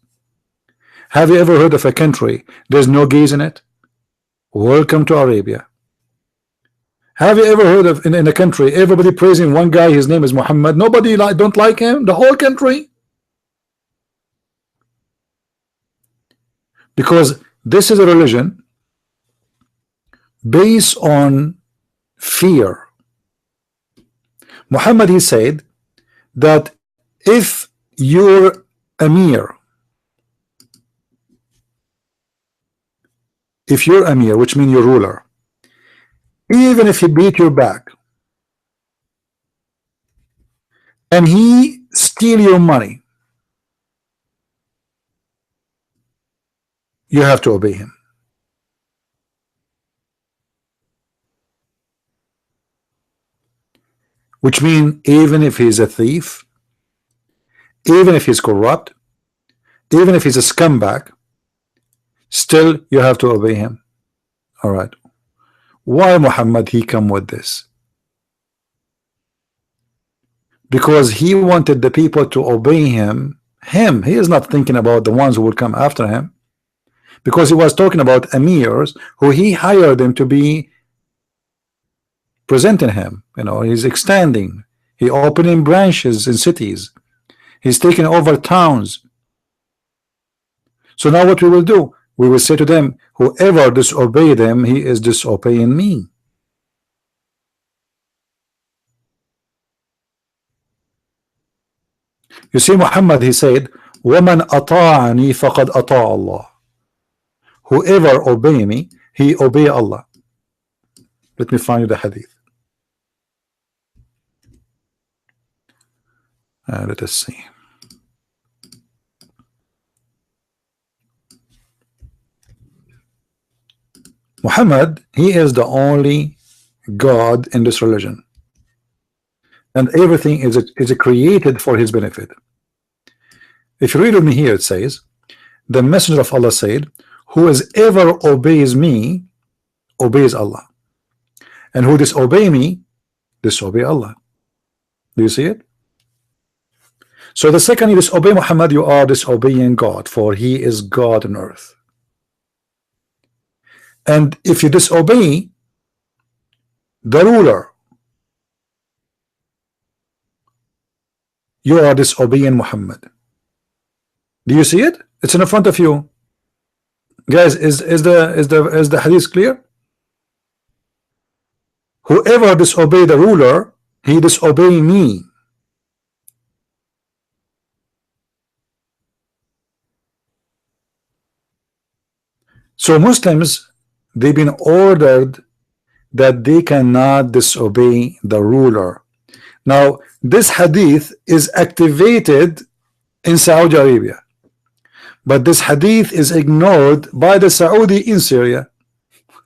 Have you ever heard of a country there's no gays in it? Welcome to Arabia. Have you ever heard of in a country everybody praising one guy, his name is Muhammad, nobody don't like him, the whole country? Because this is a religion based on fear. Muhammad, he said that if you're Amir, which means your ruler, even if he beat your back and he steal your money, you have to obey him. Which means even if he's a thief, even if he's corrupt, even if he's a scumbag, still you have to obey him. All right. Why Muhammad he come with this? Because he wanted the people to obey him. He is not thinking about the ones who will come after him, because he was talking about emirs who he hired them to be presenting him. You know, he's extending, he opening branches in cities, he's taking over towns. So now what we will do? We will say to them, whoever disobey them, he is disobeying me. You see, Muhammad, he said, وَمَنْ أَطَاعَنِي فَقَدْ أَطَاعَ اللَّهِ. Whoever obey me, he obey Allah. Let me find you the hadith. Let us see. Muhammad, he is the only God in this religion, and everything is created for his benefit. If you read with me here, it says, the messenger of Allah said, whoever obeys me obeys Allah, and who disobey me disobey Allah. Do you see it? So the second you disobey Muhammad, you are disobeying God, for he is God on earth. And if you disobey the ruler, you are disobeying Muhammad. Do you see it? It's in front of you, guys. Is the hadith clear? Whoever disobey the ruler, he disobey me. So Muslims, they've been ordered that they cannot disobey the ruler. Now this hadith is activated in Saudi Arabia, but this hadith is ignored by the Saudi in Syria.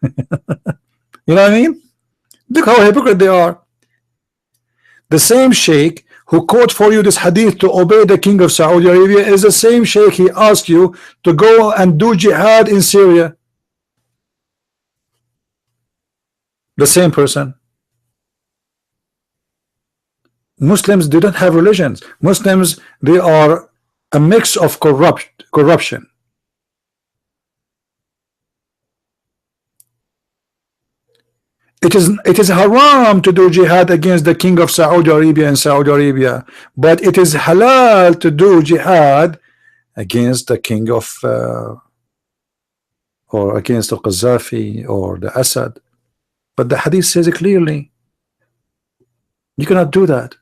You know what I mean? Look how hypocrite they are. The same sheikh who quote for you this hadith to obey the king of Saudi Arabia is the same sheikh he asked you to go and do jihad in Syria. The same person. Muslims didn't have religions. Muslims, they are a mix of corruption. It is haram to do jihad against the king of Saudi Arabia in Saudi Arabia, but it is halal to do jihad against the king of or against the Qaddafi or the Assad. But the hadith says it clearly, you cannot do that.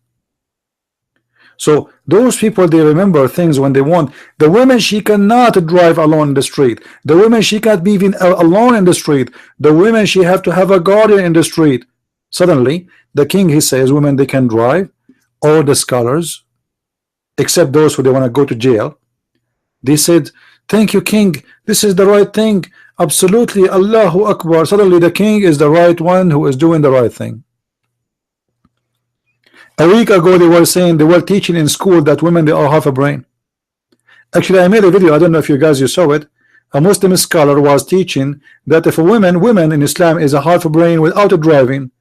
So those people, they remember things when they want. The woman, she cannot drive alone in the street. The woman, she can't be even alone in the street. The women, she have to have a guardian in the street. Suddenly the king, he says women, they can drive. All the scholars, except those who they want to go to jail, they said, thank you, king, this is the right thing. Absolutely, Allahu Akbar. Suddenly the king is the right one who is doing the right thing. A week ago they were saying, they were teaching in school that women, they are half a brain. Actually, I made a video, I don't know if you saw it. A Muslim scholar was teaching that if a woman in Islam is a half a brain without a driving,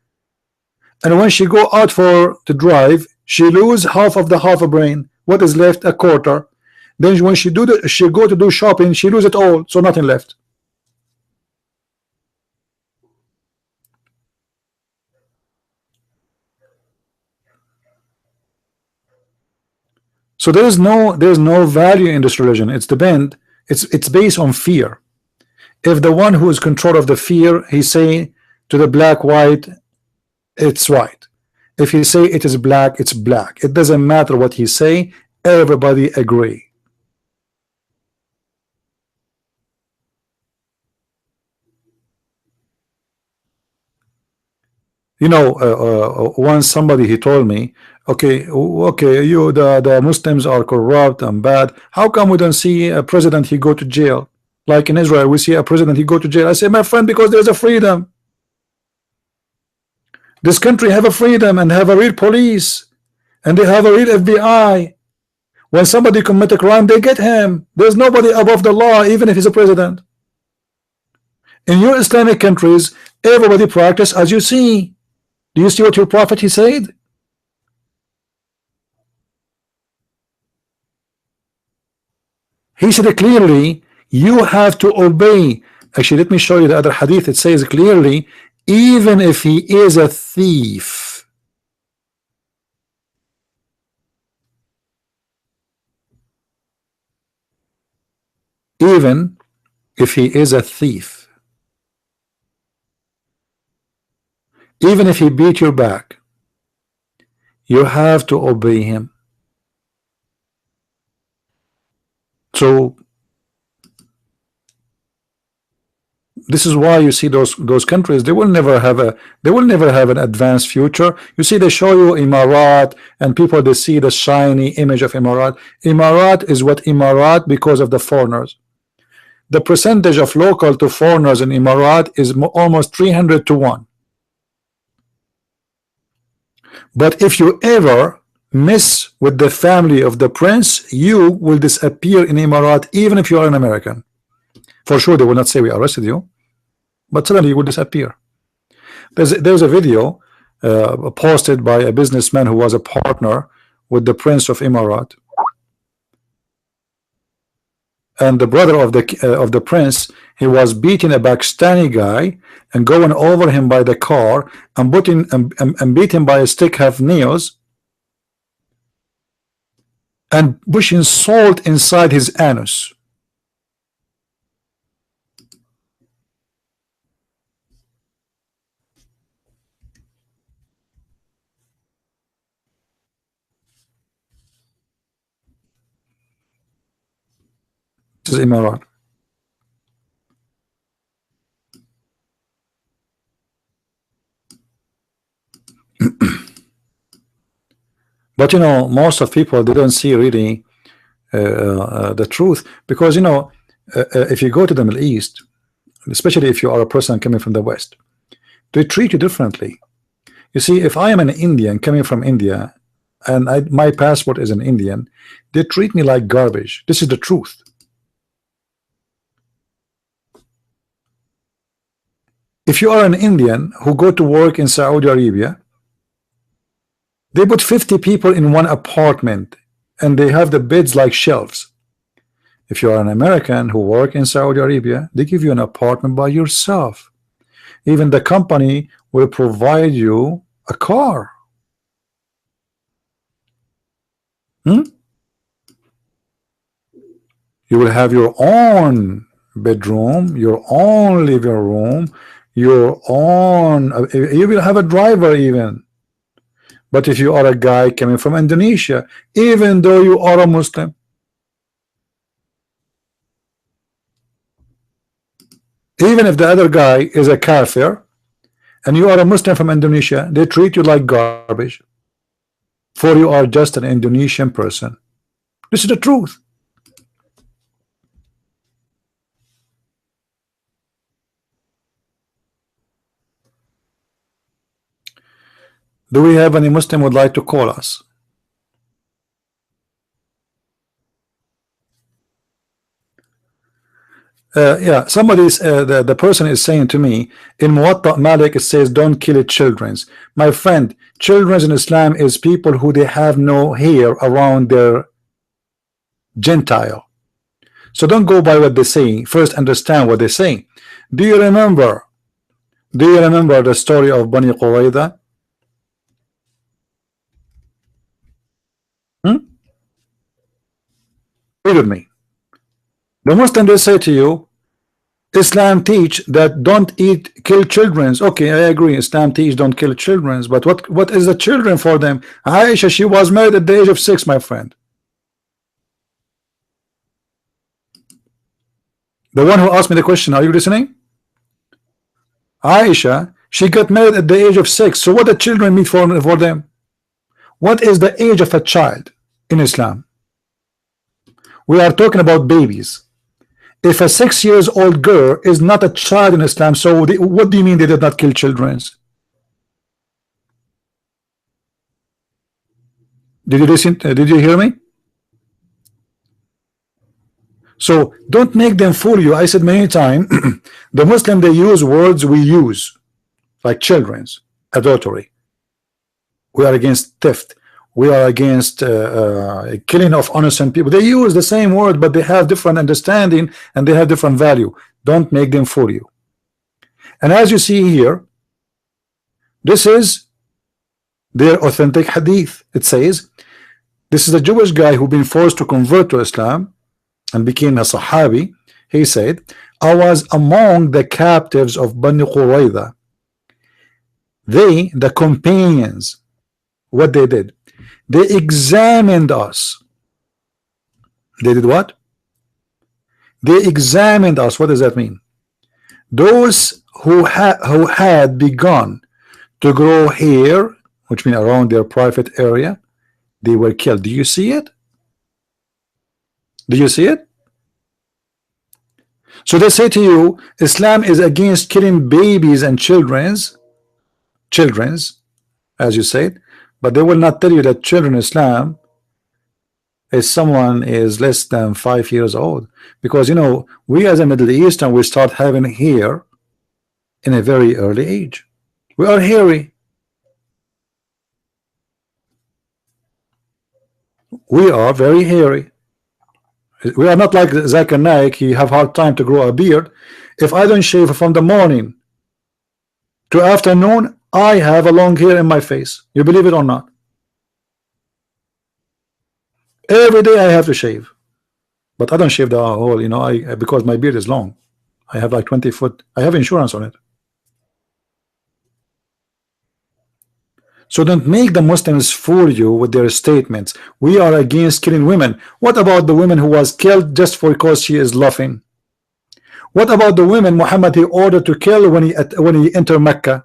and when she go out for to drive, she lose half of the half a brain. What is left? A quarter. Then when she go to do shopping, she lose it all, so nothing left. So there's no value in this religion. It's based on fear. If the one who is control of the fear, he say to the black white, it's white. If he say it is black, it's black. It doesn't matter what he say, everybody agree. You know, once somebody, he told me, okay, you the Muslims are corrupt and bad. How come we don't see a president he go to jail? Like in Israel, we see a president he go to jail. I say, my friend, because there's a freedom. This country have a freedom and have a real police, and they have a real FBI. When somebody commit a crime, they get him. There's nobody above the law, even if he's a president. In your Islamic countries, everybody practice as you see. Do you see what your prophet he said? He said clearly, you have to obey. Actually, let me show you the other hadith. It says clearly, even if he is a thief. even if he is a thief, even if he beat your back, you have to obey him. So this is why you see those countries, they will never have an advanced future. You see, they show you Emirat, and people, they see the shiny image of Emirat. Emirat is what Emirat because of the foreigners. The percentage of local to foreigners in Emirat is almost 300 to 1. But if you ever mess with the family of the prince, you will disappear in Emirat, even if you are an American. For sure, they will not say we arrested you, but suddenly you will disappear. There's a video posted by a businessman who was a partner with the Prince of Emirat, and the brother of the prince, he was beating a Pakistani guy and going over him by the car and beat him by a stick, have nails, and pushing salt inside his anus. This is Emirat. But you know, most of people, they don't see really the truth, because you know, if you go to the Middle East, especially if you are a person coming from the West, they treat you differently. You see, if I am an Indian coming from India and my passport is an Indian, they treat me like garbage. This is the truth. If you are an Indian who go to work in Saudi Arabia, they put 50 people in one apartment and they have the beds like shelves. If you are an American who work in Saudi Arabia, they give you an apartment by yourself. Even the company will provide you a car. You will have your own bedroom, your own living room, your own, you will have a driver even. But if you are a guy coming from Indonesia, even though you are a Muslim, even if the other guy is a kafir and you are a Muslim from Indonesia, they treat you like garbage, for you are just an Indonesian person. This is the truth. Do we have any Muslim would like to call us? Yeah, somebody's the person is saying to me in Muwatta Malik, it says don't kill children. My friend, children in Islam is people who they have no hair around their Gentile. So don't go by what they're saying. First understand what they're saying. Do you remember the story of Bani Qurayza? Read with me. The Muslim, they say to you, Islam teach that don't kill children. Okay, I agree. Islam teach don't kill children, but what is the children for them? Aisha, she was married at the age of 6, my friend. The one who asked me the question, are you listening? Aisha, she got married at the age of 6. So what the children mean for them? What is the age of a child in Islam? We are talking about babies. If a 6-year-old girl is not a child in Islam, so what do you mean they did not kill children? Did you listen? Did you hear me? So don't make them fool you. I said many times, the Muslim, they use words we use, like children's, adultery. We are against theft. We are against killing of innocent people. They use the same word, but they have different understanding and they have different value. Don't make them fool you. And as you see here, this is their authentic hadith. It says, this is a Jewish guy who been forced to convert to Islam and became a Sahabi. He said, I was among the captives of Bani Qurayza. They, the companions, what they did? They examined us. They did what? They examined us. What does that mean? Those who had begun to grow hair, which means around their private area, they were killed. Do you see it? Do you see it? So they say to you, Islam is against killing babies and children's, as you said, but they will not tell you that children in Islam is someone is less than 5 years old, because you know we as a Middle Eastern we start having hair in a very early age. We are hairy. We are very hairy. We are not like Zakir Naik. He have hard time to grow a beard. If I don't shave from the morning to afternoon, I have a long hair in my face. You believe it or not? Every day I have to shave, but I don't shave the whole. You know, because my beard is long. I have like 20 foot. I have insurance on it. So don't make the Muslims fool you with their statements. We are against killing women. What about the woman who was killed just because she is laughing? What about the women Muhammad he ordered to kill when he entered Mecca?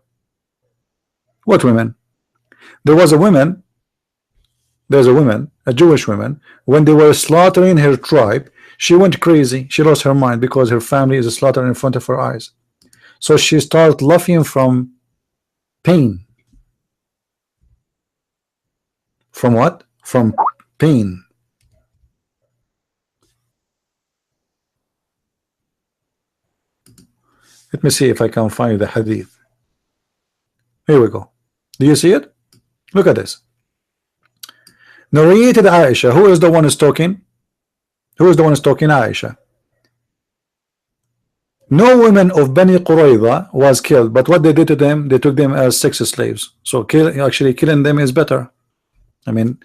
What women? There was a woman. There's a woman, a Jewish woman. When they were slaughtering her tribe, she went crazy. She lost her mind because her family is slaughtered in front of her eyes. So she started laughing from pain. From what? From pain. Let me see if I can find the hadith. Here we go. Do you see it? Look at this. Narrated Aisha. Who is the one who's talking? Who is the one who's talking? Aisha. No women of Bani Qurayza was killed, but what they did to them, they took them as sex slaves. So actually killing them is better. I mean,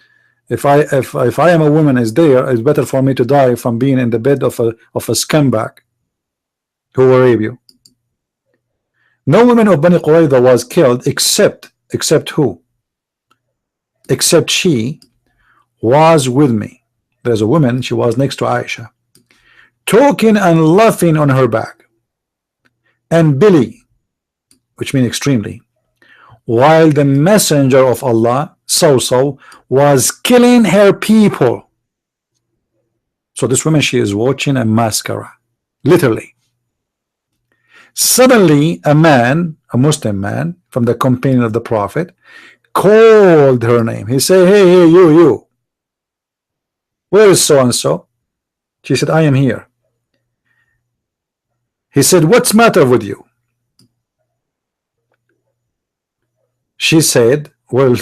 if I am a woman is there, it's better for me to die from being in the bed of a scumbag who will rape you. No woman of Bani Qurayza was killed except who? Except she was with me. There's a woman, she was next to Aisha, talking and laughing on her back, and Billy, which means extremely, while the messenger of Allah was killing her people. So this woman, she is watching a mascara, literally. Suddenly a man, a Muslim man from the companion of the Prophet, called her name. He said, hey, you, where is so and so? She said, I am here. He said, what's matter with you? She said, well,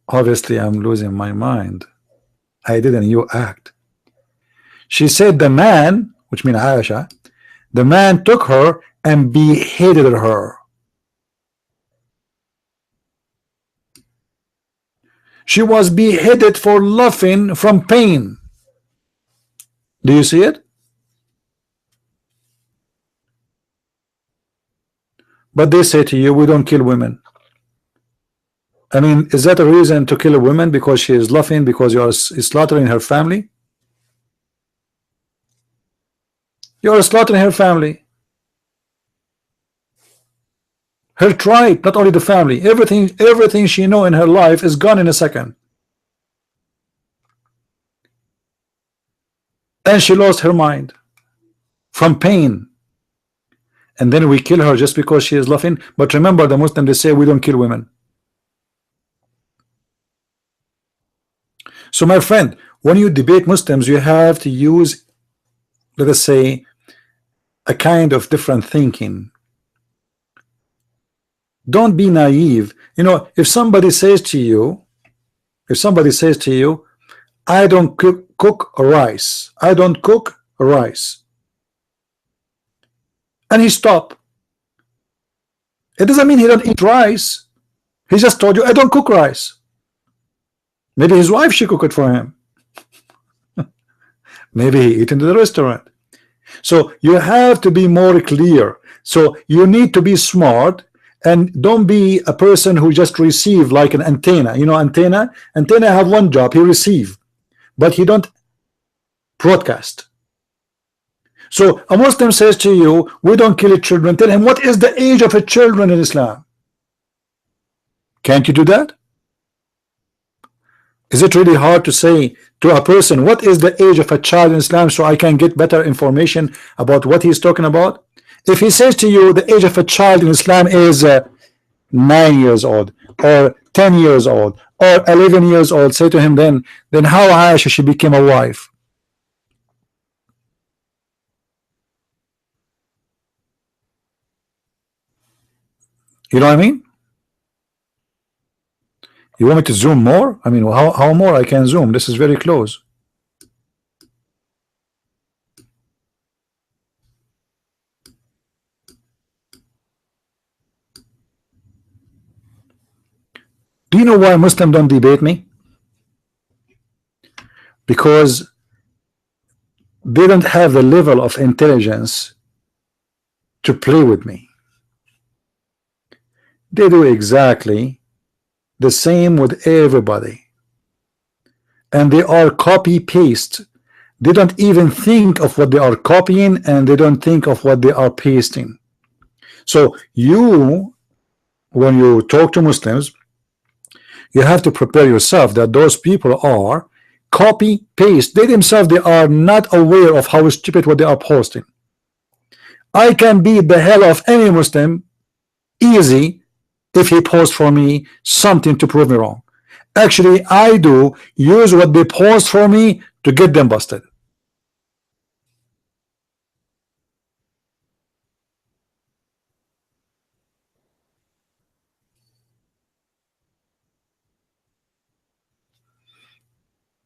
obviously I'm losing my mind. I didn't, you act. She said the man, which means Aisha, the man took her and beheaded her. She was beheaded for laughing from pain. Do you see it? But they say to you, we don't kill women. I mean, is that a reason to kill a woman because she is laughing because you are slaughtering her family? You are slaughtering her family, her tribe, not only the family. Everything she know in her life is gone in a second, and she lost her mind from pain. And then we kill her just because she is laughing. But remember, the Muslims, they say we don't kill women. So my friend, when you debate Muslims, you have to use, let us say, a kind of different thinking. Don't be naive. You know, if somebody says to you, I don't cook rice, I don't cook rice, and he stopped, it doesn't mean he don't eat rice. He just told you, I don't cook rice. Maybe his wife, she cooked it for him. Maybe he eat into the restaurant. So you have to be more clear. So you need to be smart, and don't be a person who just receive like an antenna. You know, antenna have one job: he receive, but he don't broadcast. So a Muslim says to you, we don't kill children. Tell him, what is the age of a children in Islam? Can't you do that? Is it really hard to say to a person, what is the age of a child in Islam, so I can get better information about what he's talking about? If he says to you the age of a child in Islam is 9 years old, or 10 years old, or 11 years old, say to him, then how Aisha she became a wife? You know what I mean? You want me to zoom more? I mean, how more I can zoom? This is very close. Do you know why Muslims don't debate me? Because they don't have the level of intelligence to play with me. They do exactly the same with everybody, and they are copy paste. They don't even think of what they are copying, and they don't think of what they are pasting. So you, when you talk to Muslims, you have to prepare yourself that those people are copy paste. They themselves, they are not aware of how stupid what they are posting. I can beat the hell of any Muslim easy if he posts for me something to prove me wrong. Actually, I do use what they post for me to get them busted.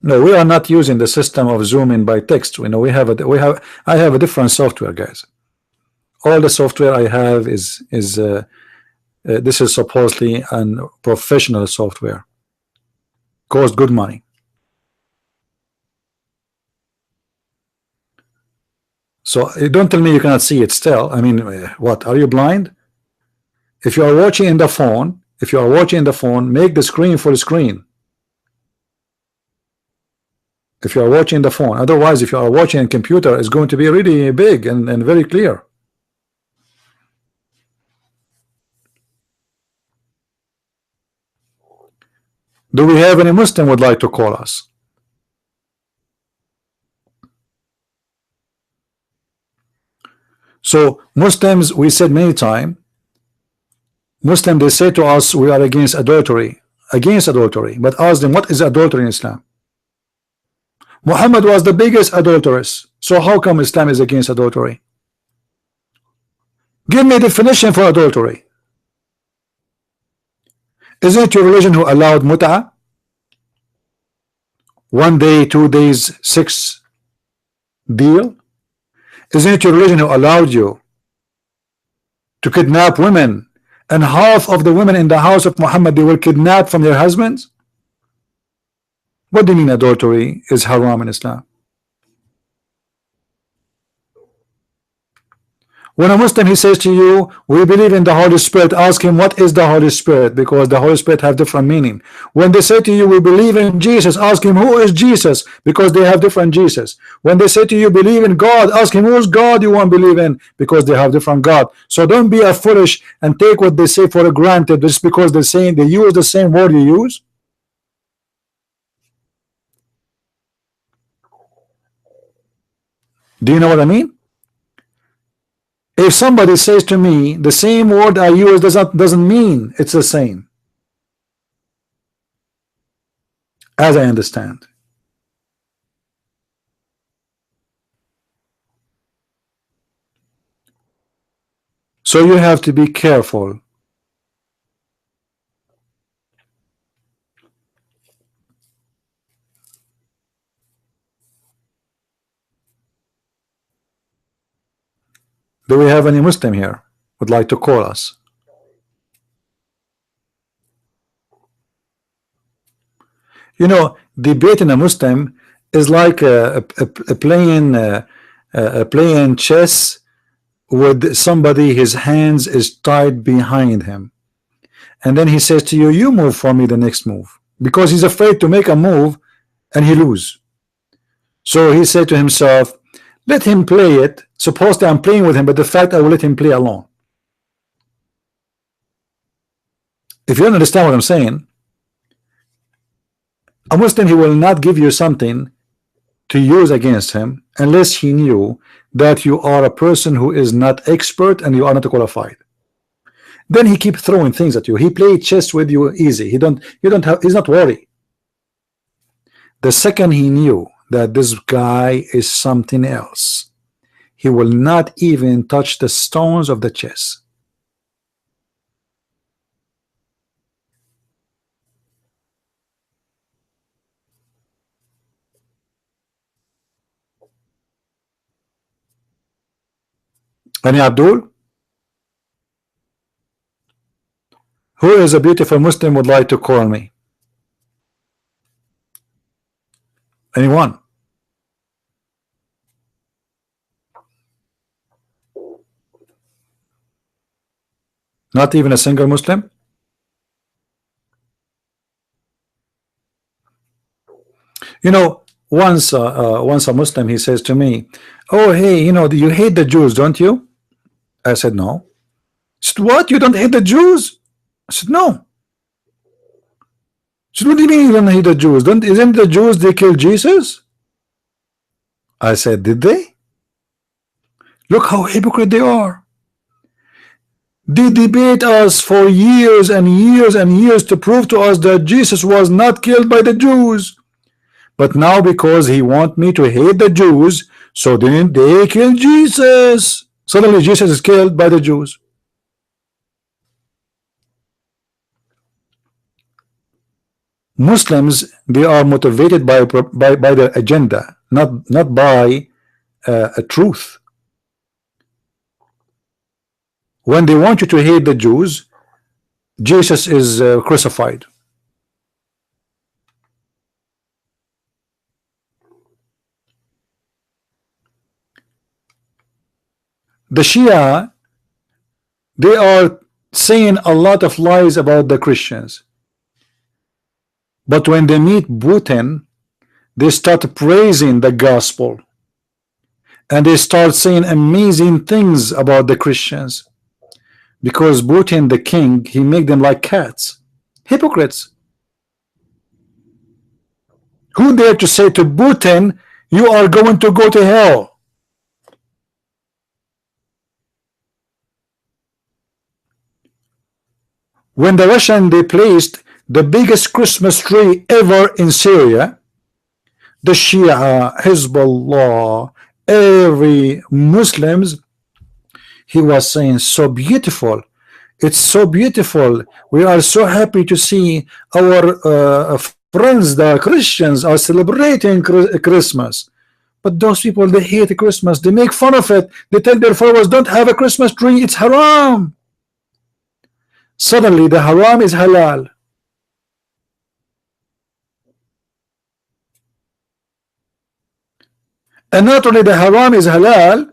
No, we are not using the system of zooming by text. You know, I have a different software, guys. All the software I have is this is supposedly an professional software. Cost good money. So don't tell me you cannot see it still. I mean, what, are you blind? If you are watching in the phone, make the screen full screen. If you are watching the phone, otherwise if you are watching a computer, it's going to be really big and very clear. Do we have any Muslim would like to call us? So Muslims, we said many times, Muslim, they say to us we are against adultery, but ask them, what is adultery in Islam? Muhammad was the biggest adulteress, so how come Islam is against adultery? Give me a definition for adultery. Isn't it your religion who allowed mut'ah? 1 day, 2 days, 6 deal? Isn't it your religion who allowed you to kidnap women, and half of the women in the house of Muhammad, they were kidnapped from their husbands? What do you mean adultery is haram in Islam? When a Muslim, he says to you, we believe in the Holy Spirit, ask him, what is the Holy Spirit? Because the Holy Spirit have different meaning. When they say to you, we believe in Jesus, ask him, who is Jesus? Because they have different Jesus. When they say to you, believe in God, ask him, who is God you want to believe in? Because they have different God. So don't be a foolish and take what they say for granted just because they're saying they use the same word you use. Do you know what I mean? If somebody says to me the same word I use doesn't mean it's the same, as I understand. So you have to be careful. Do we have any Muslim here would like to call us? You know, debating a Muslim is like playing playing chess with somebody, his hands is tied behind him, and then he says to you, you move for me the next move, because he's afraid to make a move and he lose. So he said to himself, let him play it. Supposedly I'm playing with him, but the fact I will let him play alone. If you don't understand what I'm saying, a Muslim, he will not give you something to use against him unless he knew that you are a person who is not expert and you are not qualified. Then he keep throwing things at you. He played chess with you easy. He's not worried. The second he knew that this guy is something else, he will not even touch the stones of the chess. Any Abdul? Who is a beautiful Muslim would like to call me? Anyone? Not even a single Muslim? You know, once a Muslim, he says to me, oh hey, you know, you hate the Jews, don't you? I said no. He said, what, you don't hate the Jews? I said no. He said, what do you mean you don't hate the Jews? Isn't the Jews, they killed Jesus? I said, did they? Look how hypocrite they are. They debate us for years and years and years to prove to us that Jesus was not killed by the Jews. But now because he want me to hate the Jews, so then they kill Jesus. Suddenly Jesus is killed by the Jews. Muslims, they are motivated by their agenda, not by a truth. When they want you to hate the Jews, Jesus is crucified. The Shia, they are saying a lot of lies about the Christians, but when they meet Putin, they start praising the gospel and they start saying amazing things about the Christians, because Putin, the king, he make them like cats, hypocrites. Who dare to say to Putin, you are going to go to hell? When the Russian, they placed the biggest Christmas tree ever in Syria, the Shia, Hezbollah, every Muslims, he was saying, so beautiful, it's so beautiful, we are so happy to see our friends, the Christians, are celebrating Christmas. But those people, they hate Christmas, they make fun of it, they tell their followers, don't have a Christmas tree, it's haram. Suddenly the haram is halal. And not only the haram is halal,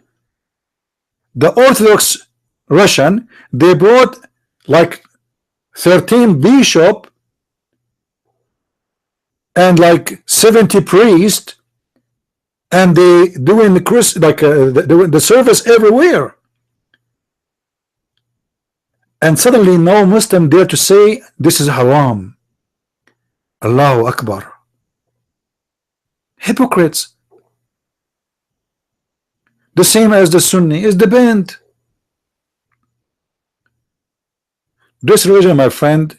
the Orthodox Russian, they brought like 13 bishop and like 70 priests, and they doing the service everywhere. And suddenly no Muslim dare to say this is haram. Allahu Akbar. Hypocrites. The same as the Sunni is the bent. This religion, my friend,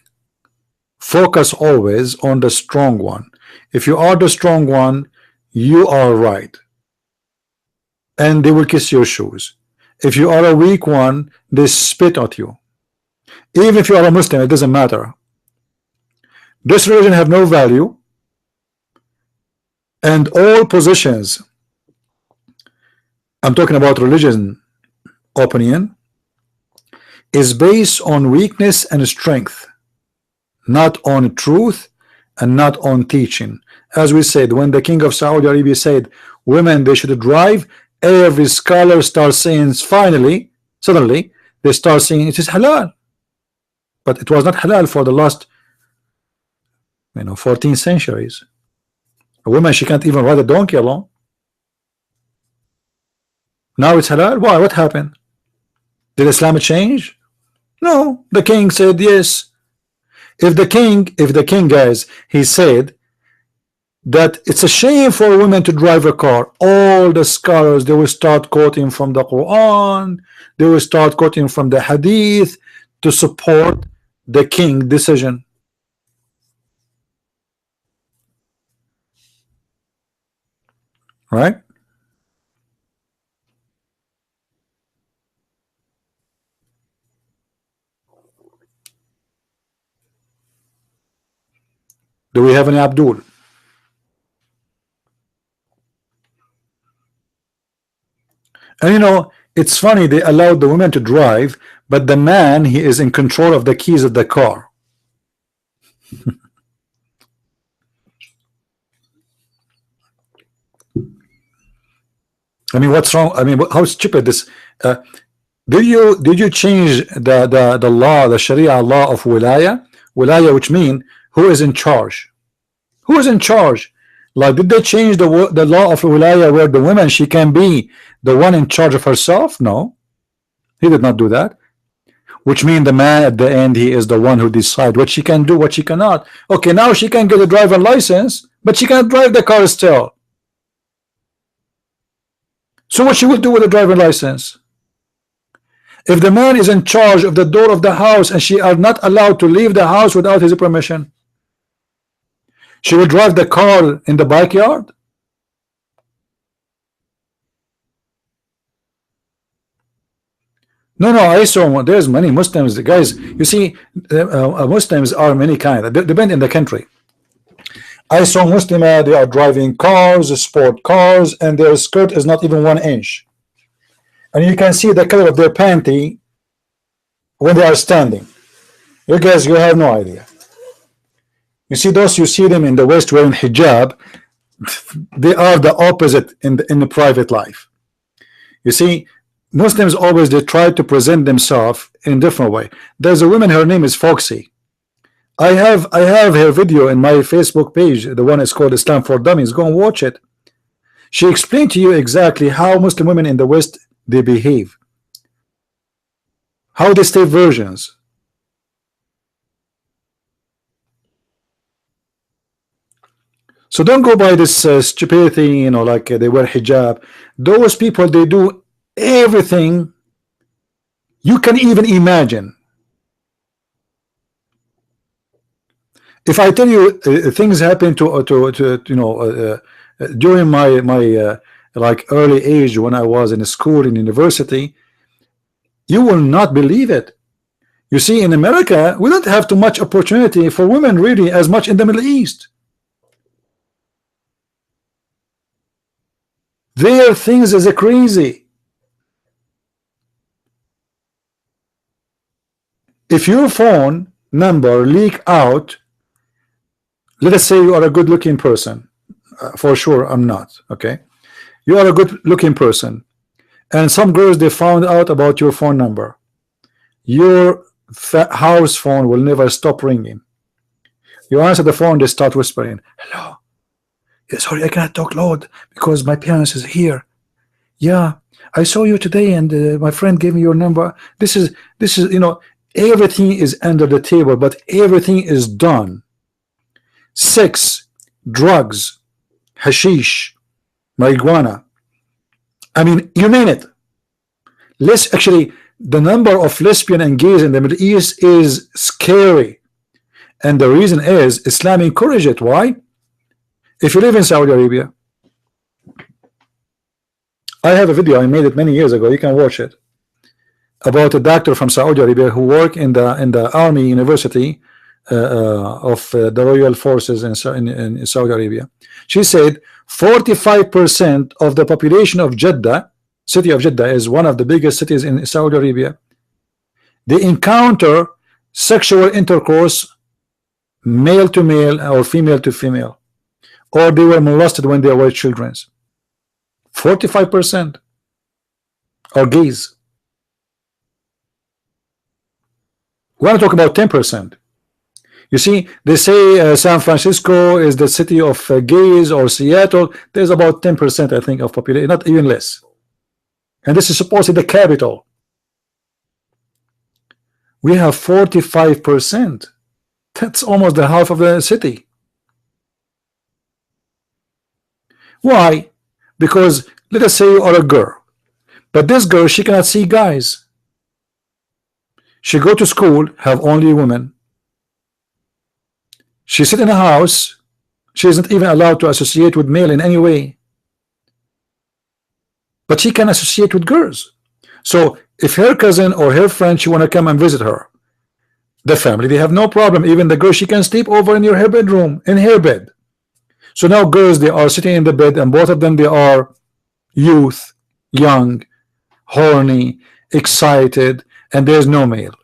focus always on the strong one. If you are the strong one, you are right, and they will kiss your shoes. If you are a weak one, they spit at you. Even if you are a Muslim, it doesn't matter. This religion have no value, and all positions, I'm talking about religion opinion, is based on weakness and strength, not on truth and not on teaching. As we said, when the king of Saudi Arabia said women, they should drive, every scholar starts saying, finally, suddenly, they start saying it is halal. But it was not halal for the last 14 centuries. A woman, she can't even ride a donkey alone. Now it's halal. Why? What happened? Did Islam change? No. The king said yes. If the king, guys, he said that it's a shame for a woman to drive a car, all the scholars, they will start quoting from the Quran, they will start quoting from the Hadith to support the king decision. Right? Do we have any Abdul? And it's funny, they allowed the women to drive, but the man, he is in control of the keys of the car. I mean, what's wrong? I mean, how stupid this? Did you change the law, the Sharia law of wilaya? Wilaya, which mean who is in charge? Who is in charge? Like, did they change the law of wilaya where the woman, she can be the one in charge of herself? No, he did not do that. Which means the man at the end, he is the one who decides what she can do, what she cannot. Okay, now she can get a driver license, but she can't drive the car still. So what she will do with a driver license? If the man is in charge of the door of the house and she are not allowed to leave the house without his permission, she will drive the car in the backyard. No, I saw there's many Muslims, guys. You see, Muslims are many kind. Depend in the country. I saw Muslim, they are driving cars, sport cars, and their skirt is not even 1 inch. And you can see the color of their panty when they are standing. You guys, you have no idea. You see those, you see them in the West wearing hijab, they are the opposite in the private life. You see, Muslims always, they try to present themselves in a different way. There's a woman, her name is Foxy. I have her video in my Facebook page. The one is called Islam for Dummies. Go and watch it. She explained to you exactly how Muslim women in the West, they behave, how they stay virgins. So don't go by this stupidity, like they wear hijab. Those people, they do everything you can even imagine. If I tell you things happen during my like early age when I was in school and university, you will not believe it. You see, in America, we don't have too much opportunity for women really as much in the Middle East. There things is crazy. If your phone number leak out, let us say you are a good looking person, for sure I'm not, okay, you are a good looking person, and some girls, they found out about your phone number, your house phone will never stop ringing. You answer the phone, they start whispering, hello, yeah, sorry, I cannot talk loud because my parents is here. Yeah, I saw you today and my friend gave me your number. This is everything is under the table, but everything is done. Sex, drugs, hashish, marijuana, I mean, you name it. Actually, the number of lesbian and gays in the Middle East is scary, and the reason is Islam encourage it. Why? If you live in Saudi Arabia, I have a video, I made it many years ago, you can watch it, about a doctor from Saudi Arabia who worked in the army university of the royal forces in Saudi Arabia. She said 45% of the population of Jeddah, city of Jeddah is one of the biggest cities in Saudi Arabia, they encounter sexual intercourse male to male or female to female, or they were molested when they were children. 45%. are gays. We want to talk about 10%. You see, they say San Francisco is the city of gays, or Seattle. There's about 10%, I think, of population, not even less. And this is supposedly the capital. We have 45%. That's almost the half of the city. Why? Because let us say you are a girl, but this girl, she cannot see guys. She go to school, have only women. She sit in a house, she isn't even allowed to associate with male in any way. But she can associate with girls. So if her cousin or her friend, she want to come and visit her, the family, they have no problem. Even the girl, she can sleep over in her bedroom, in her bed. So now girls, they are sitting in the bed, and both of them, they are youth, young, horny, excited, and there's no male.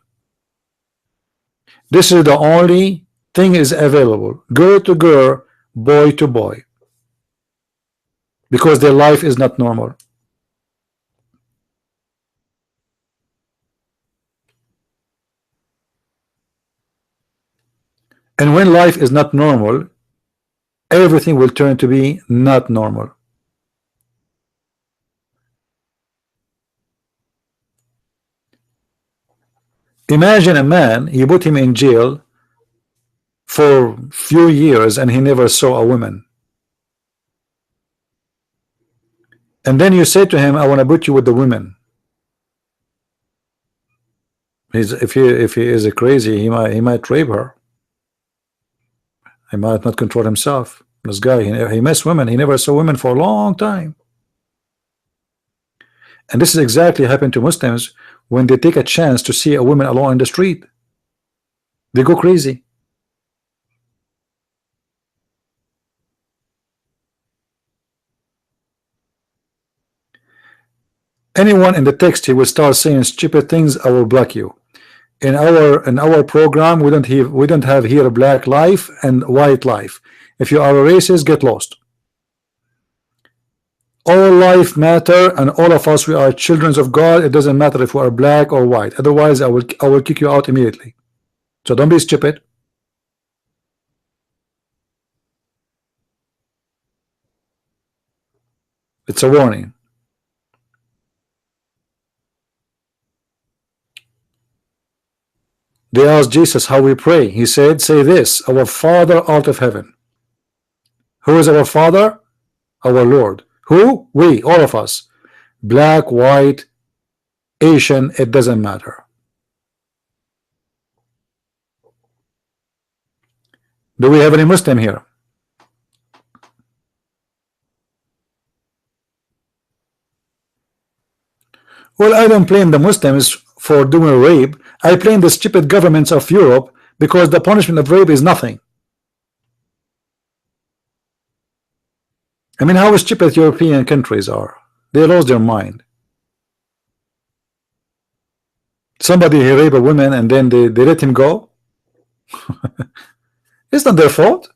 This is the only thing is available, girl to girl, boy to boy, because their life is not normal. And when life is not normal, everything will turn to be not normal. Imagine a man, you put him in jail for few years and he never saw a woman, and then you say to him, I want to put you with the women. If he is a crazy, he might rape her. He might not control himself. This guy, he messed women. He never saw women for a long time. And this is exactly happened to Muslims when they take a chance to see a woman alone in the street. They go crazy. Anyone in the text, he will start saying stupid things, I will block you. In our program, we don't have here black life and white life. If you are a racist, get lost. All life matter, and all of us, we are children of God. It doesn't matter if we are black or white. Otherwise, I will kick you out immediately. So don't be stupid. It's a warning. They asked Jesus how we pray. He said, say this, our Father art of heaven. Who is our Father? Our Lord. Who? We, all of us. Black, white, Asian, it doesn't matter. Do we have any Muslim here? Well, I don't blame the Muslims for doing rape. I blame the stupid governments of Europe, because the punishment of rape is nothing. I mean, how stupid European countries are. They lost their mind. Somebody he raped a woman and then they let him go. It's not their fault.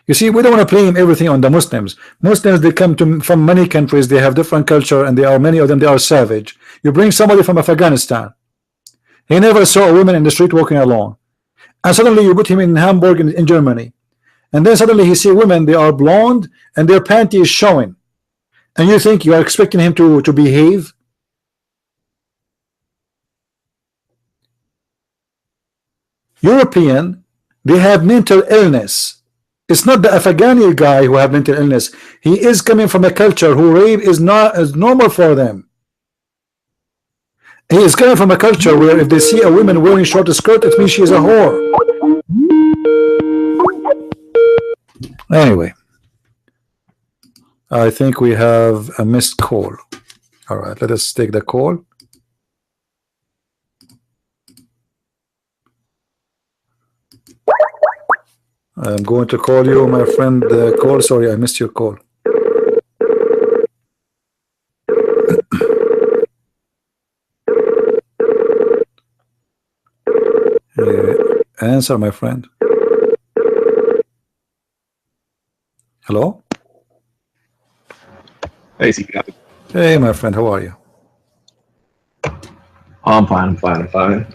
You see, we don't want to blame everything on the Muslims. Muslims, they come from many countries, they have different culture, and many of them, they are savage. You bring somebody from Afghanistan, he never saw a woman in the street walking alone, and suddenly you put him in Hamburg in Germany, and then suddenly he see women, they are blonde and their panty is showing, and you think you are expecting him to behave? European, they have mental illness. It's not the Afghani guy who have mental illness. He is coming from a culture who rape is not as normal for them. He is coming from a culture where if they see a woman wearing short skirt, it means she is a whore. Anyway, I think we have a missed call. All right, let us take the call. I'm going to call you, my friend. Call. Sorry, I missed your call. Answer, my friend. Hello? Hey, CP. Hey, my friend, how are you? I'm fine. I'm fine. I'm fine.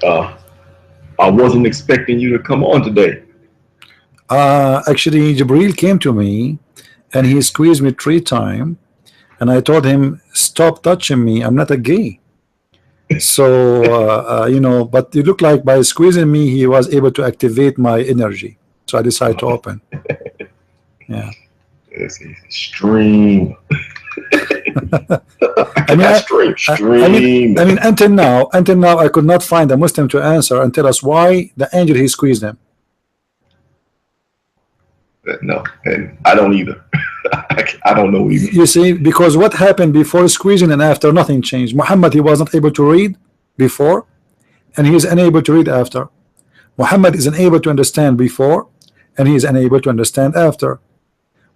I wasn't expecting you to come on today. Actually, Jibril came to me and he squeezed me 3 times, and I told him, stop touching me, I'm not a gay. So you know, but it looked like by squeezing me he was able to activate my energy, so I decided to open. Yeah. It's extreme. I mean, I mean, until now I could not find a Muslim to answer and tell us why the angel he squeezed him. No, and I don't either. I don't know either. You see, because what happened before squeezing and after, nothing changed. Muhammad, he wasn't able to read before, and he is unable to read after. Muhammad is unable to understand before, and he is unable to understand after.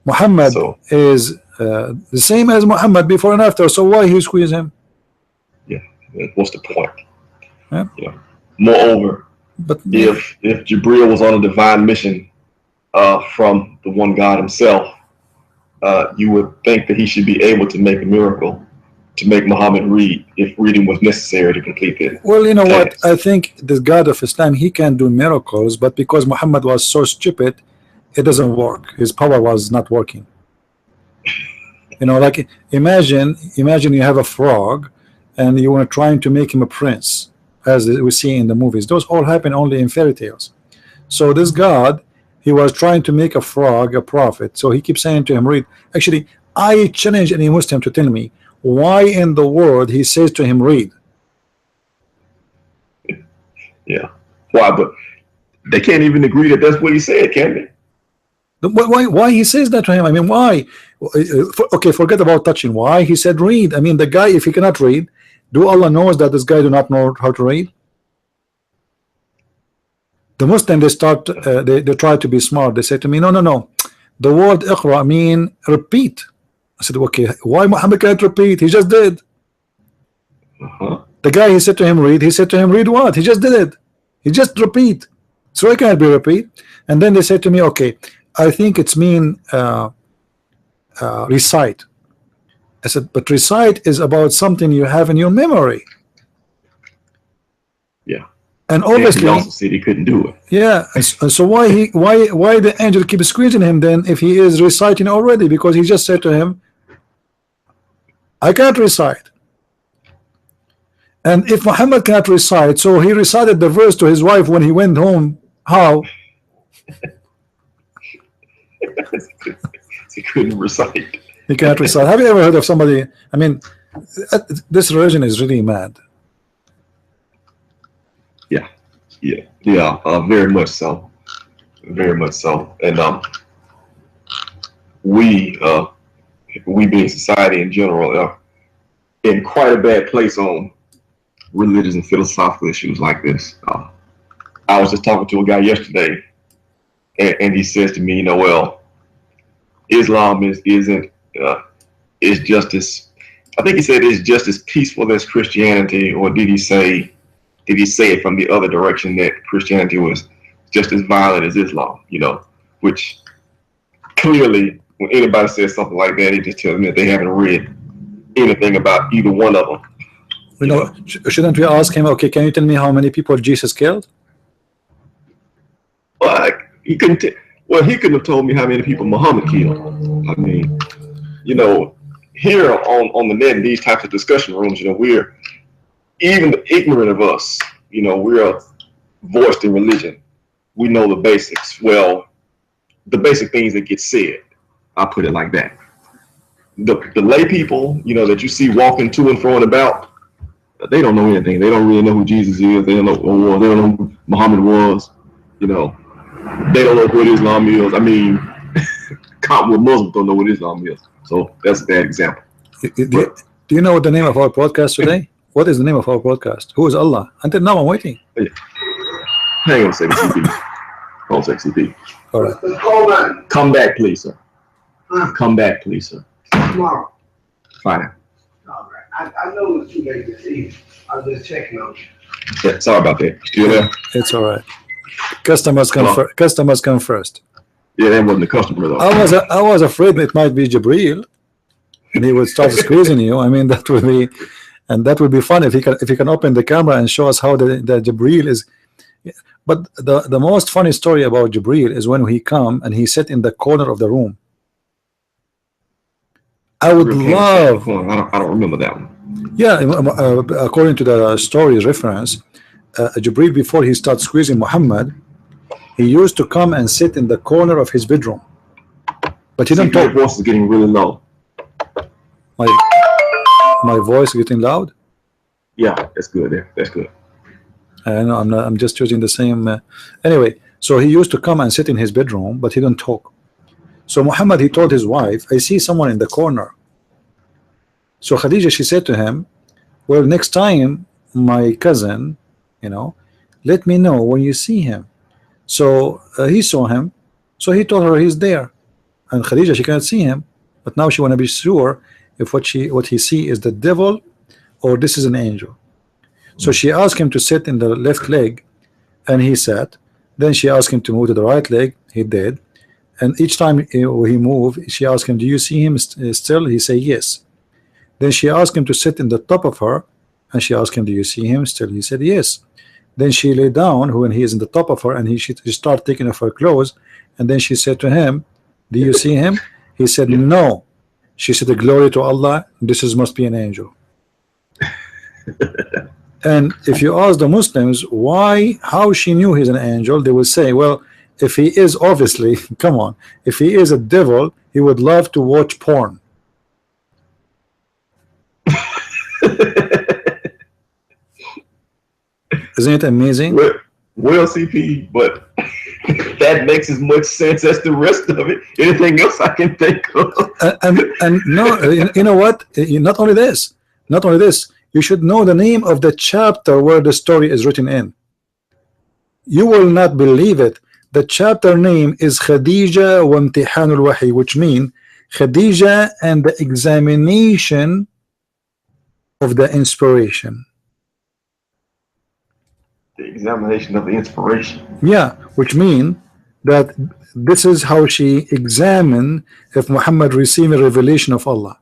Muhammad is the same as Muhammad before and after. So why he squeeze him? Yeah, what's the point? Yeah. You know, moreover, but if Jibril was on a divine mission from the one God himself, you would think that he should be able to make a miracle to make Muhammad read if reading was necessary to complete it. Well, you know what? I think the God of Islam, he can do miracles, but because Muhammad was so stupid, it doesn't work. His power was not working. You know, like imagine you have a frog and you are trying to make him a prince, as we see in the movies. Those all happen only in fairy tales. So this God, he was trying to make a frog a prophet. So he keeps saying to him, read. Actually, I challenge any Muslim to tell me why in the world he says to him, read. Yeah. Why? But they can't even agree that that's what he said, can they? Why he says that to him? I mean, why? Okay, forget about touching. Why he said read? I mean, the guy, if he cannot read, do Allah knows that this guy do not know how to read? The Muslim, they start they try to be smart. They say to me, no, the word iqra mean repeat. I said, okay, why Muhammad can't repeat? He just did. The guy, he said to him read, he said to him read what? He just did it. He just repeat. So it can't be repeat. And then they said to me, okay, I think it's mean recite. I said, but recite is about something you have in your memory. Yeah. And obviously, he also said he couldn't do it. Yeah. And so why the angel keep squeezing him then if he is reciting already? Because he just said to him, I can't recite. And if Muhammad can't recite, so he recited the verse to his wife when he went home. How? He couldn't recite. He can't recite. Have you ever heard of somebody? I mean, this religion is really mad. Yeah, very much so. Very much so. And we being society in general are in quite a bad place on religious and philosophical issues like this. I was just talking to a guy yesterday, and he says to me, well, Islam is just as, I think he said it's just as peaceful as Christianity, or did he say it from the other direction, that Christianity was just as violent as Islam, which clearly when anybody says something like that, it just tells me that they haven't read anything about either one of them. Shouldn't we ask him, okay, can you tell me how many people Jesus killed? Well, he couldn't have told me how many people Muhammad killed. I mean, here on the net in these types of discussion rooms, we're, even the ignorant of us, we're voiced in religion. We know the basics. Well, the basic things that get said, I'll put it like that. The lay people, that you see walking to and fro and about, they don't know anything. They don't really know who Jesus is. They don't know who Muhammad was. They don't know what Islam is. I mean, common Muslims don't know what Islam is. So that's a bad example. Do you know what the name of our podcast today? What is the name of our podcast? Who is Allah? Until now, I'm waiting. Hang on a second, CP. Hold on a second, CP. All right. Come back, please, sir. Come back, please, sir. Tomorrow. Fine. All right. I know it's too late to see. I was just checking on you. Yeah, sorry about that. You there? It's all right. Customers come first. Yeah, that wasn't the customer though. I was afraid it might be Jibril. and he would start squeezing you. I mean, that would be, and that would be fun if he can open the camera and show us how the Jibreel is. But the most funny story about Jibreel is when he come and he sit in the corner of the room. I would love. I don't remember that one. Yeah, according to the story's reference, Jibreel, before he starts squeezing Muhammad, he used to come and sit in the corner of his bedroom. But he didn't Your talk. voice is getting really low. My voice getting loud? Yeah, that's good. There, that's good. I know, I'm just using the same. Anyway, so he used to come and sit in his bedroom, but he didn't talk. So Muhammad, he told his wife, I see someone in the corner. So Khadija, she said to him, well, next time my cousin, you know, let me know when you see him. So he saw him, so he told her he's there. And Khadija, she cannot see him, but now she want to be sure if what he see is the devil or this is an angel. So she asked him to sit in the left leg, and he sat. Then she asked him to move to the right leg. He did. And each time he moved, she asked him, do you see him still? He said yes. Then she asked him to sit in the top of her, and she asked him, do you see him still? He said yes. Then she lay down when he is in the top of her, and she started taking off her clothes. And then she said to him, do you see him? He said no. She said, glory to Allah, must be an angel. And if you ask the Muslims how she knew he's an angel, they will say, well, if he is, obviously, come on, if he is a devil, he would love to watch porn. Isn't it amazing? Well, CP, but that makes as much sense as the rest of it. Anything else I can think of? And no, you know what? Not only this, you should know the name of the chapter where the story is written in. You will not believe it. The chapter name is Khadija wa Imtihanul Wahi, which means Khadija and the examination of the inspiration. The examination of the inspiration. Yeah, which means that this is how she examined if Muhammad received a revelation of Allah.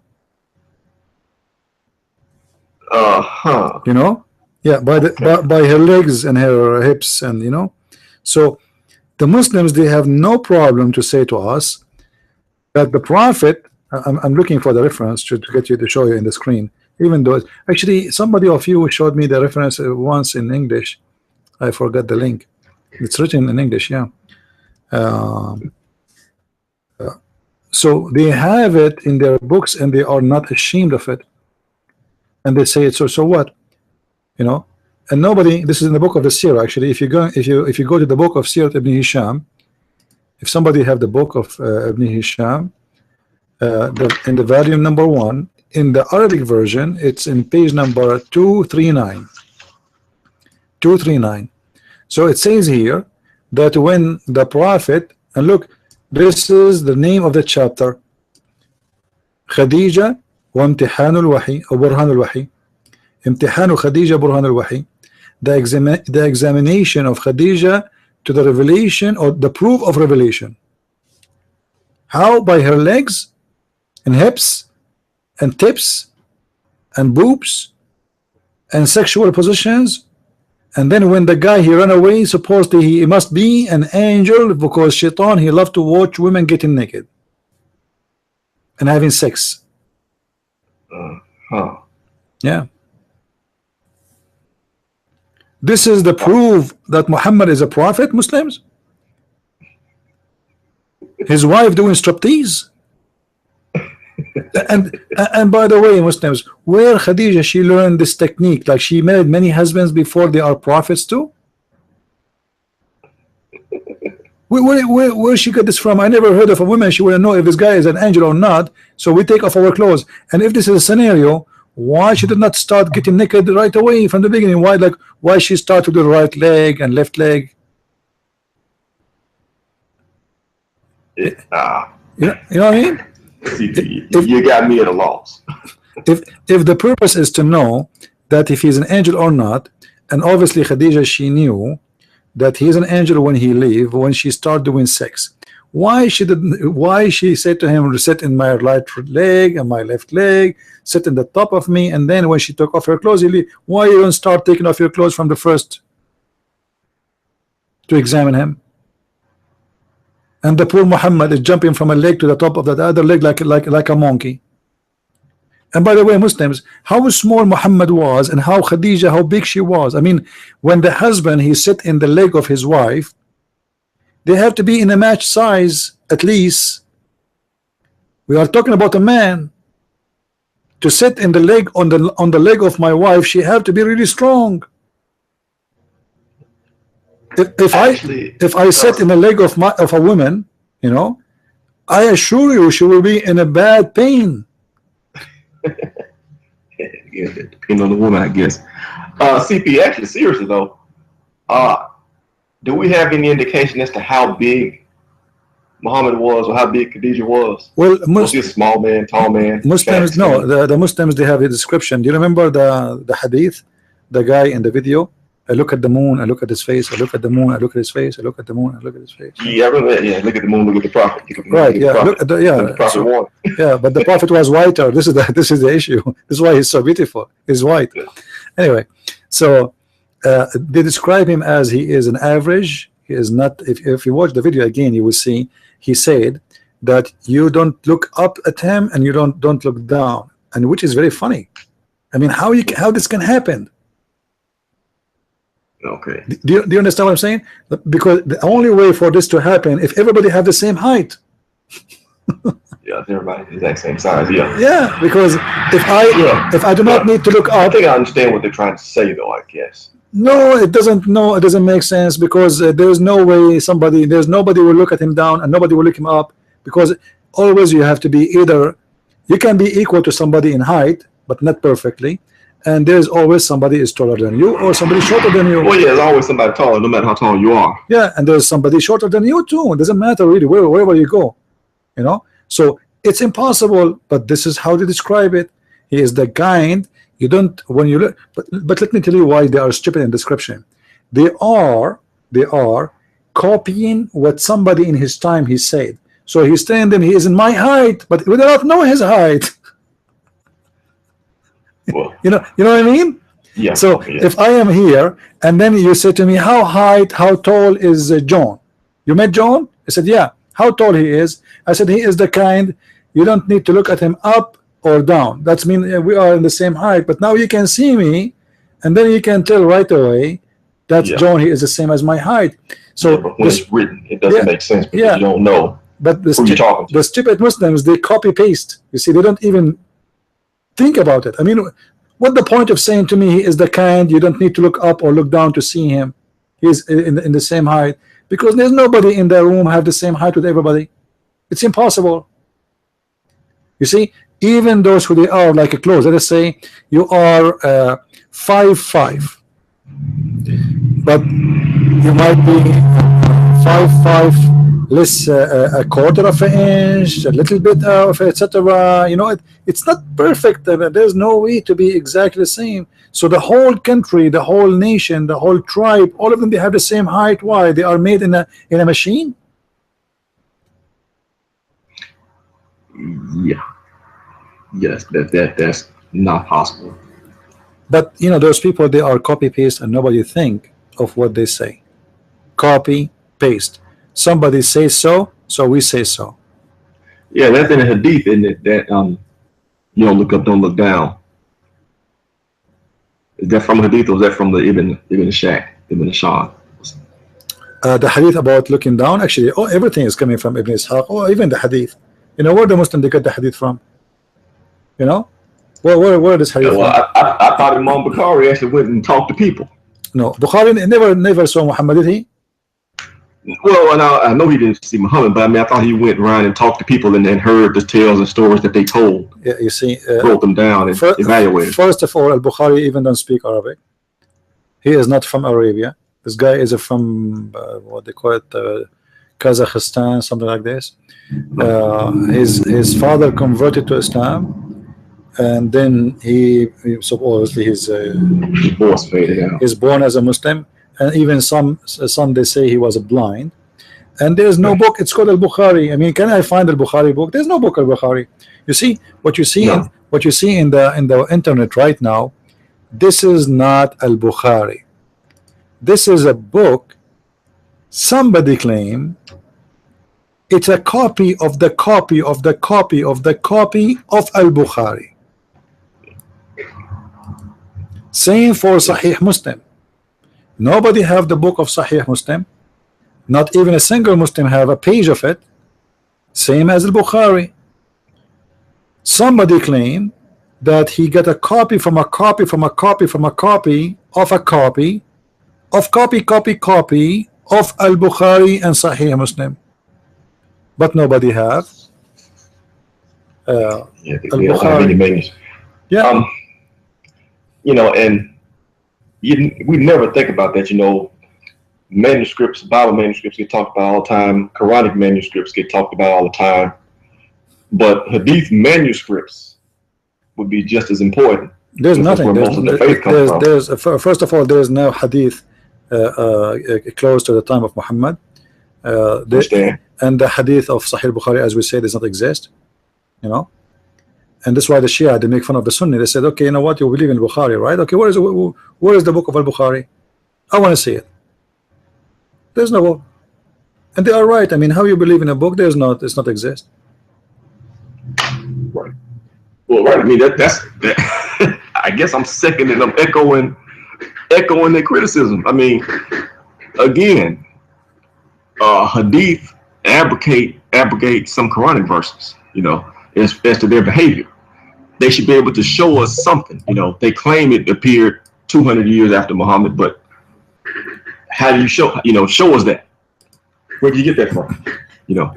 You know, yeah, by her legs and her hips, and you know, so the Muslims, they have no problem to say to us that the Prophet. I'm looking for the reference to get you to show you in the screen. Even though actually somebody of you showed me the reference once in English. I forgot the link. It's written in English, yeah. So they have it in their books, and they are not ashamed of it. And they say it. So what? You know, and nobody. This is in the book of the Sirah. Actually, if you go to the book of Sirah Ibn Hisham, if somebody have the book of Ibn Hisham, in the volume number 1, in the Arabic version, it's in page number 239. 239. So it says here that when the Prophet, and look, this is the name of the chapter, Khadija wa Imtihanul Wahi or Burhanul Wahi. Imtihanu Khadija Burhanul Wahi. The examination of Khadija to the revelation or the proof of revelation. How? By her legs and hips and tips and boobs and sexual positions. And then when the guy he ran away, supposedly he must be an angel, because Shaitan, he loved to watch women getting naked and having sex. Yeah. This is the proof that Muhammad is a prophet, Muslims. His wife doing striptease. And by the way, Muslims, where Khadija she learned this technique? Like, she married many husbands before they are prophets too? Where she got this from? I never heard of a woman. She wouldn't know if this guy is an angel or not. So we take off our clothes. And if this is a scenario, why she did not start getting naked right away from the beginning? Why she started with the right leg and left leg? You know what I mean? You got me at a loss. If the purpose is to know that if he's an angel or not, and obviously Khadija, she knew that he's an angel when he leave, when she started doing sex. why she didn't, why she said to him, sit in my right leg and my left leg, sit in the top of me, and then when she took off her clothes, why you don't start taking off your clothes from the first to examine him? And the poor Muhammad is jumping from a leg to the top of the other leg like a monkey. And by the way, Muslims, how small Muhammad was and how Khadija, how big she was. I mean, when the husband, he sit in the leg of his wife, they have to be in a match size at least. We are talking about a man. To sit in the leg on the leg of my wife, she have to be really strong. If I sit in the leg of a woman, you know, I assure you she will be in a bad pain. Yeah, depending on the woman, I guess. CP, actually, seriously though, do we have any indication as to how big Muhammad was or how big Khadijah was? Well, was he a small man, tall man? Muslims, no, the Muslims, they have a description. Do you remember the hadith? The guy in the video, I look at the moon, I look at his face, I look at the moon, I look at his face, I look at the moon, I look at his face. Yeah, I remember that. Yeah, look at the moon, look at the prophet. Right, yeah, look at the, yeah. The prophet won. Yeah, but the prophet was whiter. This is the issue. This is why he's so beautiful. He's white. Yeah. Anyway, so they describe him as he is an average. He is not. If you watch the video again, you will see he said that you don't look up at him and you don't look down, and which is very funny. I mean, how this can happen? Okay. Do you understand what I'm saying? Because the only way for this to happen if everybody have the same height. Yeah, everybody the exact same size. Yeah. Yeah, because if I do not need to look I up. think I understand what they're trying to say, though. I guess. No, it doesn't. No, it doesn't make sense because there's no way there's nobody will look at him down and nobody will look him up, because always you have to be either you can be equal to somebody in height but not perfectly, and there's always somebody is taller than you or somebody shorter than you. Well, yeah, there's always somebody taller, no matter how tall you are. Yeah, and there's somebody shorter than you too. It doesn't matter really wherever you go, you know. So it's impossible, but this is how they describe it. He is the kind. You don't when you look, but let me tell you why they are stupid in description. They are copying what somebody in his time he said. So he's telling them he is in my height, but we do not know his height. Well, you know what I mean? yeah. So yeah. if I am here and then you say to me, how tall is John? You met John? I said, yeah. How tall he is? I said, he is the kind you don't need to look at him up or down. That's mean we are in the same height. But now you can see me, and then you can tell right away that John, he is the same as my height. So but when it's written, it doesn't make sense because you don't know but who you're talking to. The stupid Muslims, they copy paste. You see, they don't even think about it. I mean, what the point of saying to me he is the kind you don't need to look up or look down to see him? He's in the same height, because there's nobody in the room have the same height with everybody. It's impossible. You see, even those who they are like a close, let us say you are 5'5", but you might be 5'5", less a quarter of an inch, a little bit of etc. You know, it's not perfect. There's no way to be exactly the same. So the whole country, the whole nation, the whole tribe, all of them, they have the same height. Why? They are made in a machine. Yeah. Yes, that's not possible. But you know, those people, they are copy paste and nobody think of what they say. Copy paste. Somebody says so we say so. Yeah, that's in the hadith, isn't it? That you don't look up, don't look down. Is that from hadith or is that from the Ibn Shah? The hadith about looking down, actually, everything is coming from Ibn Ishaq, or even the hadith. You know where the Muslim they get the hadith from? You know, where this hadith? Yeah, well, I thought Imam Bukhari actually went and talked to people. No, Bukhari never saw Muhammad, did he? Well, I know he didn't see Muhammad, but I mean, I thought he went around and talked to people and heard the tales and stories that they told. Yeah, you see, wrote them down and evaluated. First of all, Al-Bukhari even don't speak Arabic. He is not from Arabia. This guy is from what they call it, Kazakhstan, something like this. His father converted to Islam, and then he supposedly his voice faded out. He's born as a Muslim, and even some they say he was blind, and there's no book. It's called Al-Bukhari. I mean, can I find Al-Bukhari book? There's no book Al-Bukhari. You see what you see No. what you see in the internet right now. This is not Al-Bukhari. This is a book somebody claim it's a copy of the copy of the copy of the copy of Al-Bukhari. Same for Sahih Muslim. Nobody have the book of Sahih Muslim. Not even a single Muslim have a page of it. Same as Al-Bukhari. Somebody claim that he got a copy from a copy from a copy from a copy of a copy of copy of Al-Bukhari and Sahih Muslim, but nobody have Yeah, they don't have any manuscripts. yeah. You know, and we never think about that. You know, manuscripts, Bible manuscripts get talked about all the time. Quranic manuscripts get talked about all the time. But Hadith manuscripts would be just as important. There's That's nothing. where most of the faith comes from. First of all, there is no Hadith close to the time of Muhammad. Understand? And the Hadith of Sahih Bukhari, as we say, does not exist. You know, and that's why the Shia, they make fun of the Sunni. They said, okay, you know what, you believe in Bukhari, right? Okay, where is the book of Al-Bukhari? I want to see it. There's no book, and they are right. I mean, how you believe in a book? It's not exist. Right. Well, right. I mean, that's that. I guess I'm seconding, I'm echoing their criticism. I mean, again, Hadith abrogate some Quranic verses, you know, as to their behavior. They should be able to show us something. You know, they claim it appeared 200 years after Muhammad, but how do you show us that? Where do you get that from? You know,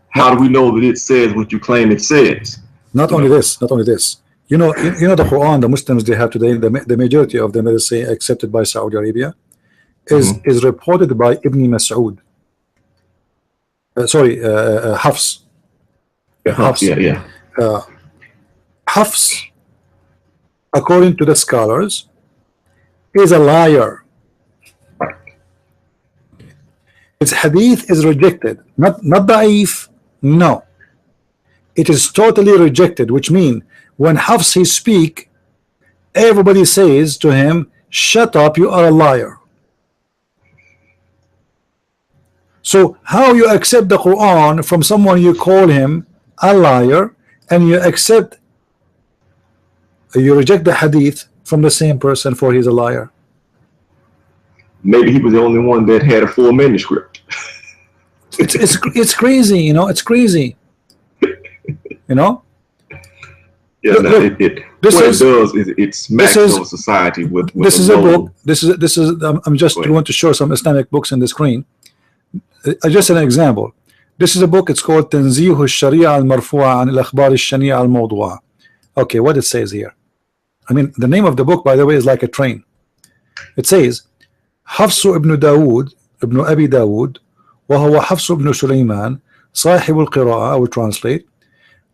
how do we know that it says what you claim it says? Not only this. You know the Quran, the Muslims they have today, the majority of them, let us say, accepted by Saudi Arabia, is reported by Ibn Mas'ud. Hafs. Hafs. Yeah. Hafs, according to the scholars, is a liar. Its hadith is rejected, not da'if, no. It is totally rejected, which means when Hafs he speak, everybody says to him, shut up, you are a liar. So how you accept the Quran from someone you call him a liar, and you reject the hadith from the same person for he's a liar? Maybe he was the only one that had a full manuscript. It's crazy, you know. It's crazy, you know. Yeah, Look, no, look, it this what is- it does is it smacks this is- over society with This is a low- book. This is. I'm just Go ahead. want to show some Islamic books in the screen. Just an example. This is a book. It's called تنزيه الشريعة المرفوعة عن الأخبار الشنيعة الموضوعة. Okay, what it says here. I mean, the name of the book, by the way, is like a train. It says حفص ابن داود ابن أبي داود وهو حفص ابن سليمان صاحب القراءة. I will translate.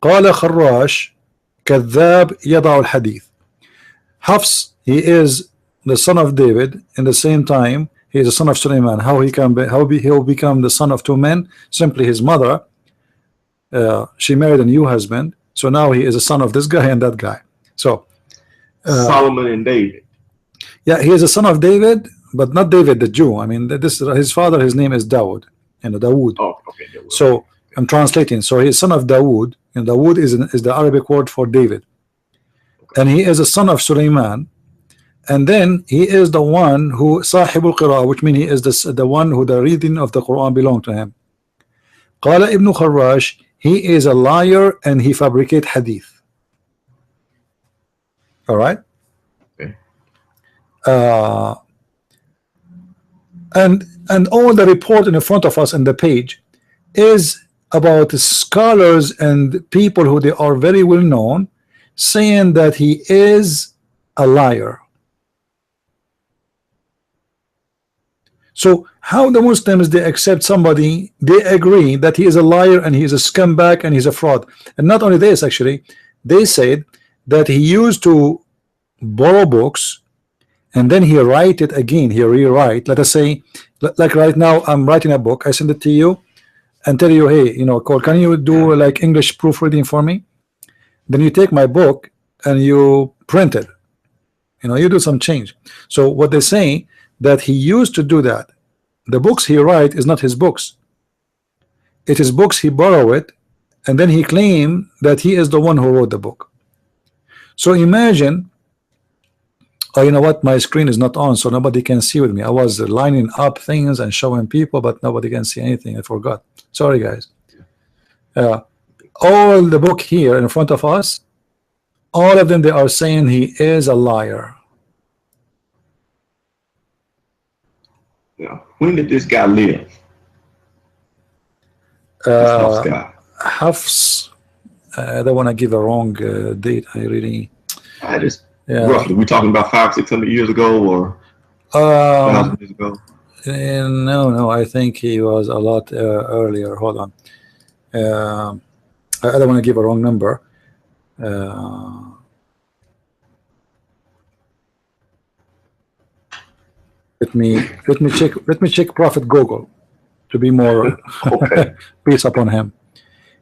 قال خراش كذاب يضع الحديث. Hafs, he is the son of David. In the same time, he is the son of Suleiman. How he'll become the son of two men? Simply his mother, she married a new husband, so now he is a son of this guy and that guy. So Solomon and David. yeah, he is a son of David, but not David the Jew. I mean, this his father, his name is Dawood, and Dawood. Oh, okay. there we go. So I'm translating. So he's son of Dawood, and Dawood is the Arabic word for David, and he is a son of Suleiman, and then he is the one who Sahib al-Qira, which means he is the one who the reading of the Quran belong to him. Qala Ibn Kharrash, he is a liar and he fabricate hadith. All right. Okay. And all the report in front of us in the page is about scholars and people who they are very well known saying that he is a liar. So how the Muslims they accept somebody, they agree that he is a liar and he is a scumbag and he's a fraud. And not only this, actually, they said that he used to borrow books and then he write it again, he rewrite. Let us say, like right now I'm writing a book, I send it to you, and tell you, hey, you know, Cole, can you do like English proofreading for me? Then you take my book and you print it. You know, you do some change. So what they say that he used to do that. The books he write is not his books. It is books he borrow it, and then he claimed that he is the one who wrote the book. So imagine, oh, you know what, my screen is not on, so nobody can see with me. I was lining up things and showing people, but nobody can see anything. I forgot. Sorry, guys. All the book here in front of us, all of them, they are saying he is a liar. Yeah. When did this guy live? This Hafs guy. Hafs, I don't want to give a wrong date. I really. I just roughly. We talking about 500-600 years ago, or 1,000 years ago? No. I think he was a lot earlier. Hold on. I don't want to give a wrong number. Let me check Prophet Google to be more Okay. peace upon him.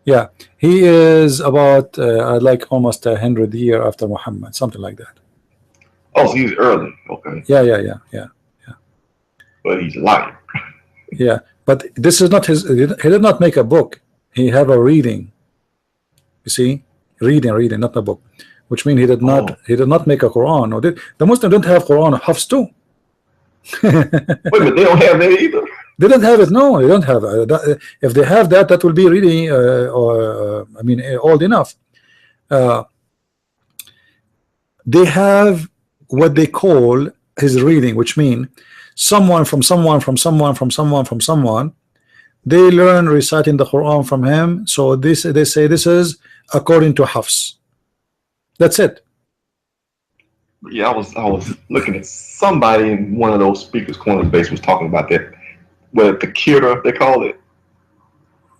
Yeah, he is about like almost 100 years after Muhammad, something like that. Oh, so he's early. Okay. Yeah. But he's lying. Yeah, but this is not his. He did not make a book. He have a reading. You see, reading, not a book, which means he did not. He did not make a Quran. Or the Muslims don't have Quran Hafs too. Wait, but they don't have that either. They don't have it. No, they don't have it. If they have that, that will be really, I mean, old enough. They have what they call his reading, which means someone from someone from someone from someone from someone. They learn reciting the Quran from him. So this, they say this is according to Hafs. That's it. Yeah, I was looking at somebody in one of those speakers corner base was talking about that. What the Kira, they call it,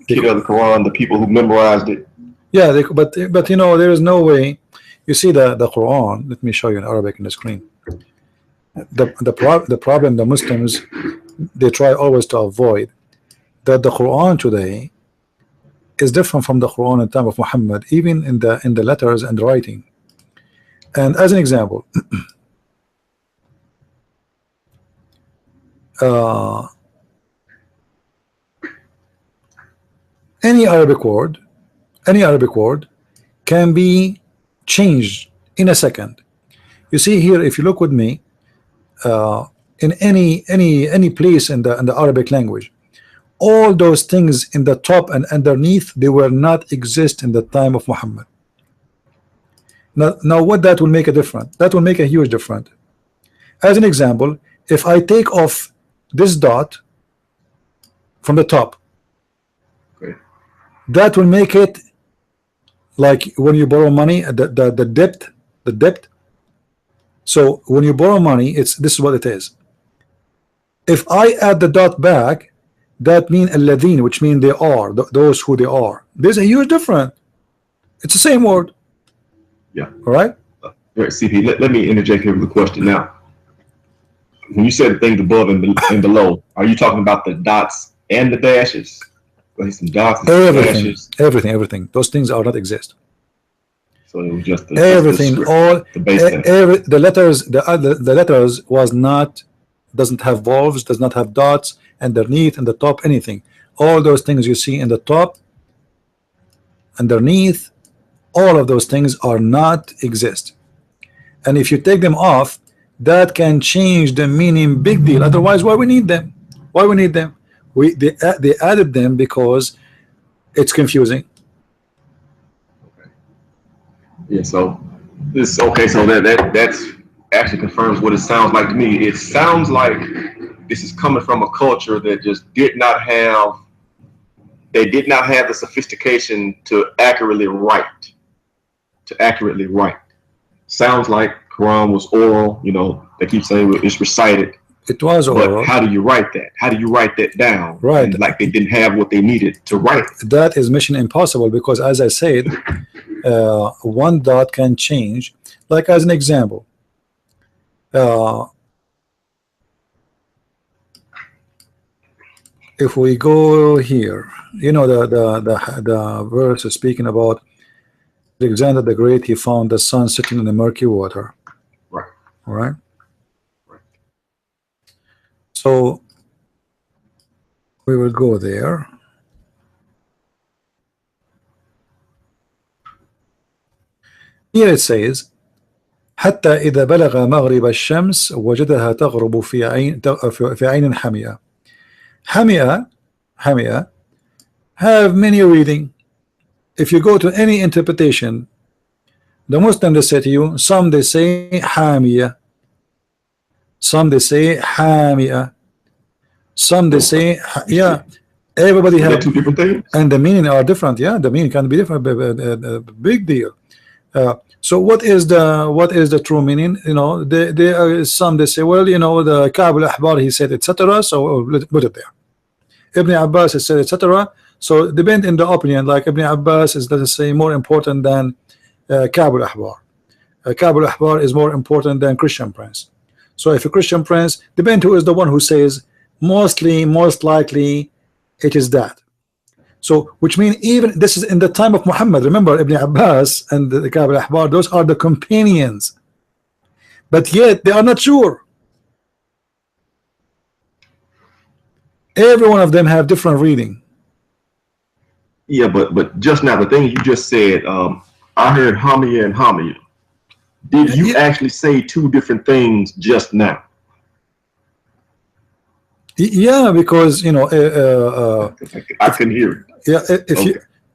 Kira of the Quran, the people who memorized it. Yeah, but you know, there is no way. You see the Quran. Let me show you in Arabic in the screen. The problem the Muslims, they try always to avoid that the Quran today is different from the Quran in the time of Muhammad, even in the letters and writing. And as an example, any Arabic word can be changed in a second. You see here, if you look with me, in any place in the Arabic language, all those things in the top and underneath, they were not exist in the time of Muhammad. Now what that will make a difference? That will make a huge difference. As an example, if I take off this dot from the top, Okay. that will make it like when you borrow money, the depth. So when you borrow money, this is what it is. If I add the dot back, that means alladhin, which means they are those who they are. There's a huge difference. It's the same word. Yeah. All right. All right, CP, let me interject here with a question now. When you said things above and below, are you talking about the dots and the dashes? Like some dots and some dashes. Everything. Those things are not exist. So it was just Everything, the script, all the base text. the letters, the letters was not, doesn't have valves, does not have dots underneath and the top, anything. All those things you see in the top, underneath, all of those things are not exist. And if you take them off, that can change the meaning big deal. Otherwise, why we need them? Why we need them? They added them because it's confusing. Yeah, so this okay, so that's actually confirms what it sounds like to me. It sounds like this is coming from a culture that just did not have the sophistication to accurately write. Sounds like Quran was oral, you know, they keep saying it's recited. It was oral. But how do you write that? How do you write that down? Right. And like they didn't have what they needed to write. That is mission impossible because, as I said, one dot can change. Like as an example, if we go here, you know, the verse is speaking about Alexander the Great. He found the sun sitting in the murky water. Right. All right. So we will go there. Here it says حتى إذا بلغ مغرب الشمس وجدها تغرب في عين حمئة. حمئة have many reading. If you go to any interpretation, the Muslim they say to you, some they say حامية, some they say حامئة, some they say yeah. Everybody Are they have two different things? and the meaning are different. Yeah, the meaning can be different. Big deal. So what is the true meaning? You know, there are some they say, well, you know, the Ka'b al-Ahbar he said etc. So let's put it there. Ibn Abbas has said etc. So depend in the opinion. Like Ibn Abbas is, let's say, more important than Ka'b al-Ahbar. Ka'b al-Ahbar is more important than Christian Prince. So if a Christian Prince, depend who is the one who says most likely it is that. So which means even this is in the time of Muhammad. Remember Ibn Abbas and the Ka'b al-Ahbar, those are the companions, but yet they are not sure. Every one of them have different reading. Yeah, but just now the thing you just said, I heard Hamiya and Hamiya. Did you actually say two different things just now? Yeah, because you know I couldn't hear it. yeah,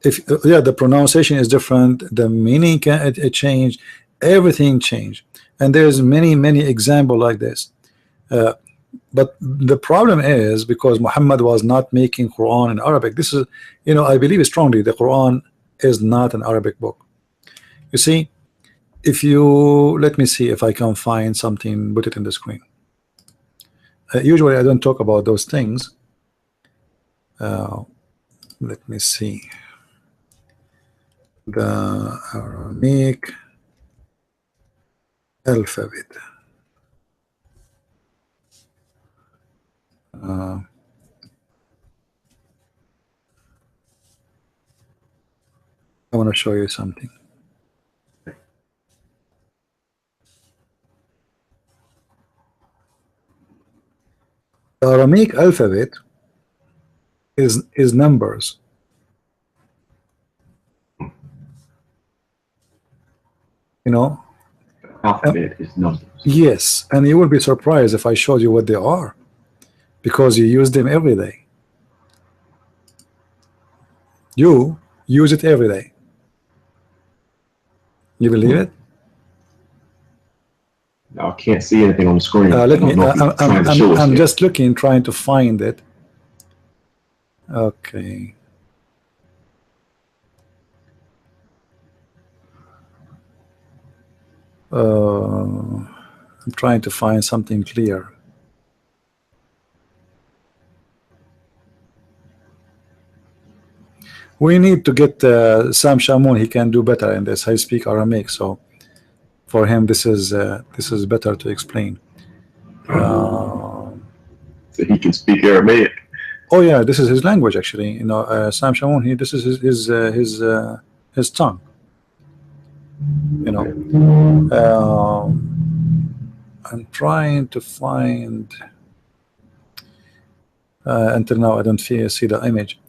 if yeah, the pronunciation is different, the meaning can it change, everything change, and there's many examples like this. But the problem is because Muhammad was not making Quran in Arabic. This is, you know, I believe strongly the Quran is not an Arabic book. You see, if you let me see if I can find something, put it in the screen. Usually I don't talk about those things. Let me see. The Aramaic alphabet. I want to show you something. The Aramaic alphabet is numbers. You know, Alphabet is numbers. yes, and you will be surprised if I showed you what they are, because you use them every day. You use it every day. You believe it? I can't see anything on the screen. Let me. I'm just just looking, trying to find it. Okay. I'm trying to find something clear. We need to get Sam Shamoun. He can do better in this. I speak Aramaic, so for him this is better to explain. so he can speak Aramaic. Oh yeah, this is his language actually. You know, Sam Shamoun. This is his tongue. You know, I'm trying to find. Until now, I don't see the image.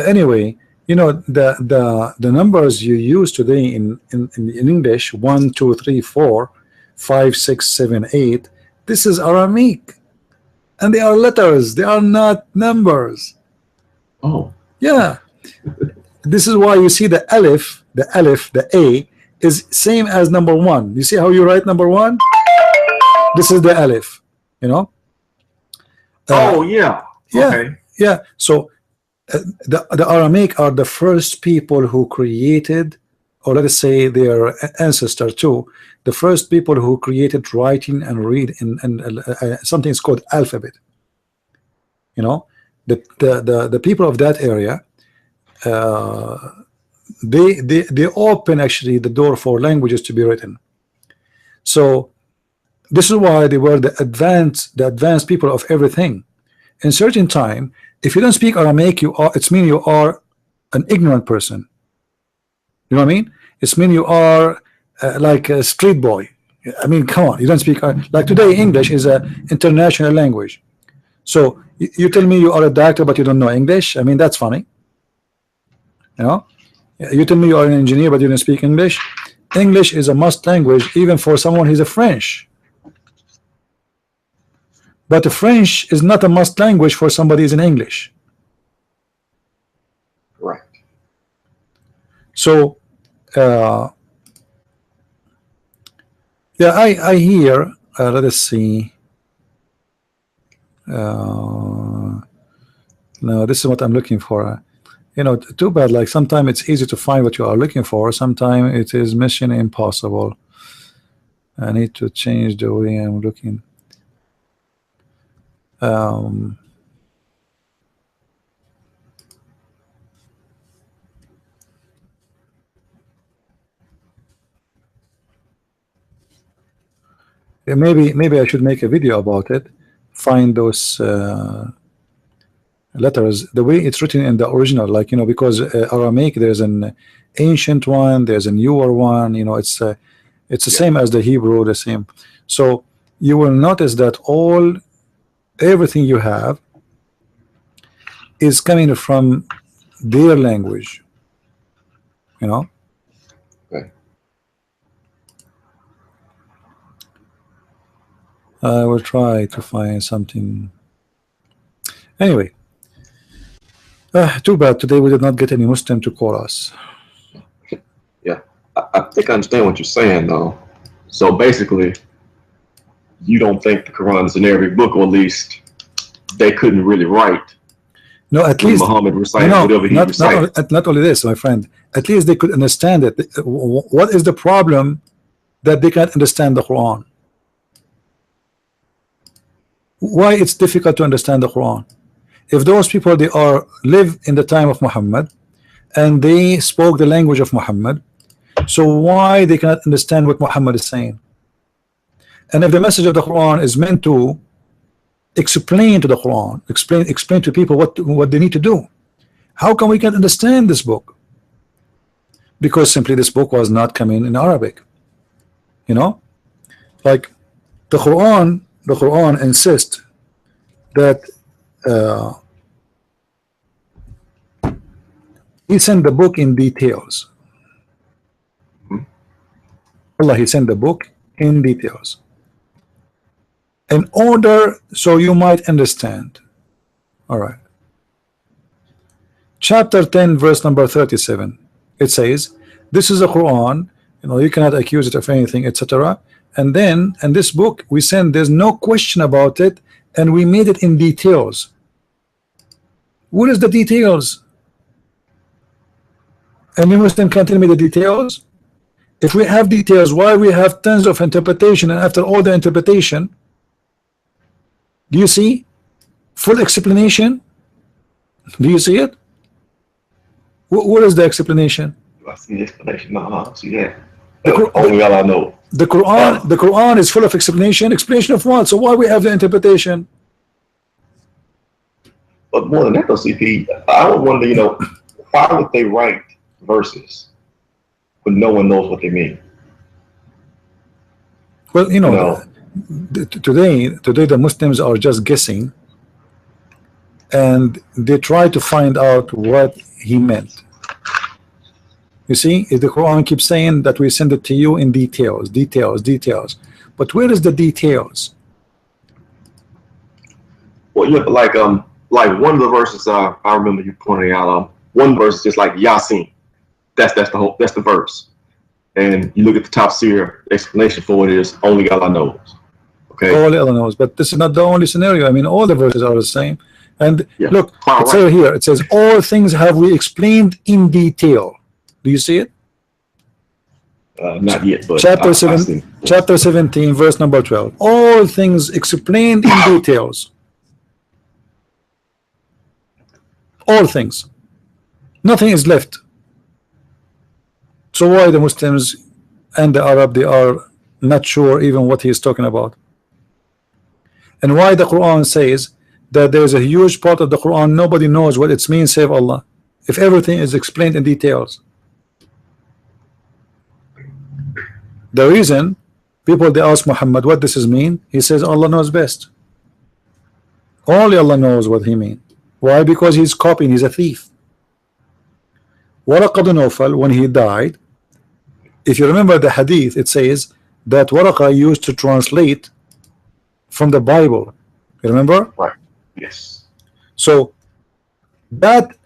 Anyway, you know, the numbers you use today in English, 1 2 3 4 5 6 7 8, this is Aramaic, and they are letters, they are not numbers. Oh, yeah. This is why you see the alif, the A is same as number 1. You see how you write number 1? This is the alif, you know. oh yeah. Yeah, Okay. yeah. So the Aramaic are the first people who created, or let us say their ancestor too, the first people who created writing and read in something is called alphabet. You know, the people of that area, they open actually the door for languages to be written. So this is why they were the advanced people of everything. in certain time, if you don't speak Aramaic, it's mean you are an ignorant person. You know what I mean? It's mean you are like a street boy. I mean, come on, you don't speak like today. English is an international language. So you tell me you are a doctor but you don't know English. I mean, that's funny. You know, you tell me you are an engineer but you don't speak English. English is a must language even for someone who's a French. But the French is not a must language for somebody who's in English. Right. So yeah, I hear let us see. No, this is what I'm looking for. You know, too bad. Like sometimes it's easy to find what you are looking for. Sometimes it is mission impossible. I need to change the way I'm looking. Yeah, maybe I should make a video about it. Find those letters the way it's written in the original, like, you know, because Aramaic, there's an ancient one, there's a newer one, you know, it's the same as the Hebrew, the same. So you will notice that everything you have is coming from their language, you know. Okay. I will try to find something. Anyway, too bad today we did not get any Muslim to call us. Yeah, I think I understand what you're saying, though. So basically, you don't think the Quran is an Arabic book, or at least they couldn't really write. No, at when least Muhammad recited whatever he recited. not only this, my friend. At least they could understand it. What is the problem that they can't understand the Quran? Why it's difficult to understand the Quran? If those people live in the time of Muhammad and they spoke the language of Muhammad, so why they cannot understand what Muhammad is saying? And if the message of the Quran is meant to explain to the Quran, explain to people what they need to do, how come we can't understand this book? Because simply this book was not coming in Arabic. You know, like the Quran insists that he sent the book in details. Allah, he sent the book in details in order so you might understand. All right, chapter 10 verse number 37, it says this is a Quran, you know, you cannot accuse it of anything, etc. And then in this book we send, there's no question about it, and we made it in details. What is the details? Any Muslim can tell me the details? If we have details, why we have tons of interpretation, and after all the interpretation, do you see full explanation? Do you see it? What is the explanation? I see the explanation. No, I see that. Only Allah knows. The Quran is full of explanation. Explanation of what? So why we have the interpretation? But more than that, though, CP, I would wonder, you know, why would they write verses when no one knows what they mean? Well, you know, today the Muslims are just guessing, and they try to find out what he meant. You see, if the Quran keeps saying that we send it to you in details, but where is the details? Well, you know, like one of the verses I remember you pointing out, one verse is just like Yasin. That's the verse. And you look at the tafsir, explanation for it is only Allah knows. Okay. Only Allah knows, but this is not the only scenario. I mean, all the verses are the same. And yeah. Look, it's right here. It says all things have we explained in detail. Do you see it? Not yet, but chapter 17, verse number 12. All things explained in details. All things. Nothing is left. So why the Muslims and the Arab, they are not sure even what he is talking about? And why the Quran says that there is a huge part of the Quran nobody knows what it means save Allah, if everything is explained in details? The reason people, they ask Muhammad what this is mean, he says Allah knows best. Only Allah knows what he mean. Why? Because he's copying, he's a thief. Waraqa bin Nawfal, when he died, if you remember the hadith, it says that Waraqa used to translate from the Bible. You remember? Right. Yes. So that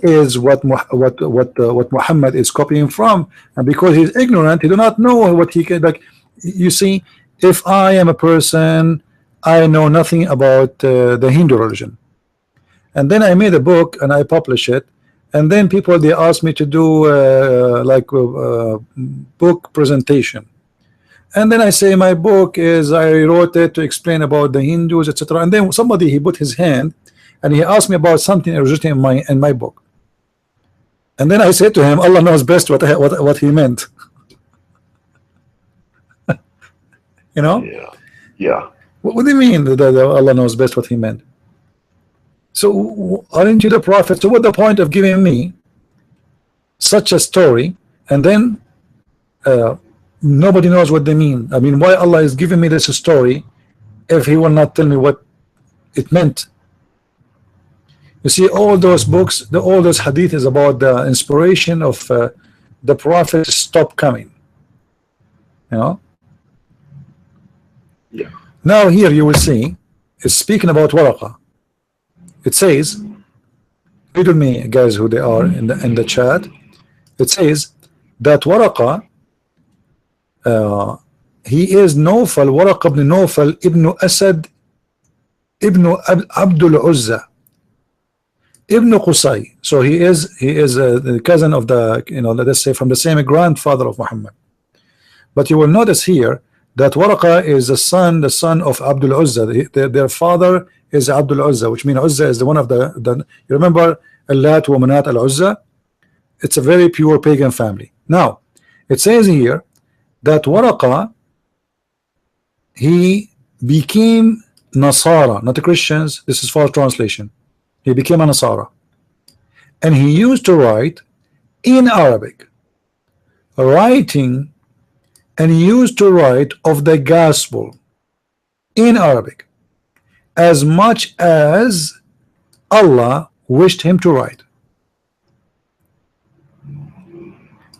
is what Muhammad is copying from, and because he's ignorant, he do not know what he can. Like, you see, if I am a person, I know nothing about the Hindu religion, and then I made a book and I publish it, and then people, they ask me to do book presentation, and then I say my book is, I wrote it to explain about the Hindus, etc. And then somebody, he put his hand and he asked me about something written in my book, and then I said to him, Allah knows best what he meant. You know? Yeah. Yeah. What do you mean that Allah knows best what he meant? So aren't you the prophet? So what's the point of giving me such a story and then nobody knows what they mean? I mean, why Allah is giving me this story if he will not tell me what it meant? You see, all those books, all those hadith is about the inspiration of the prophet stop coming. You know? Yeah. Now here you will see, it's speaking about Waraqa. It says, read with me, guys, who they are in the chat. It says that Waraqa, he is Nawfal, Waraqa ibn Nawfal ibn Asad ibn Abdul Uzza ibn Qusay. So he is the cousin of the, let's say from the same grandfather of Muhammad. But you will notice here that Waraqa is the son of Abdul Uzza. Their father is Abdul Uzza, which means Uzza is the one of the you remember Allat wa Manat al-Uzza? It's a very pure pagan family. Now it says here that Waraqa, he became Nasara, not the Christians. This is false translation. He became a Nasara, and he used to write in Arabic, and he used to write of the gospel in Arabic as much as Allah wished him to write.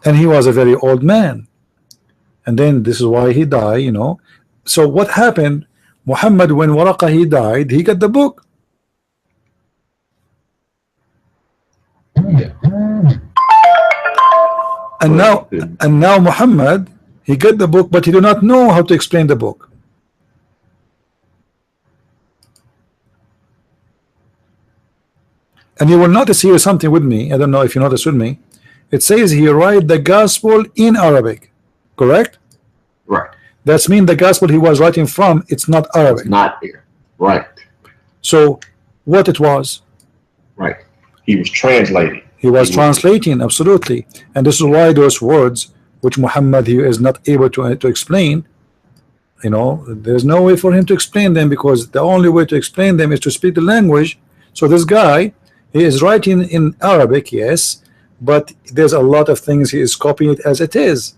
And he was a very old man, and then this is why he died, So what happened? Muhammad, when Waraqa he died, he got the book. And now Muhammad, he got the book, but he do not know how to explain the book. And you will notice here something with me. I don't know if you notice with me. It says he write the gospel in Arabic, correct? Right. That's mean the gospel he was writing from, it's not Arabic. It's not here. Right. So what it was? Right. He was translating. He was translating, absolutely. And this is why those words which Muhammad he is not able to explain, there's no way for him to explain them, because the only way to explain them is to speak the language. So this guy, he is writing in Arabic, yes, but there's a lot of things he is copying it as it is.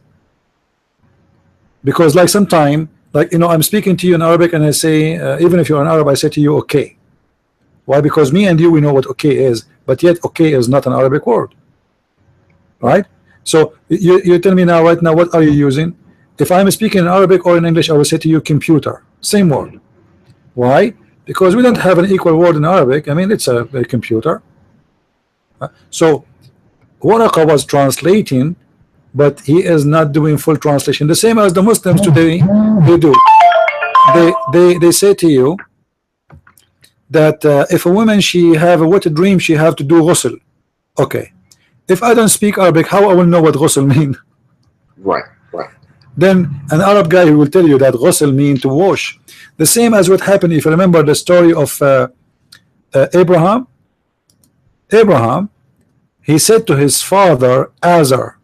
Because like sometime, I'm speaking to you in Arabic and I say, even if you're an Arab, I say to you, okay. Why? Because me and you, we know what okay is, but yet okay is not an Arabic word, right? So you tell me now, right now, what are you using? If I'm speaking in Arabic or in English, I will say to you computer, same word. Why? Because we don't have an equal word in Arabic. I mean, it's a computer. So Waraqa was translating, but he is not doing full translation. The same as the Muslims today, they do. They say to you that if a woman she have a wet dream, she have to do ghusl. Okay. If I don't speak Arabic, how I will know what ghusl mean? Right. Right. Then an Arab guy who will tell you that ghusl mean to wash. The same as what happened, if you remember the story of Abraham. Abraham, he said to his father Azar,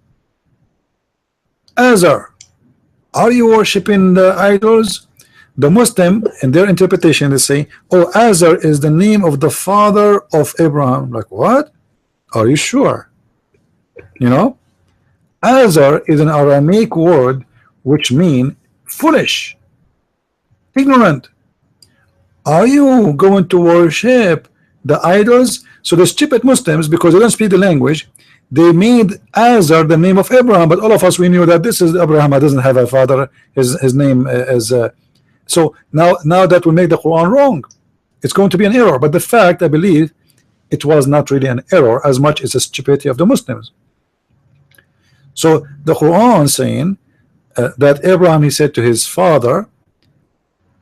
are you worshiping the idols? The Muslim, in their interpretation, they say, oh, Azar is the name of the father of Abraham. Like, what? Are you sure? You know, Azar is an Aramaic word which means foolish, ignorant. Are you going to worship the idols? So the stupid Muslims, because they don't speak the language, they made Azar the name of Abraham, but all of us, we knew that this is Abraham. Doesn't have a father. His name is so now that will make the Quran wrong. It's going to be an error. But the fact, I believe, it was not really an error as much as a stupidity of the Muslims. So the Quran saying that Abraham, he said to his father,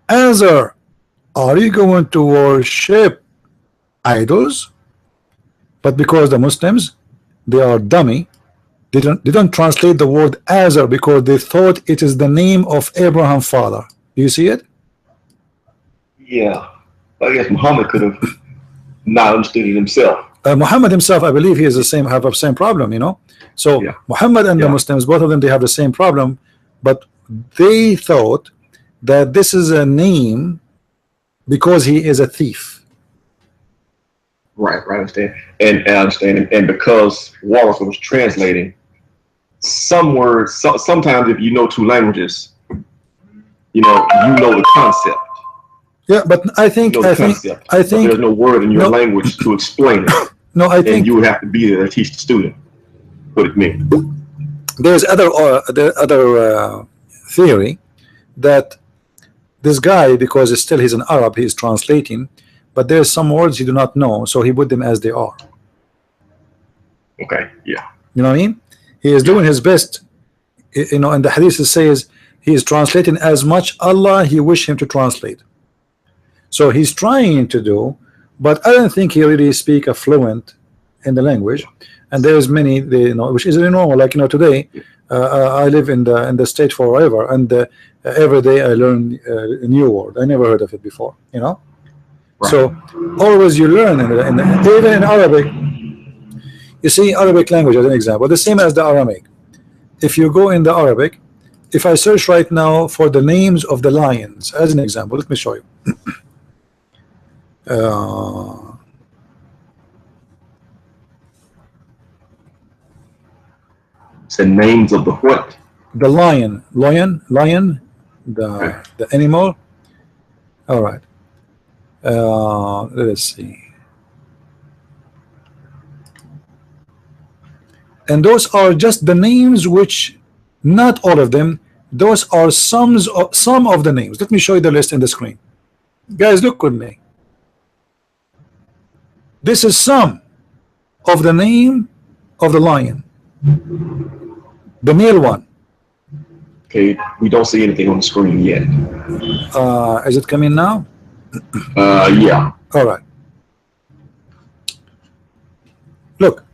Azar, are you going to worship idols? But because the Muslims, they are dummy, they don't translate the word Azar because they thought it is the name of Abraham's father. Do you see it? Yeah, I guess Muhammad could have not understood it himself. Muhammad himself, I believe, he is the same, have the same problem, you know. So Yeah. Muhammad and the Muslims, both of them, they have the same problem, but they thought that this is a name because he is a thief. Right, I understand. And I understand. And because Wallace was translating, some words, sometimes if you know two languages, you know the concept. Yeah, but I think You know the concept. I But think there's no word in your No. language to explain it. no, I And think you would have to be there to teach the student what it means. there's other theory that this guy, because he's an Arab, he is translating, but there's some words he do not know, so he put them as they are. Okay, yeah. You know what I mean? He is doing his best. You know, and the hadith says he is translating as much Allah he wish him to translate. So he's trying to do, but I don't think he really speak a fluent in the language. And there's many, you know, which is really normal. Like, you know, today I live in the state forever, and every day I learn a new word. I never heard of it before. You know, Right. so always you learn even in Arabic. You see, Arabic language as an example, the same as the Aramaic. If you go in the Arabic, if I search right now for the names of the lions, as an example, let me show you. It's the names of the what? The lion, the animal. All right. Let us see. And those are just the names, which not all of them. Those are some of the names. Let me show you the list in the screen. Guys, look with me. This is some of the name of the lion, the male one. Okay, we don't see anything on the screen yet. Is it coming now? Yeah. All right. Look,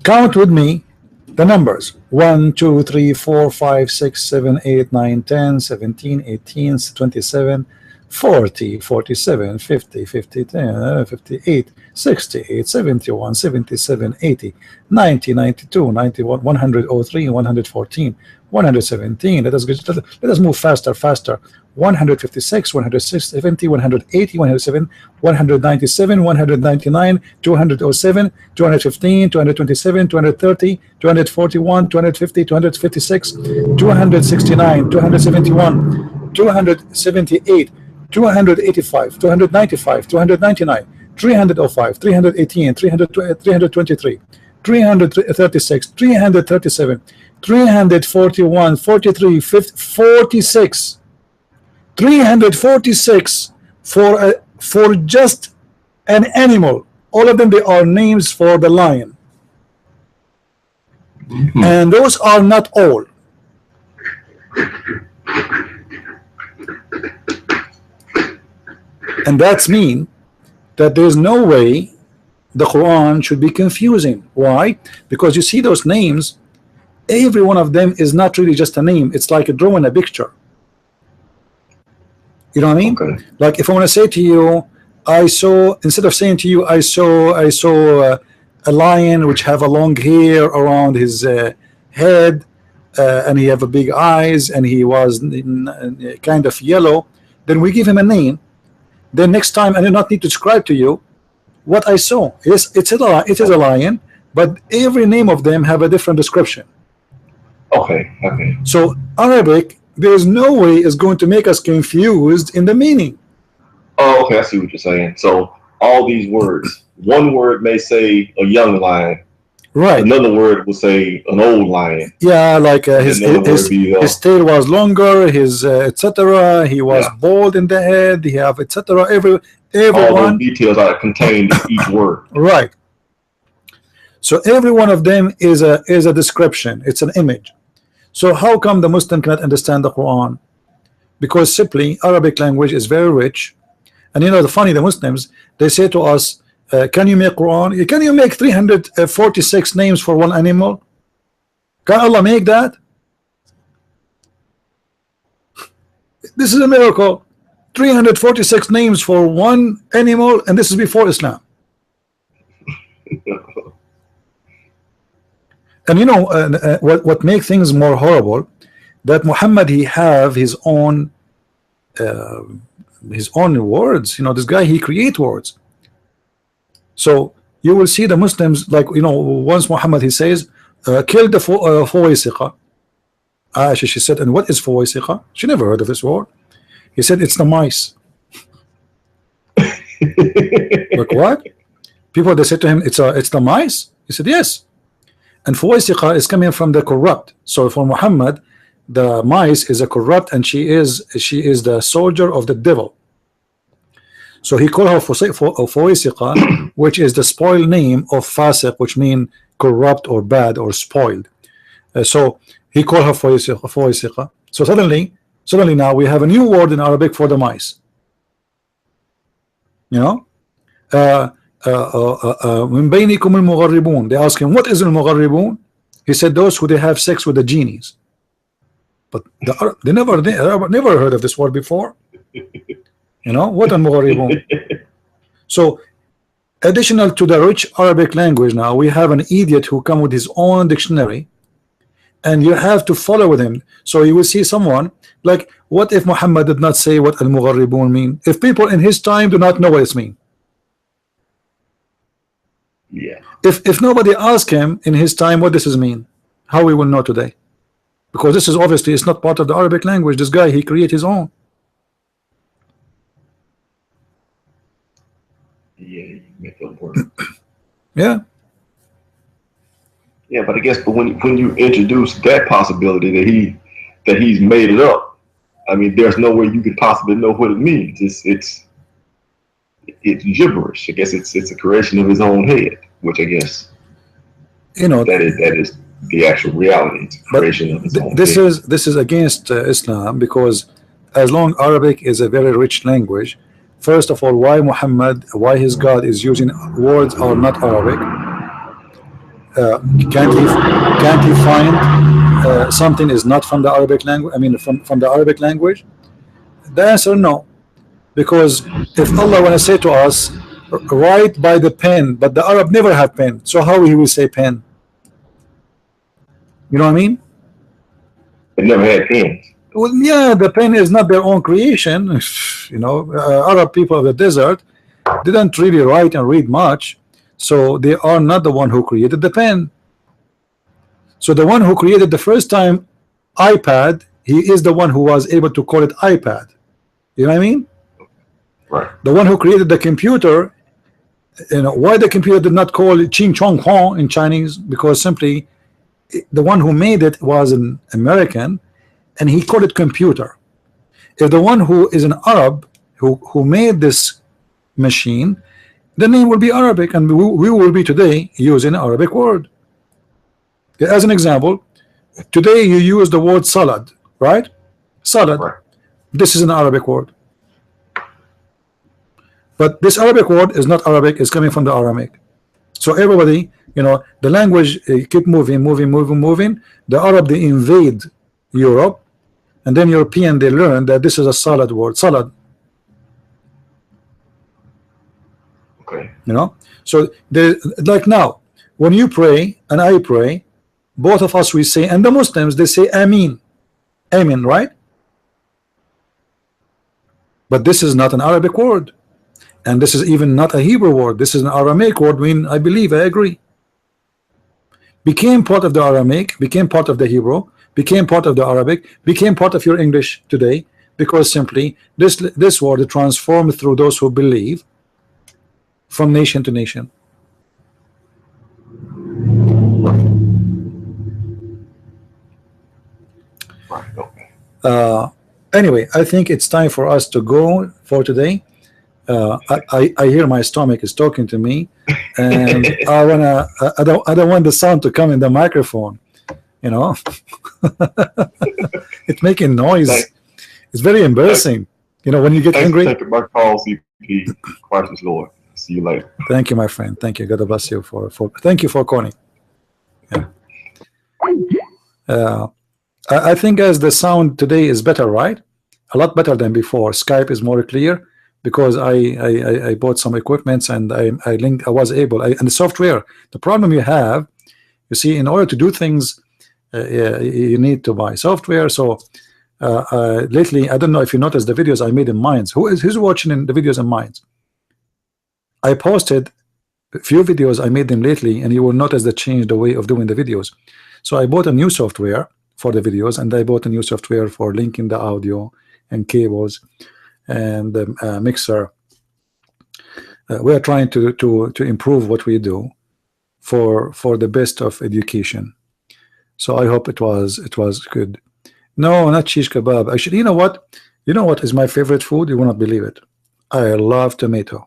count with me the numbers: 1, 2, 3, 4, 5, 6, 7, 8, 9, 10, 17, 18, 27, 40, 47, 50, 50, 10, 58, 68, 71, 77, 80, 90, 92, 91, 100, 103, 114, 117. Let us move faster. 156, 170, 180, 107, 197, 199, 207, 215, 227, 230, 241, 250, 256, 269, 271, 278, 285, 295, 299, 305, 318, 323, 336, 337, 341, 43, 50, 46, 346 for just an animal. All of them, they are names for the lion. And those are not all. And that's mean that there's no way the Quran should be confusing. Why? Because you see those names, every one of them is not really just a name. It's like drawing a picture. You know what I mean? Okay. Like if I want to say to you, I saw, instead of saying to you, I saw a lion which have a long hair around his head, and he have a big eyes, and he was kind of yellow, then we give him a name. Then next time I do not need to describe to you what I saw. Yes, it is a lion, but every name of them have a different description. Okay. Okay. So Arabic, there is no way is going to make us confused in the meaning. Oh, okay. I see what you're saying. So all these words, one word may say a young lion, Right. another word will say an old lion. Yeah, like his Another word be, his tail was longer, his etc. He was Yeah. bald in the head. He have etc. All Everyone. those details are contained in each word. Right. So every one of them is a description. It's an image. So how come the Muslim cannot understand the Quran? Because simply Arabic language is very rich, and you know the Muslims, they say to us, can you make Quran? Can you make 346 names for one animal? Can Allah make that? This is a miracle. 346 names for one animal, and this is before Islam. And you know what makes things more horrible, that Muhammad, he have his own words. You know, this guy, he create words. So you will see the Muslims, like, you know, once Muhammad, he says, kill the Fuwaisiqa. Aisha, she said, and what is Fuwaisiqa? She never heard of this word. He said, it's the mice. Like what? People, they said to him, it's the mice. He said, yes. And Fuwaisiqa is coming from the corrupt. So for Muhammad, the mice is a corrupt, and she is the soldier of the devil. So he called her Fuwaisiqa, which is the spoiled name of Fasiq, which mean corrupt or bad or spoiled. So he called her Fuwaisiqa. So suddenly now we have a new word in Arabic for the mice. You know, من بينكم المغربون. They ask him, what is المغربون? He said, those who they have sex with the genies. But they never heard of this word before. You know what al-Mugharibun? So additional to the rich Arabic language, now we have an idiot who come with his own dictionary, and you have to follow with him. So you will see someone like, what if Muhammad did not say what al-Mugharibun mean? If people in his time do not know what it means. Yeah. If nobody asked him in his time what this is mean, how we will know today? Because this is obviously, it's not part of the Arabic language. This guy, he create his own. Yeah, you make it work. Yeah. Yeah, but I guess, but when you introduce that possibility that he's made it up, I mean, there's no way you could possibly know what it means. It's gibberish. I guess it's a creation of his own head, which I guess, you know, that is the actual reality. It's a creation of his own this head. this is against Islam, because as long Arabic is a very rich language, first of all, why his God is using words are not Arabic? Can't he find something is not from the Arabic language? I mean, from the Arabic language? The answer, no. Because if Allah want to say to us, write by the pen, but the Arab never have pen, so how he will say pen? You know what I mean? It never had pens. Well, yeah, the pen is not their own creation. You know, Arab people of the desert didn't really write and read much, so they are not the one who created the pen. So the one who created the first time iPad, he is the one who was able to call it iPad. You know what I mean? Right. The one who created the computer, you know, why the computer did not call it Ching Chong Huang in Chinese? Because simply the one who made it was an American, and he called it computer. If the one who is an Arab who made this machine, the name will be Arabic, and we will be today using Arabic word. As an example, today you use the word salad, right? Salad. Right. This is an Arabic word. But this Arabic word is not Arabic, it's coming from the Aramaic. So everybody, you know, the language keep moving. The Arab, they invade Europe, and then European, they learn that this is a salad word, salad. Okay. You know, so like now, when you pray and I pray, both of us we say, and the Muslims they say Amin, Amin, right? But this is not an Arabic word, and this is even not a Hebrew word. This is an Aramaic word. I believe, I agree. Became part of the Aramaic, became part of the Hebrew, became part of the Arabic, became part of your English today, because simply this word transformed through those who believe from nation to nation. Right. Okay. Anyway, I think it's time for us to go for today. I hear my stomach is talking to me, and I don't want the sound to come in the microphone, you know. It's making noise. It's very embarrassing, you know, when you get angry. Thanks for taking my call, CP. Christ is Lord. See you later. Thank you, my friend. Thank you. God bless you for thank you for calling. Yeah. I think as the sound today is better, right? A lot better than before. Skype is more clear because I bought some equipments and I linked. I was able. And the software. The problem you have, you see, in order to do things, you need to buy software. So lately, I don't know if you noticed the videos I made in Minds. Who's watching in the videos in Minds? I posted a few videos. I made them lately, and you will notice the change the way of doing the videos. So I bought a new software for the videos, and I bought a new software for linking the audio and cables and the mixer. We are trying to improve what we do for the best of education. So I hope it was good. No, not shish kebab. Actually, you know what? You know what is my favorite food? You will not believe it. I love tomato.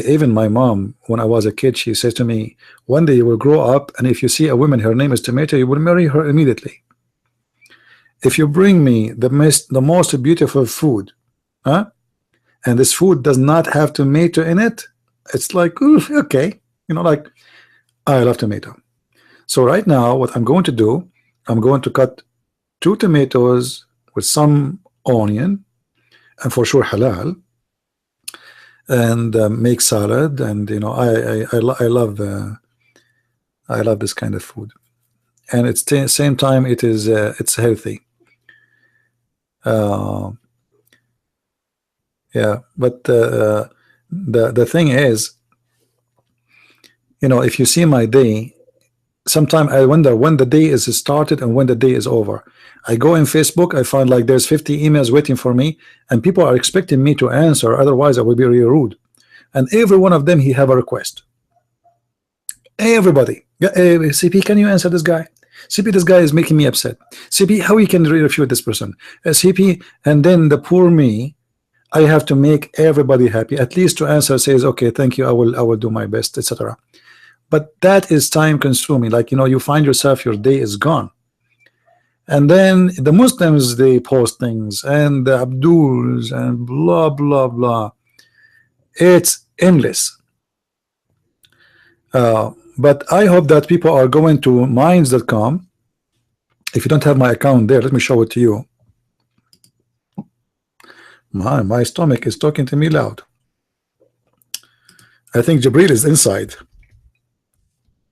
Even my mom, when I was a kid, she said to me, one day you will grow up, and if you see a woman, her name is Tomato, you will marry her immediately. If you bring me the most beautiful food, and this food does not have tomato in it, it's like, ooh, okay, you know, like, I love tomato. So right now, what I'm going to do, I'm going to cut 2 tomatoes with some onion, and for sure halal, and make salad. And you know, I love this kind of food, and it's the same time it's healthy. Yeah, but the thing is, you know, if you see my day, sometimes I wonder when the day is started and when the day is over. I go in Facebook, I find like there's 50 emails waiting for me, and people are expecting me to answer, otherwise I will be really rude. And every one of them, he have a request. Everybody, CP, can you answer this guy? CP, this guy is making me upset. CP, how you can refute this person? CP, and then the poor me, I have to make everybody happy. At least to answer says, okay, thank you, I will do my best, etc. But that is time consuming. Like, you know, you find yourself, your day is gone. And then the Muslims, they post things, and the Abduls and blah blah blah. It's endless. But I hope that people are going to minds.com. If you don't have my account there, let me show it to you. My stomach is talking to me loud. I think Jibril is inside.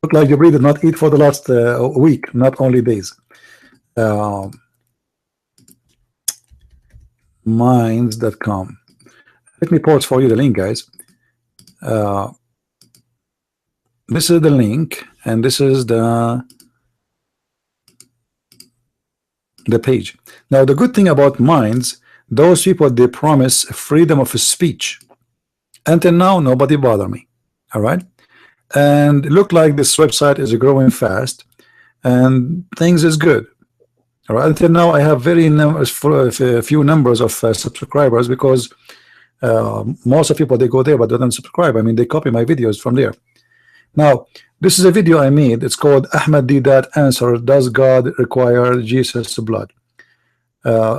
Look like Jibril did not eat for the last week, not only days. Minds.com. Let me post for you the link, guys. This is the link, and this is the page. Now, the good thing about Minds, those people, they promise freedom of speech. Until now, nobody bother me. All right, and it look like this website is growing fast, and things is good. All right, until now, I have few numbers of subscribers, because most of people, they go there but they don't subscribe. I mean, they copy my videos from there. Now, this is a video I made. It's called Ahmed Deedat Answer, Does God Require Jesus' Blood?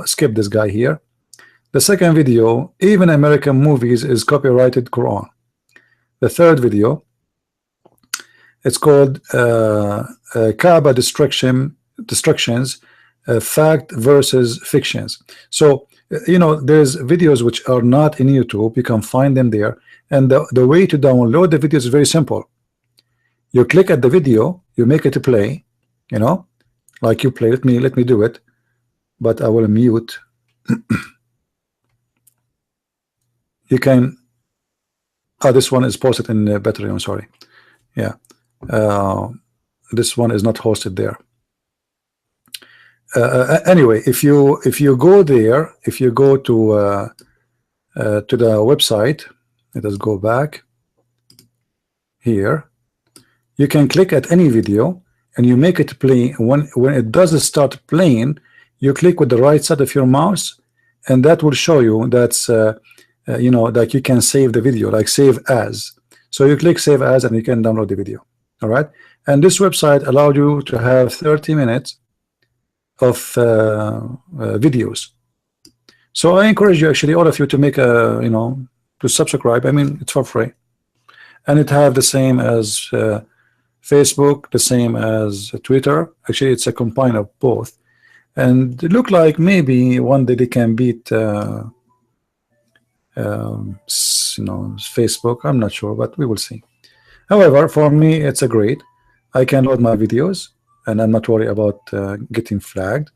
Skip this guy here. The second video, Even American Movies is Copyrighted Quran. The third video, it's called Kaaba Destructions, Fact versus Fictions. So, you know, there's videos which are not in YouTube. You can find them there. And the way to download the videos is very simple. You click at the video, you make it play, you know, like you play. Let me do it, but I will mute. You can. Oh, this one is posted in Battery. I'm sorry. Yeah, this one is not hosted there. Anyway, if you go there, if you go to the website, let us go back here. You can click at any video and you make it play. When it does start playing, you click with the right side of your mouse, and that will show you that's you know, that you can save the video, like save as. So you click save as and you can download the video. All right, and this website allowed you to have 30 minutes of videos. So I encourage you, actually, all of you, to make a, you know, to subscribe. I mean, it's for free, and it have the same as Facebook, the same as Twitter. Actually, it's a combine of both, and it look like maybe one day they can beat you know, Facebook. I'm not sure, but we will see. However, for me, it's a great. I can load my videos, and I'm not worried about getting flagged.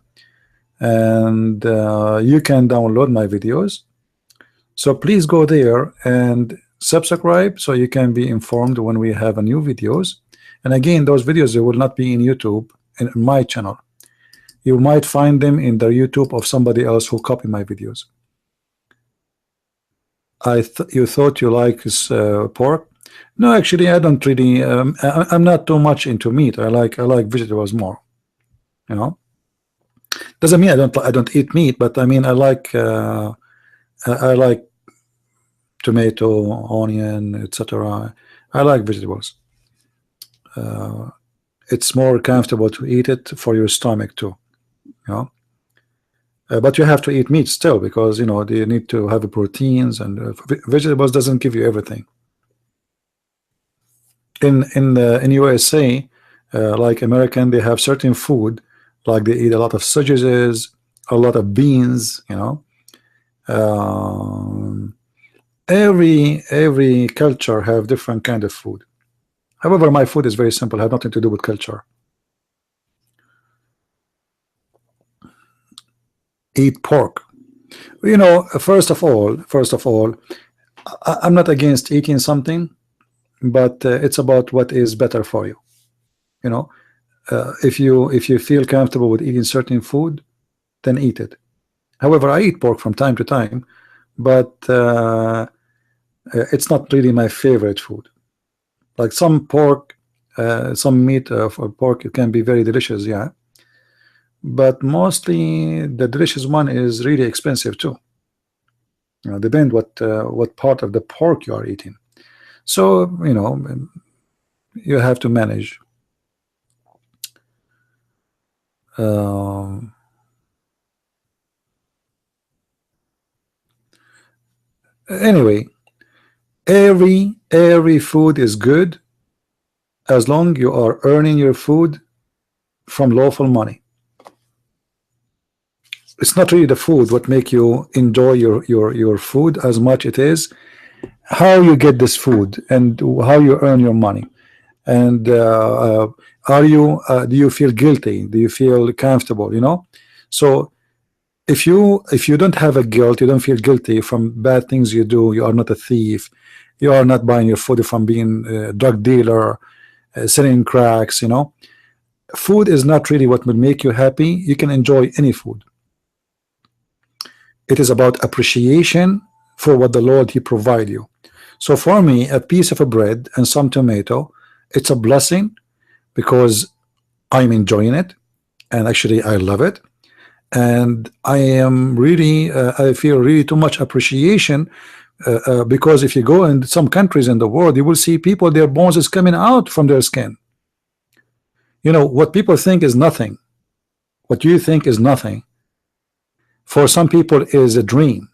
And you can download my videos. So please go there and subscribe so you can be informed when we have a new videos. And again, those videos, they will not be in YouTube, in my channel. You might find them in the YouTube of somebody else who copied my videos. You thought you like pork? No, actually, I don't really. I'm not too much into meat. I like vegetables more. You know, doesn't mean I don't eat meat, but I mean I like tomato, onion, etc. I like vegetables. It's more comfortable to eat it for your stomach too. You know. But you have to eat meat still, because you know they need to have proteins, and vegetables doesn't give you everything. In USA, like American, they have certain food, like they eat a lot of sausages, a lot of beans. You know, every culture have different kind of food. However, my food is very simple, have nothing to do with culture. Eat pork. You know, first of all, I'm not against eating something, but it's about what is better for you. You know, if you feel comfortable with eating certain food, then eat it. However, I eat pork from time to time, but it's not really my favorite food. Like some pork, some meat of pork, it can be very delicious, yeah. But mostly the delicious one is really expensive too. You know, depend what part of the pork you are eating. So you know, you have to manage. Anyway, every food is good as long you are earning your food from lawful money. It's not really the food what make you enjoy your food as much it is how you get this food and how you earn your money. And do you feel guilty? Do you feel comfortable? You know, so if you don't have a guilt, you don't feel guilty from bad things you do, you are not a thief, you are not buying your food from being a drug dealer, selling cracks. You know, food is not really what will make you happy. You can enjoy any food. It is about appreciation for what the Lord He provide you. So for me, a piece of a bread and some tomato, it's a blessing because I'm enjoying it, and actually I love it, and I am really I feel really too much appreciation because if you go in some countries in the world, you will see people, their bones is coming out from their skin. You know what people think is nothing, what you think is nothing, for some people is a dream.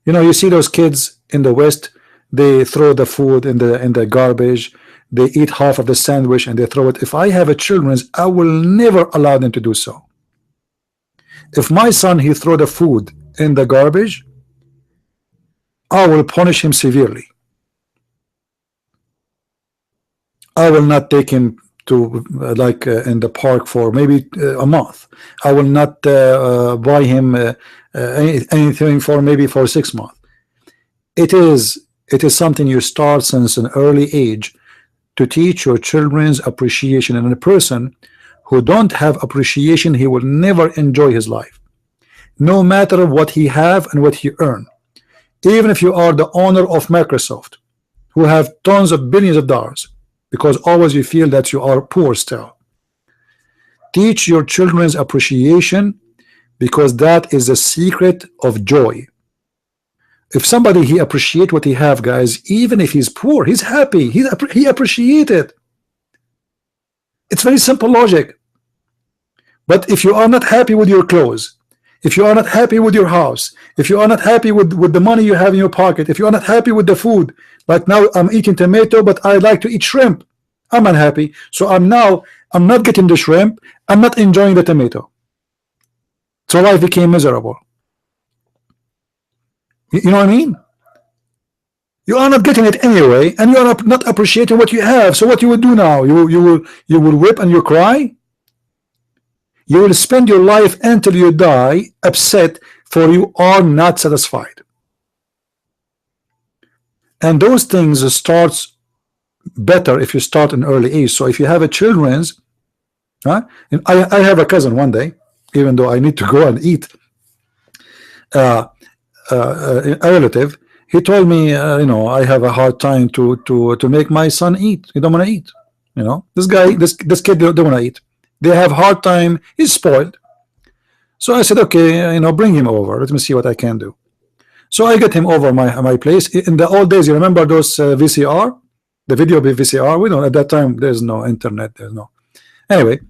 You know, you see those kids in the West, they throw the food in the garbage, they eat half of the sandwich and they throw it. If I have a children's, I will never allow them to do so. If my son, he throw the food in the garbage, I will punish him severely. I will not take him to like in the park for maybe a month. I will not buy him anything for maybe for 6 months. It is something you start since an early age to teach your children's appreciation. And a person who don't have appreciation, he will never enjoy his life, no matter what he have and what he earn. Even if you are the owner of Microsoft, who have tons of billions of dollars, because always you feel that you are poor still. Teach your children's appreciation, because that is the secret of joy. If somebody he appreciate what he have, guys, even if he's poor, he's happy. He appreciate it. It's very simple logic. But if you are not happy with your clothes, if you are not happy with your house, if you are not happy with the money you have in your pocket, if you are not happy with the food, like now I'm eating tomato, but I like to eat shrimp, I'm unhappy. So I'm not getting the shrimp, I'm not enjoying the tomato. So life became miserable. You know what I mean? You are not getting it anyway, and you are not appreciating what you have. So what you will do now? You will whip and you cry. You will spend your life until you die upset, for you are not satisfied. And those things starts better if you start in early age. So if you have a children's, and I have a cousin one day, even though I need to go and eat, a relative, he told me, you know, I have a hard time to make my son eat. He don't want to eat. You know, this kid don't want to eat. They have hard time. He's spoiled. So I said, okay, you know, bring him over. Let me see what I can do. So I get him over my place. In the old days, you remember those VCR, the video VCR? We don't, at that time there's no internet. There's no. Anyway,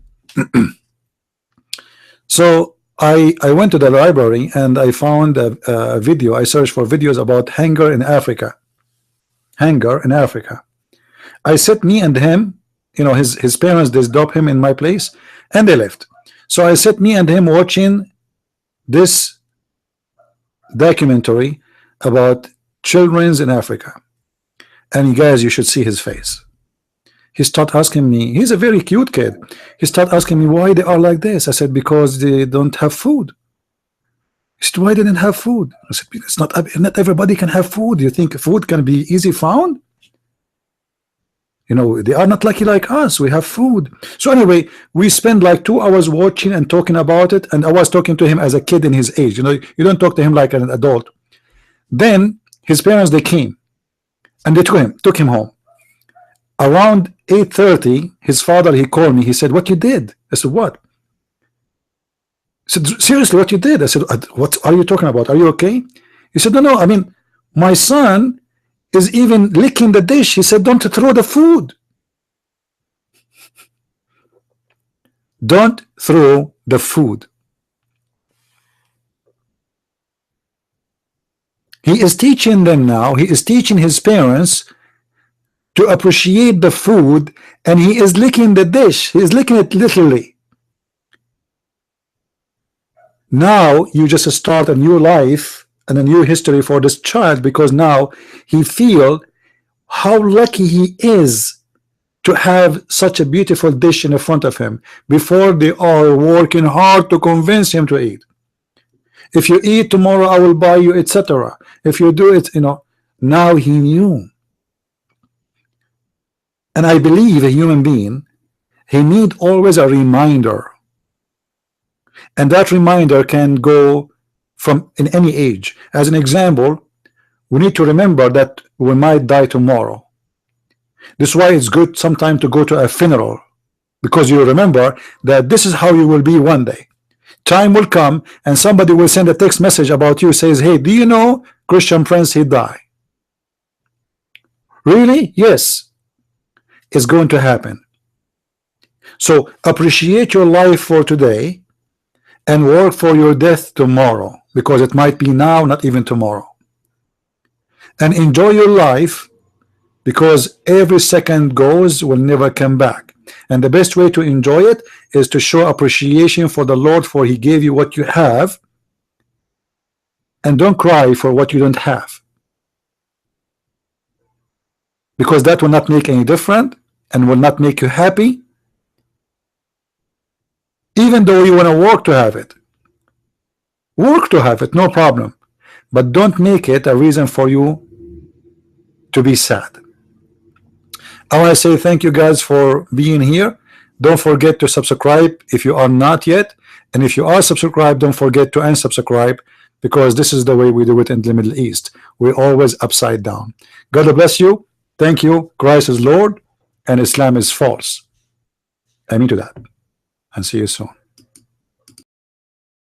so I went to the library and I found a video. I searched for videos about hunger in Africa. Hunger in Africa. I said, me and him, you know, his parents, they dropped him in my place and they left. So I said, me and him watching this documentary about children in Africa. And you guys, you should see his face. He started asking me, he's a very cute kid. He started asking me why they are like this. I said, because they don't have food. He said, why they didn't have food? I said, it's not everybody can have food. You think food can be easy found? You know, they are not lucky like us. We have food. So anyway, we spent like 2 hours watching and talking about it. And I was talking to him as a kid in his age. You know, you don't talk to him like an adult. Then his parents, they came and they took him home. Around 8:30, his father, he called me. He said, what you did? I said, what? He said, seriously, what you did? I said, what are you talking about? Are you okay? He said, no, I mean, my son is even licking the dish. He said, don't throw the food. Don't throw the food. He is teaching them now. He is teaching his parents to appreciate the food, and he is licking the dish. He is licking it literally. Now you just start a new life and a new history for this child, because now he feel how lucky he is to have such a beautiful dish in front of him, before they are working hard to convince him to eat. If you eat tomorrow, I will buy you, etc. If you do it, you know, now he knew. And I believe a human being, he need always a reminder. And that reminder can go from in any age. As an example, we need to remember that we might die tomorrow. This is why it's good sometimes to go to a funeral, because you remember that this is how you will be one day. Time will come and somebody will send a text message about you, says, hey, do you know Christian Prince, he died? Really? Yes. It's going to happen. So appreciate your life for today and work for your death tomorrow, because it might be now, not even tomorrow. And enjoy your life, because every second goes will never come back. And the best way to enjoy it is to show appreciation for the Lord, for he gave you what you have, and don't cry for what you don't have, because that will not make any difference, and will not make you happy, even though you want to work to have it, no problem, but don't make it a reason for you to be sad. I want to say thank you guys for being here. Don't forget to subscribe if you are not yet, and if you are subscribed, don't forget to unsubscribe, because this is the way we do it in the Middle East. We're always upside down. God bless you. Thank you. Christ is Lord and Islam is false. Amen to that, and see you soon.